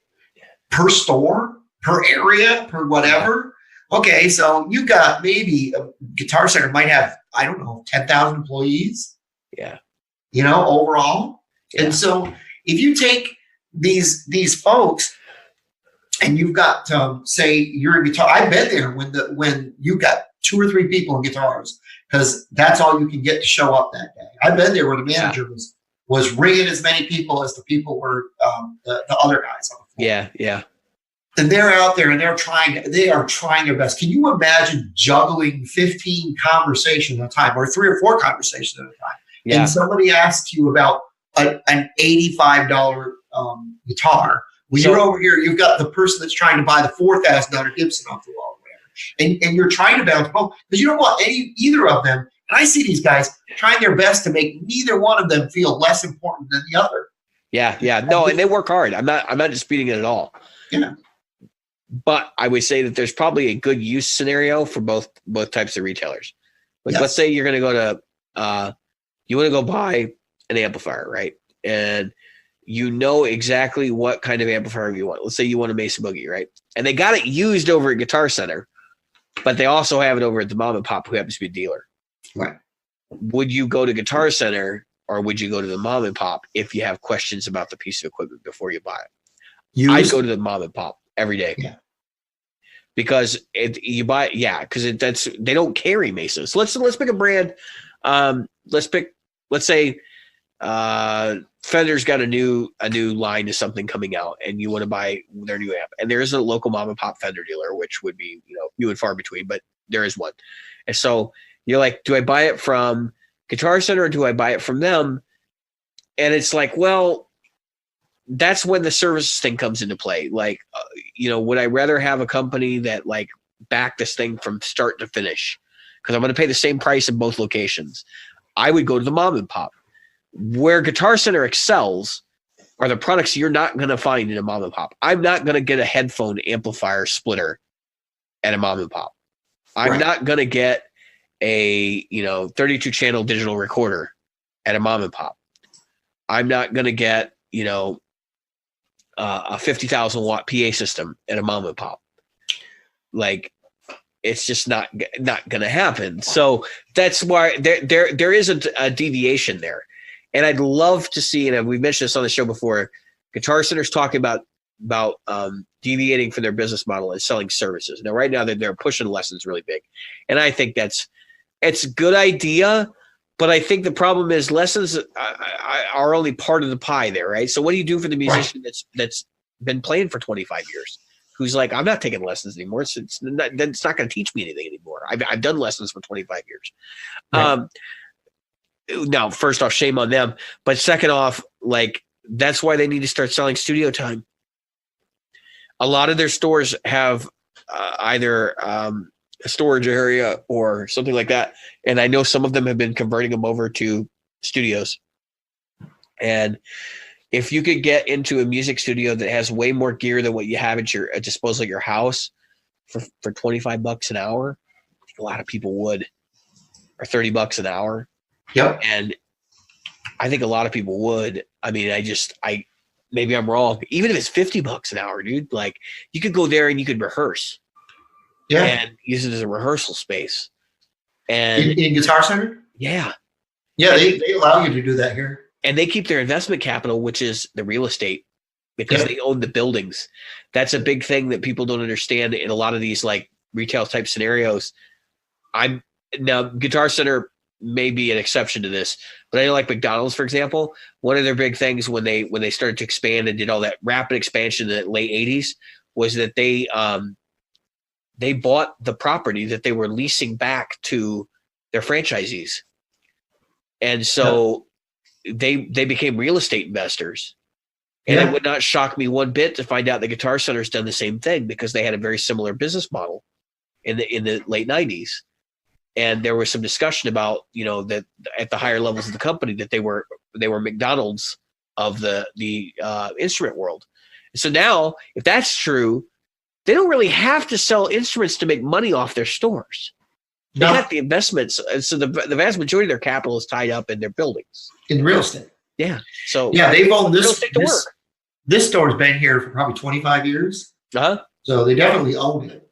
Per store, per area, per whatever. Okay, so you got maybe a Guitar Center might have, I don't know, 10,000 employees. Yeah. Overall. Yeah. And so if you take these folks and you've got, say you're a guitar, I've been there when you got 2 or 3 people in guitars, because that's all you can get to show up that day. I've been there where the manager was ringing as many people as the people were the other guys on the floor. Yeah. And they're out there and they are trying their best. Can you imagine juggling 15 conversations at a time or 3 or 4 conversations at a time? Yeah. And somebody asks you about an $85 guitar. Well, you're over here, you've got the person that's trying to buy the $4,000 Gibson off the wall. And you're trying to bounce home because you don't want either of them. And I see these guys trying their best to make neither one of them feel less important than the other. Yeah. No, and they work hard. I'm not disputing it at all. Yeah. But I would say that there's probably a good use scenario for both types of retailers. Like let's say you're going to go to you want to go buy an amplifier, right? And you know exactly what kind of amplifier you want. Let's say you want a Mesa Boogie, right? And they got it used over at Guitar Center, but they also have it over at the mom and pop who happens to be a dealer. Right. Would you go to Guitar Center or would you go to the mom and pop if you have questions about the piece of equipment before you buy it? I'd go to the mom and pop every day. Yeah. Because because they don't carry Mesas. So let's pick a brand. Let's say Fender's got a new line of something coming out, and you want to buy their new amp. And there is a local mom and pop Fender dealer, which would be few and far between, but there is one. And so you're like, do I buy it from Guitar Center or do I buy it from them? And it's like, well, that's when the service thing comes into play. Like, would I rather have a company that like back this thing from start to finish? Because I'm going to pay the same price in both locations. I would go to the mom and pop. Where Guitar Center excels are the products you're not going to find in a mom and pop. I'm not going to get a headphone amplifier splitter at a mom and pop. I'm not going to get a 32 channel digital recorder at a mom and pop. I'm not going to get a 50,000 watt PA system at a mom and pop. Like, it's just not going to happen. So that's why there is a deviation there. And I'd love to see, and we've mentioned this on the show before, Guitar Center's talking about deviating from their business model and selling services. Now, right now, they're pushing lessons really big. And I think it's a good idea, but I think the problem is lessons are only part of the pie there, right? So what do you do for the musician that's been playing for 25 years, who's like, I'm not taking lessons anymore. It's not going to teach me anything anymore. I've done lessons for 25 years. Right. Now, first off, shame on them. But second off, like, that's why they need to start selling studio time. A lot of their stores have either a storage area or something like that. And I know some of them have been converting them over to studios. And if you could get into a music studio that has way more gear than what you have at your disposal at your house for $25 an hour, I think a lot of people would, or $30 an hour. Yep. And I think a lot of people would. I mean, maybe I'm wrong. Even if it's $50 an hour, dude, like, you could go there and you could rehearse. Yeah. And use it as a rehearsal space. And in Guitar Center? Yeah. Yeah, they allow you to do that here. And they keep their investment capital, which is the real estate, because they own the buildings. That's a big thing that people don't understand in a lot of these like retail type scenarios. Now Guitar Center may be an exception to this, but I know like McDonald's, for example, one of their big things when they started to expand and did all that rapid expansion in the late 80s was that they bought the property that they were leasing back to their franchisees. And so they became real estate investors. And it would not shock me one bit to find out the Guitar Center's done the same thing, because they had a very similar business model in the late 90s. And there was some discussion about, that at the higher levels of the company that they were McDonald's of the instrument world. So now, if that's true, they don't really have to sell instruments to make money off their stores. They got the investments. So the vast majority of their capital is tied up in their buildings. In real estate. Yeah. So they've owned real estate to work. This store's been here for probably 25 years. Uh-huh. So they definitely own it.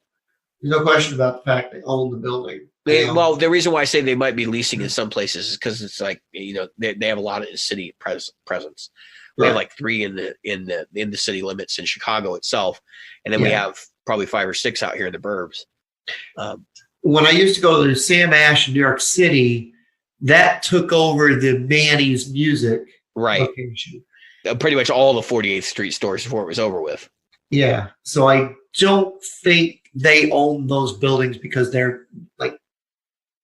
There's no question about the fact they own the building. Well, the reason why I say they might be leasing in some places is because it's like, they have a lot of city presence. We have like 3 in the city limits in Chicago itself, and then we have probably 5 or 6 out here in the burbs. When I used to go to Sam Ash in New York City, that took over the Manny's Music location. Pretty much all the 48th Street stores before it was over with. Yeah. So I don't think they own those buildings, because they're like,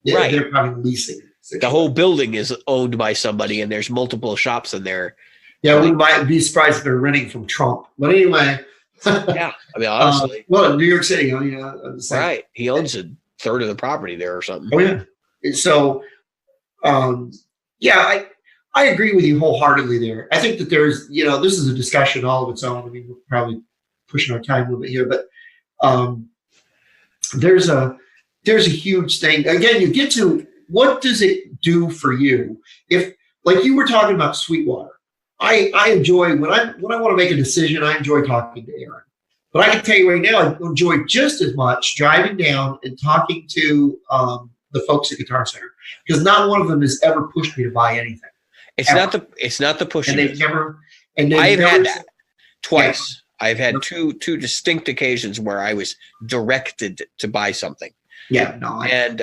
they're probably leasing. The whole building is owned by somebody, and there's multiple shops in there. Yeah, we might be surprised if they're renting from Trump. But anyway. Yeah. I mean, honestly. Well, in New York City, right. He owns a third of the property there or something. Oh, yeah. So, I agree with you wholeheartedly there. I think that there's, this is a discussion all of its own. I mean, we're probably pushing our time a little bit here, but there's a huge thing. Again, you get to, what does it do for you? If, like you were talking about Sweetwater, I enjoy, when I want to make a decision, I enjoy talking to Aaron. But I can tell you right now, I enjoy just as much driving down and talking to the folks at Guitar Center, because not one of them has ever pushed me to buy anything. It's not the pushing. And they've never. I've had that twice. Yeah. I've had two distinct occasions where I was directed to buy something. Yeah, no. And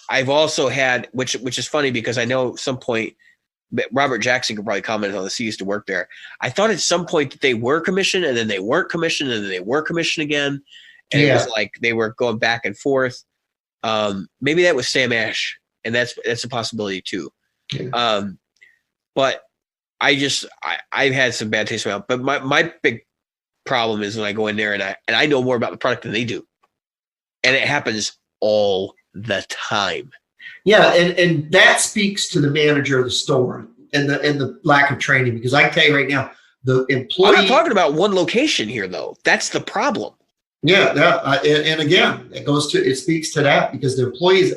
I've also had, which is funny, because I know at some point, Robert Jackson could probably comment on this. He used to work there. I thought at some point that they were commissioned, and then they weren't commissioned, and then they were commissioned again. And it was like they were going back and forth. Maybe that was Sam Ash, and that's a possibility too. Yeah. But I've had some bad taste about it. But my big problem is when I go in there and I know more about the product than they do. And it happens all the time. Yeah, and that speaks to the manager of the store and the lack of training, because I can tell you right now, the employee. I'm not talking about one location here, though. That's the problem. Yeah, and again, it speaks to that, because the employees,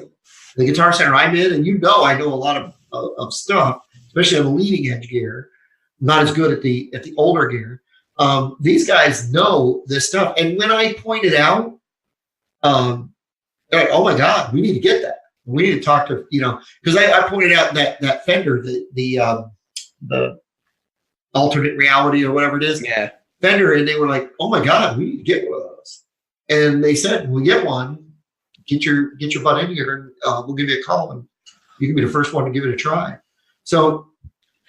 the Guitar Center I'm in, and I know a lot of stuff, especially on the leading edge gear. I'm not as good at the older gear. These guys know this stuff, and when I point it out, they're like, "Oh my God, we need to get that. We need to talk to because I pointed out that Fender, the alternate reality or whatever it is, Fender, and they were like, "Oh my God, we need to get one of those." And they said, "When we get one, get your butt in here, and we'll give you a call, and you can be the first one to give it a try." So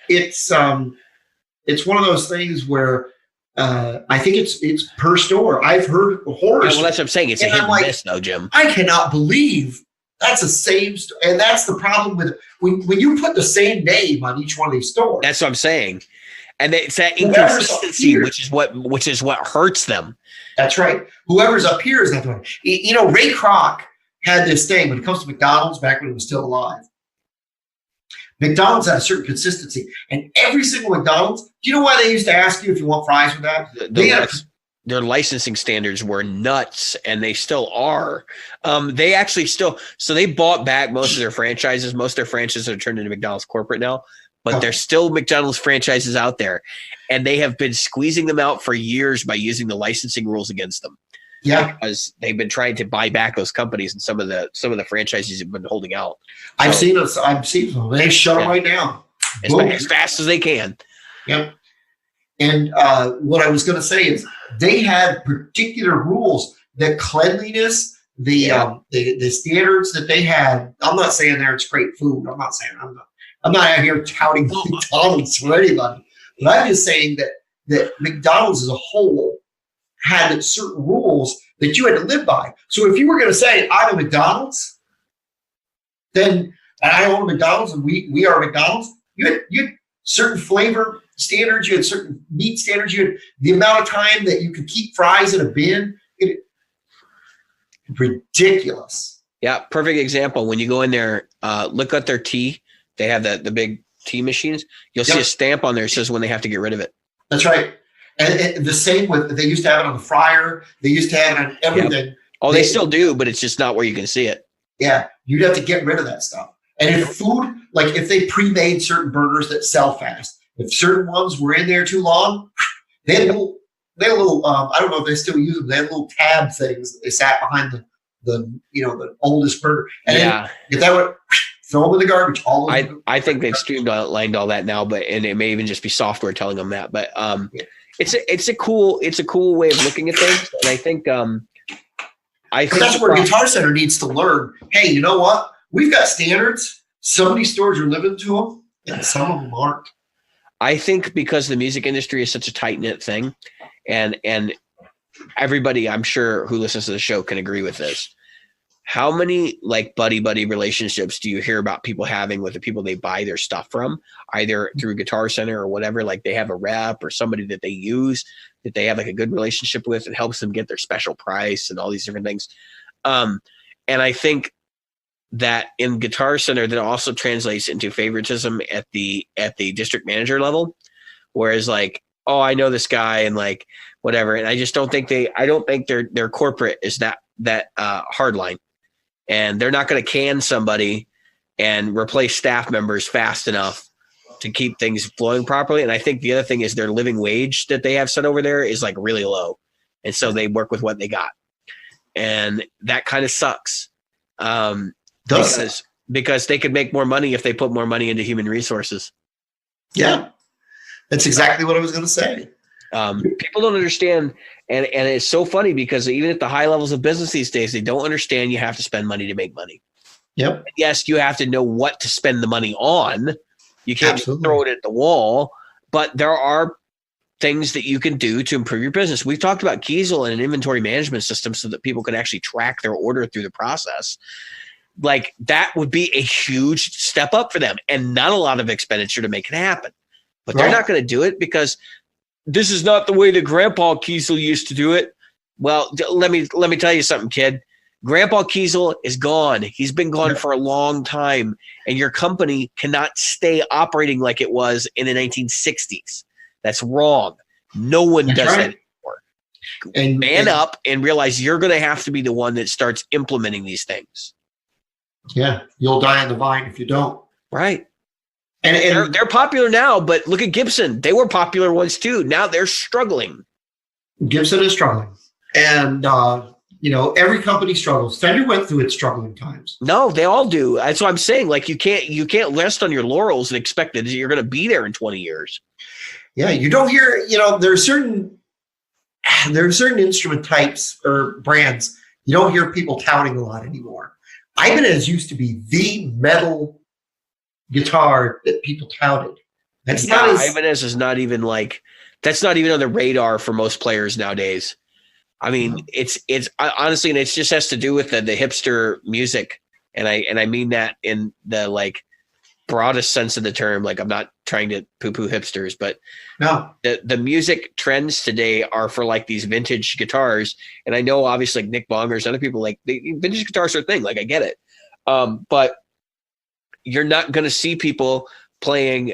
it's one of those things where I think it's per store. I've heard horror. Yeah, well, that's what I'm saying. It's a hit and miss, though, Jim. I cannot believe that's the same, and that's the problem with it. When you put the same name on each one of these stores. That's what I'm saying, and it's that inconsistency, which is what hurts them. That's right. Whoever's up here is not doing it. You know, Ray Kroc had this thing when it comes to McDonald's back when he was still alive. McDonald's had a certain consistency, and every single McDonald's. Do you know why they used to ask you if you want fries with that? Their licensing standards were nuts, and they still are. They actually still so they bought back most of their franchises. Most of their franchises are turned into McDonald's corporate now, but there's still McDonald's franchises out there, and they have been squeezing them out for years by using the licensing rules against them. Yeah, because they've been trying to buy back those companies, and some of the franchises have been holding out. I've seen them. They shut them right down as fast as they can. Yep. And what I was going to say is they had particular rules. The cleanliness, the standards that they had. I'm not saying it's great food. I'm not saying I'm not out here touting McDonald's for anybody, but I'm just saying that McDonald's as a whole had certain rules that you had to live by. So if you were going to say I'm a McDonald's, then and I own a McDonald's and we are McDonald's, you had certain flavor standards, you had certain meat standards, you had the amount of time that you could keep fries in a bin. Ridiculous. Yeah, perfect example. When you go in there, look at their tea. They have the big tea machines. You'll see a stamp on there that says when they have to get rid of it. That's right. And the same with, they used to have it on the fryer. They used to have it on everything. Yep. Oh, they still do, but it's just not where you can see it. Yeah, you'd have to get rid of that stuff. And if food, like if they pre-made certain burgers that sell fast, if certain ones were in there too long, they had little I don't know if they still use them. They had little tab things that they sat behind the oldest burger. And then if that would throw them in the garbage. I think they've streamlined all that now, and it may even just be software telling them that. But it's a cool way of looking at things, and I think that's where Guitar Center needs to learn. Hey, you know what? We've got standards. Some of these stores are living to them, and some of them aren't. I think because the music industry is such a tight knit thing, and everybody I'm sure who listens to the show can agree with this. How many like buddy relationships do you hear about people having with the people they buy their stuff from, either through Guitar Center or whatever? Like they have a rep or somebody that they use that they have like a good relationship with and helps them get their special price and all these different things. And I think that in Guitar Center that also translates into favoritism at the district manager level, whereas like, oh, I know this guy and like whatever, and I just don't think their corporate is that hard line. And they're not going to can somebody and replace staff members fast enough to keep things flowing properly. And I think the other thing is their living wage that they have set over there is like really low. And so they work with what they got. And that kind of sucks. Because they could make more money if they put more money into human resources. Yeah, that's exactly what I was going to say. People don't understand. And it's so funny because even at the high levels of business these days, they don't understand you have to spend money to make money. Yep. And yes, you have to know what to spend the money on. You can't just throw it at the wall. But there are things that you can do to improve your business. We've talked about Kiesel and an inventory management system so that people can actually track their order through the process. Like that would be a huge step up for them and not a lot of expenditure to make it happen. But they're not going to do it because this is not the way that Grandpa Kiesel used to do it. Well, let me tell you something, kid. Grandpa Kiesel is gone. He's been gone for a long time, and your company cannot stay operating like it was in the 1960s. That's wrong. No one does that anymore. And man up and realize you're going to have to be the one that starts implementing these things. Yeah, you'll die on the vine if you don't. Right. And they're popular now, but look at Gibson. They were popular once too. Now they're struggling. Gibson is struggling. And, every company struggles. Fender went through its struggling times. No, they all do. That's what I'm saying. Like you can't rest on your laurels and expect that you're going to be there in 20 years. Yeah, you don't hear, there are certain instrument types or brands you don't hear people touting a lot anymore. Ibanez used to be the metal guitar that people touted. Ibanez is not even like That's not even on the radar for most players nowadays. I mean, it's honestly, and it just has to do with the hipster music. And I mean that in the like broadest sense of the term. Like, I'm not trying to poo-poo hipsters, but No. the music trends today are for like these vintage guitars. And I know obviously like Nick Bongers, other people, like vintage guitars are a thing. Like, I get it. But you're not going to see people playing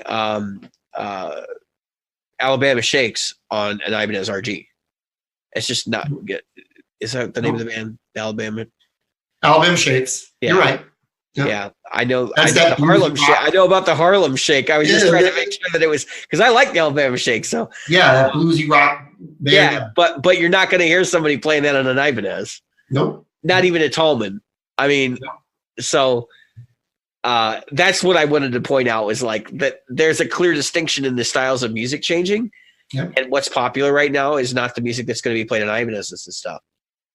Alabama Shakes on an Ibanez RG. It's just not good. Is that the name of the band? Alabama Shakes. Yeah. You're right. Yep. Yeah, I know. That's I know that the Harlem blues Shake. rock. I know about the Harlem Shake. I was just trying to make sure that it was, because I like the Alabama Shake. So Yeah, that bluesy rock band. yeah, but you're not going to hear somebody playing that on an Ibanez. Nope. Not even a Tallman. I mean, so that's what I wanted to point out, is like that there's a clear distinction in the styles of music changing. Yep. And what's popular right now is not the music that's going to be played on Ibanez and stuff.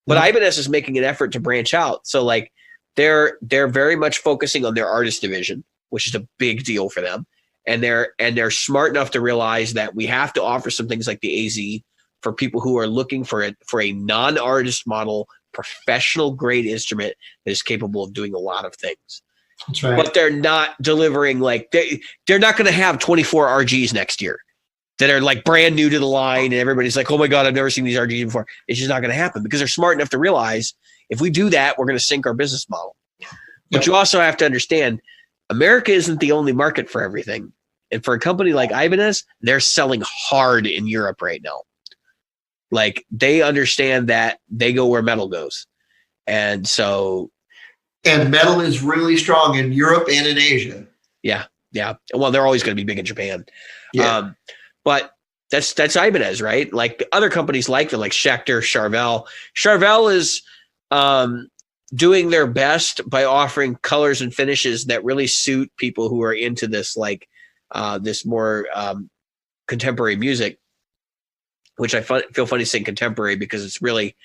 But Yep. Ibanez is making an effort to branch out. So like they're very much focusing on their artist division, which is a big deal for them. And they're smart enough to realize that we have to offer some things like the AZ for people who are looking for a non-artist model, professional grade instrument that is capable of doing a lot of things. That's right. But they're not delivering, like they're not going to have 24 RGs next year that are like brand new to the line, and everybody's like, oh my God, I've never seen these RGs before. It's just not going to happen, because they're smart enough to realize if we do that, we're going to sink our business model. But you also have to understand, America isn't the only market for everything. And for a company like Ibanez, they're selling hard in Europe right now. Like, they understand that they go where metal goes. And so. And metal is really strong in Europe and in Asia. Yeah. Yeah. Well, they're always going to be big in Japan. Yeah. But that's Ibanez, right? Like the other companies like them, like Schecter, Charvel. Charvel is doing their best by offering colors and finishes that really suit people who are into this, like this more contemporary music, which I feel funny saying contemporary, because it's really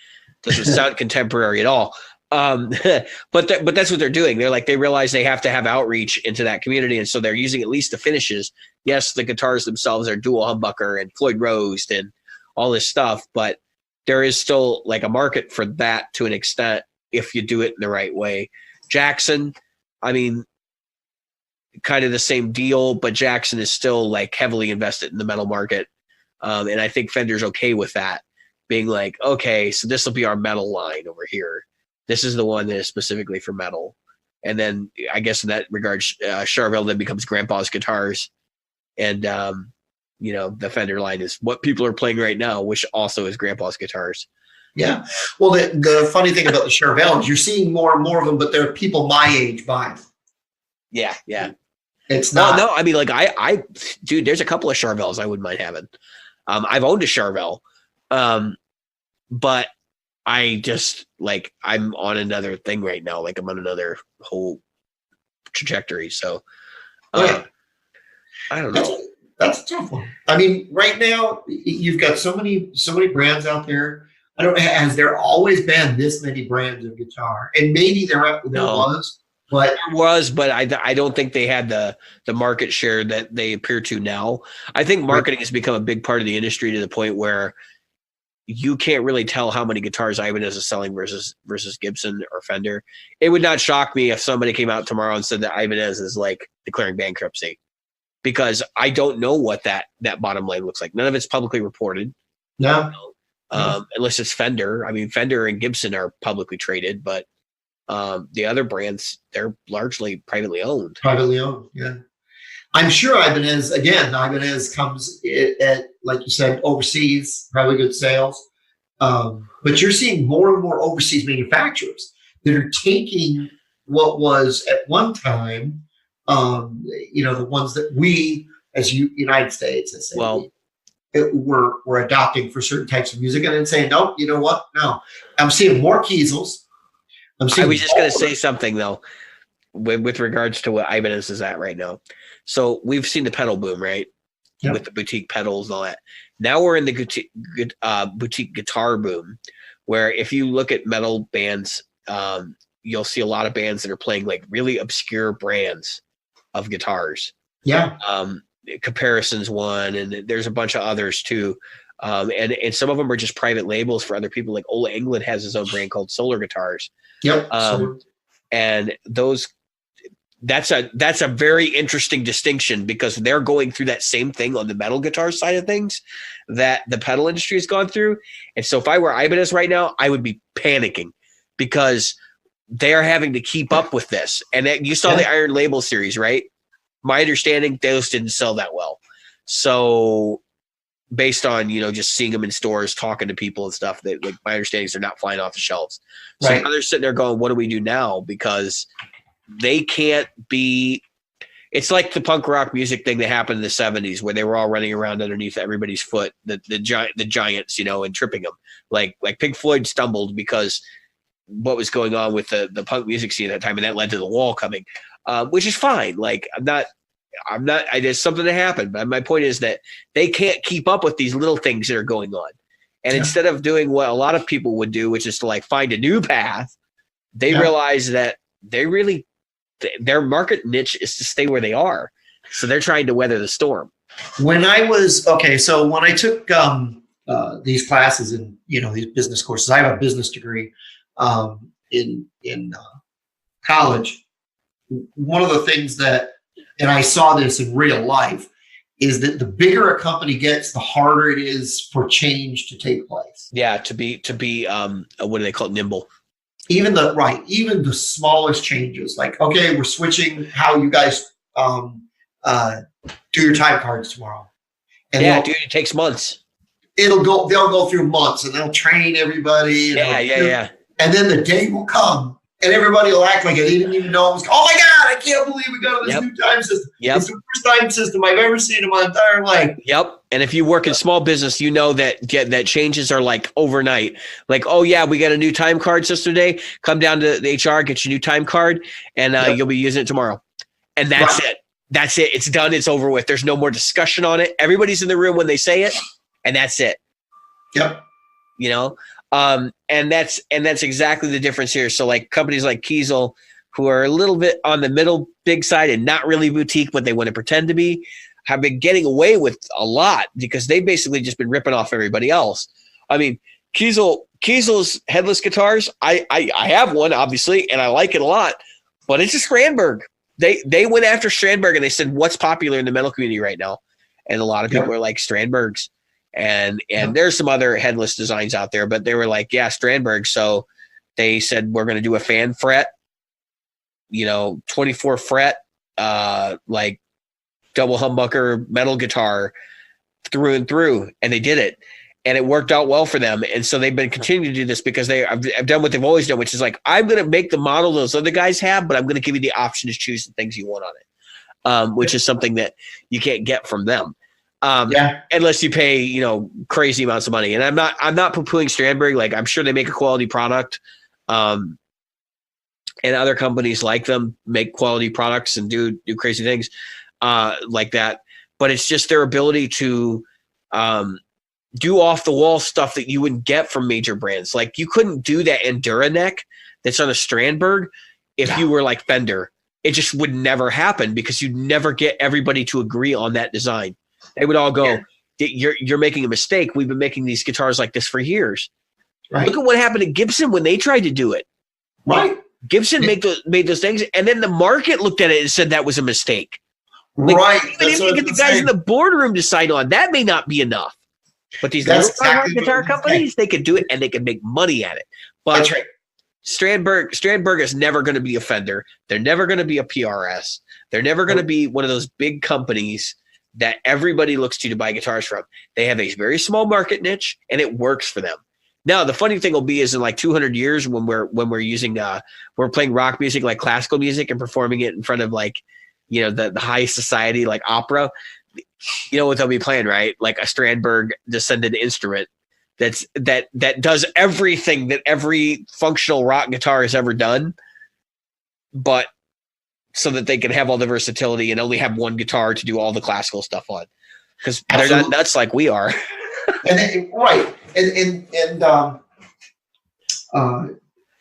doesn't sound contemporary at all. But that's what they're doing. They're like, they realize they have to have outreach into that community. And so they're using at least the finishes. Yes, the guitars themselves are dual humbucker and Floyd Rose and all this stuff, but there is still like a market for that to an extent if you do it in the right way. Jackson, I mean, kind of the same deal, but Jackson is still like heavily invested in the metal market. And I think Fender's okay with that, being like, okay, so this will be our metal line over here. This is the one that is specifically for metal. And then I guess in that regard, Charvel then becomes Grandpa's Guitars. And, the Fender line is what people are playing right now, which also is Grandpa's Guitars. Yeah. Well, the funny thing about the Charvel is you're seeing more and more of them, but there are people my age buying them. Yeah, yeah. It's not. No, I mean, like dude, there's a couple of Charvels I wouldn't mind having. I've owned a Charvel, but I just like, I'm on another thing right now. Like, I'm on another whole trajectory. So I don't know. That's a tough one. I mean, right now you've got so many brands out there. I don't know, has there always been this many brands of guitar? And maybe there was, but I don't think they had the market share that they appear to now. I think marketing has become a big part of the industry to the point where you can't really tell how many guitars Ibanez is selling versus Gibson or Fender. It would not shock me if somebody came out tomorrow and said that Ibanez is like declaring bankruptcy, because I don't know what that bottom line looks like. None of it's publicly reported. no. Unless it's Fender. I mean, Fender and Gibson are publicly traded, but the other brands, they're largely privately owned. Privately owned, yeah. I'm sure Ibanez comes at, like you said, overseas, probably good sales. But you're seeing more and more overseas manufacturers that are taking what was at one time, the ones that we, as United States, we're adopting for certain types of music, and then saying, nope, you know what? No. I'm seeing more Kiesels. I was just going to say something, though, with regards to what Ibanez is at right now. So we've seen the pedal boom, right? Yep. With the boutique pedals and all that. Now we're in the boutique guitar boom, where if you look at metal bands, you'll see a lot of bands that are playing like really obscure brands of guitars. Yeah. Comparisons one, and there's a bunch of others too. And some of them are just private labels for other people. Like Ola Englund has his own brand called Solar Guitars. Yep. And that's a very interesting distinction, because they're going through that same thing on the metal guitar side of things that the pedal industry has gone through. And so if I were Ibanez right now, I would be panicking, because they're having to keep up with this. And you saw the Iron Label series, right? My understanding, those didn't sell that well. So based on, just seeing them in stores, talking to people and stuff, that, like, my understanding is they're not flying off the shelves. So now they're sitting there going, what do we do now? Because they can't be – it's like the punk rock music thing that happened in the 70s, where they were all running around underneath everybody's foot, the giants, and tripping them. Like Pink Floyd stumbled because what was going on with the punk music scene at that time, and that led to the Wall coming, which is fine. Like, there's something that happened, but my point is that they can't keep up with these little things that are going on. And instead of doing what a lot of people would do, which is to, like, find a new path, they realize that their market niche is to stay where they are. So they're trying to weather the storm. When I took these classes in, these business courses, I have a business degree in college. One of the things that, and I saw this in real life, is that the bigger a company gets, the harder it is for change to take place. Yeah, to be what do they call it? Nimble. Even the smallest changes, like, okay, we're switching how you guys do your time cards tomorrow. And dude, it takes months. They'll go through months, and they'll train everybody. Yeah. And then the day will come, and everybody will act like they didn't even know it was. Oh my God, I can't believe we got this new time system. It's the worst time system I've ever seen in my entire life. Yep. And if you work in small business, you know that changes are like overnight. Like, oh yeah, we got a new time card system today. Come down to the HR, get your new time card, and you'll be using it tomorrow. And that's it. That's it. It's done. It's over with. There's no more discussion on it. Everybody's in the room when they say it, and that's it. Yep. And that's exactly the difference here. So, like, companies like Kiesel, who are a little bit on the middle big side and not really boutique, but they want to pretend to be, have been getting away with a lot because they've basically just been ripping off everybody else. I mean, Kiesel's headless guitars, I have one, obviously, and I like it a lot, but it's a Strandberg. They went after Strandberg, and they said, what's popular in the metal community right now? And a lot of people are like Strandbergs. And there's some other headless designs out there, but they were like, yeah, Strandberg. So they said, we're going to do a fan fret, 24 fret, like double humbucker metal guitar through and through. And they did it, and it worked out well for them. And so they've been continuing to do this because I've done what they've always done, which is like, I'm going to make the model those other guys have, but I'm going to give you the option to choose the things you want on it, which is something that you can't get from them. Unless you pay, crazy amounts of money. And I'm not poo-pooing Strandberg. Like, I'm sure they make a quality product. And other companies like them make quality products and do crazy things like that. But it's just their ability to do off the wall stuff that you wouldn't get from major brands. Like, you couldn't do that Endura neck that's on a Strandberg if you were like Fender. It just would never happen because you'd never get everybody to agree on that design. They would all go, you're making a mistake. We've been making these guitars like this for years. Right. Look at what happened to Gibson when they tried to do it. Right. Gibson made those things, and then the market looked at it and said that was a mistake. Like, even if you get the guys in the boardroom decide on, that may not be enough. But these little guitar companies, they could do it, and they could make money at it. But that's right. Strandberg is never going to be a Fender. They're never going to be a PRS. They're never going to be one of those big companies that everybody looks to buy guitars from. They have a very small market niche, and it works for them. Now, the funny thing will be is in like 200 years when we're using we're playing rock music like classical music and performing it in front of like the high society like opera. You know what they'll be playing, right? Like a Strandberg descended instrument that does everything that every functional rock guitar has ever done, but so that they can have all the versatility and only have one guitar to do all the classical stuff on, because they're not nuts like we are. Right.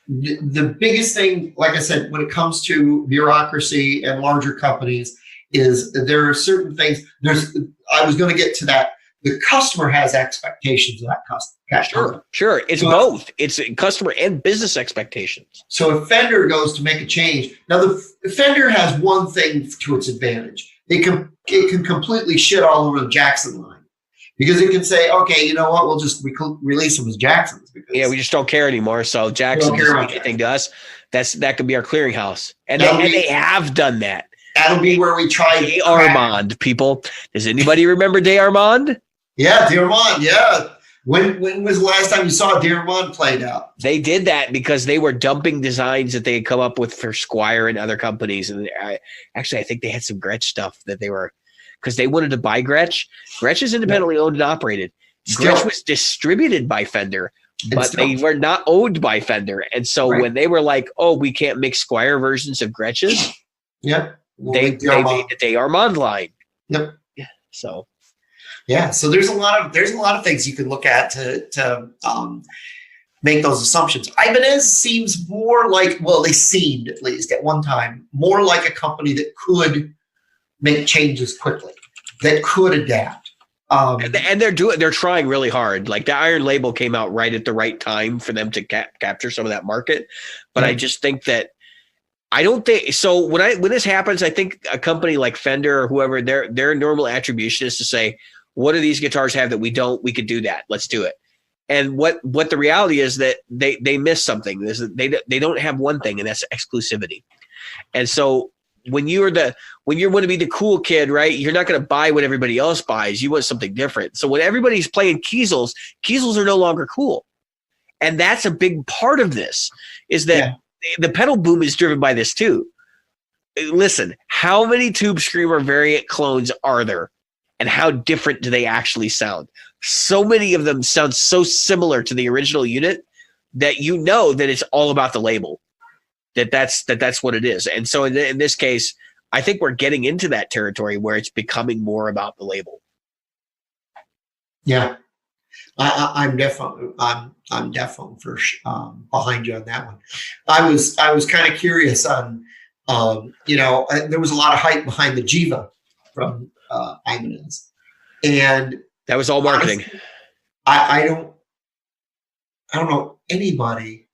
The biggest thing, like I said, when it comes to bureaucracy and larger companies, is there are certain things. I was going to get to that. The customer has expectations of that customer. Sure. It's both. It's customer and business expectations. So if Fender goes to make a change, now the Fender has one thing to its advantage. It can completely shit all over the Jackson line because it can say, okay, you know what, we'll just release them as Jacksons. Yeah, we just don't care anymore. So Jackson doesn't mean anything to us. That could be our clearinghouse, and they have done that. That'll be where we try DeArmond, people. Does anybody remember DeArmond? Yeah, DeArmond. Yeah. When was the last time you saw DeArmond played out? They did that because they were dumping designs that they had come up with for Squier and other companies. And I think they had some Gretsch stuff that they were – because they wanted to buy Gretsch. Gretsch is independently owned and operated. Gretsch was distributed by Fender, but they were not owned by Fender. And so when they were like, oh, we can't make Squier versions of Gretches, they made the DeArmond line. Yep. Yeah. So – yeah, so there's a lot of things you can look at to make those assumptions. Ibanez seems more like, well, they seemed at least at one time more like a company that could make changes quickly, that could adapt. And they're trying really hard. Like the Iron Label came out right at the right time for them to capture some of that market. But I just think that I don't think so. When this happens, I think a company like Fender or whoever, their normal attribution is to say, what do these guitars have that we don't? We could do that. Let's do it. And what the reality is that they miss something. They don't have one thing, and that's exclusivity. And so when you want to be the cool kid, right? You're not going to buy what everybody else buys. You want something different. So when everybody's playing Kiesels are no longer cool, and that's a big part of this. Is that the pedal boom is driven by this too. Listen, how many Tube Screamer variant clones are there? And how different do they actually sound? So many of them sound so similar to the original unit that you know that it's all about the label. That's what it is. And so in this case, I think we're getting into that territory where it's becoming more about the label. Yeah, I'm definitely for behind you on that one. I was kind of curious on, there was a lot of hype behind the Jiva from Ibanez, and that was all marketing. Honestly, I don't know anybody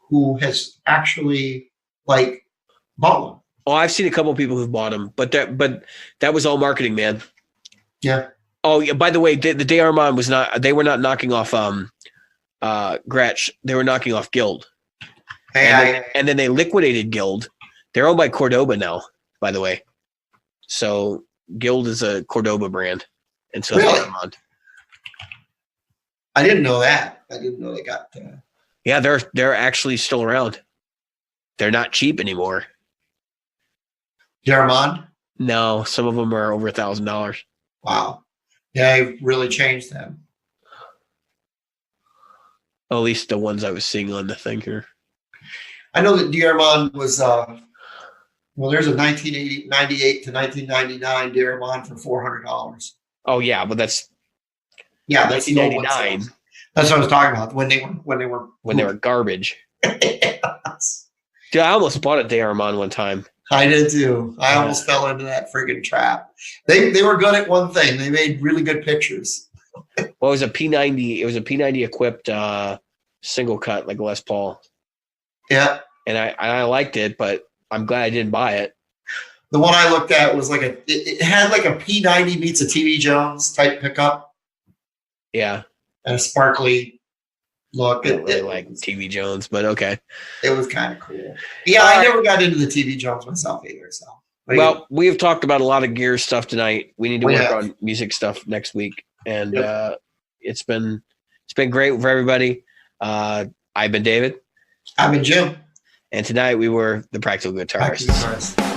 who has actually bought one. Oh, I've seen a couple of people who've bought them, but that was all marketing, man. Yeah. Oh yeah. By the way, the DeArmond was not. They were not knocking off Gretsch. They were knocking off Guild. And then they liquidated Guild. They're owned by Cordoba now, by the way. So Guild is a Cordoba brand, and so really? DeArmond. I didn't know that. I didn't know they got. Yeah, they're actually still around. They're not cheap anymore. DeArmond? No, some of them are over $1,000. Wow. Yeah, they've really changed them. At least the ones I was seeing on the thing here. I know that DeArmond was. There's a 1998 to 1999 DeArmond for $400. Oh yeah, but that's 1999. That's what I was talking about. When they were garbage. Yes. Dude, I almost bought a DeArmond one time. I did too. I almost fell into that friggin' trap. They were good at one thing. They made really good pictures. Well, it was a P90. It was a P90 equipped single cut like Les Paul. Yeah. And I liked it, but I'm glad I didn't buy it. The one I looked at was it had like a P90 meets a TV Jones type pickup. Yeah. And a sparkly look. I don't really like TV Jones, but okay. It was kind of cool. Yeah, I never got into the TV Jones myself either. So. Well, we've talked about a lot of gear stuff tonight. We need to work on music stuff next week, and it's been great for everybody. I've been David. I've been Jim. And tonight we were the Practical Guitarists.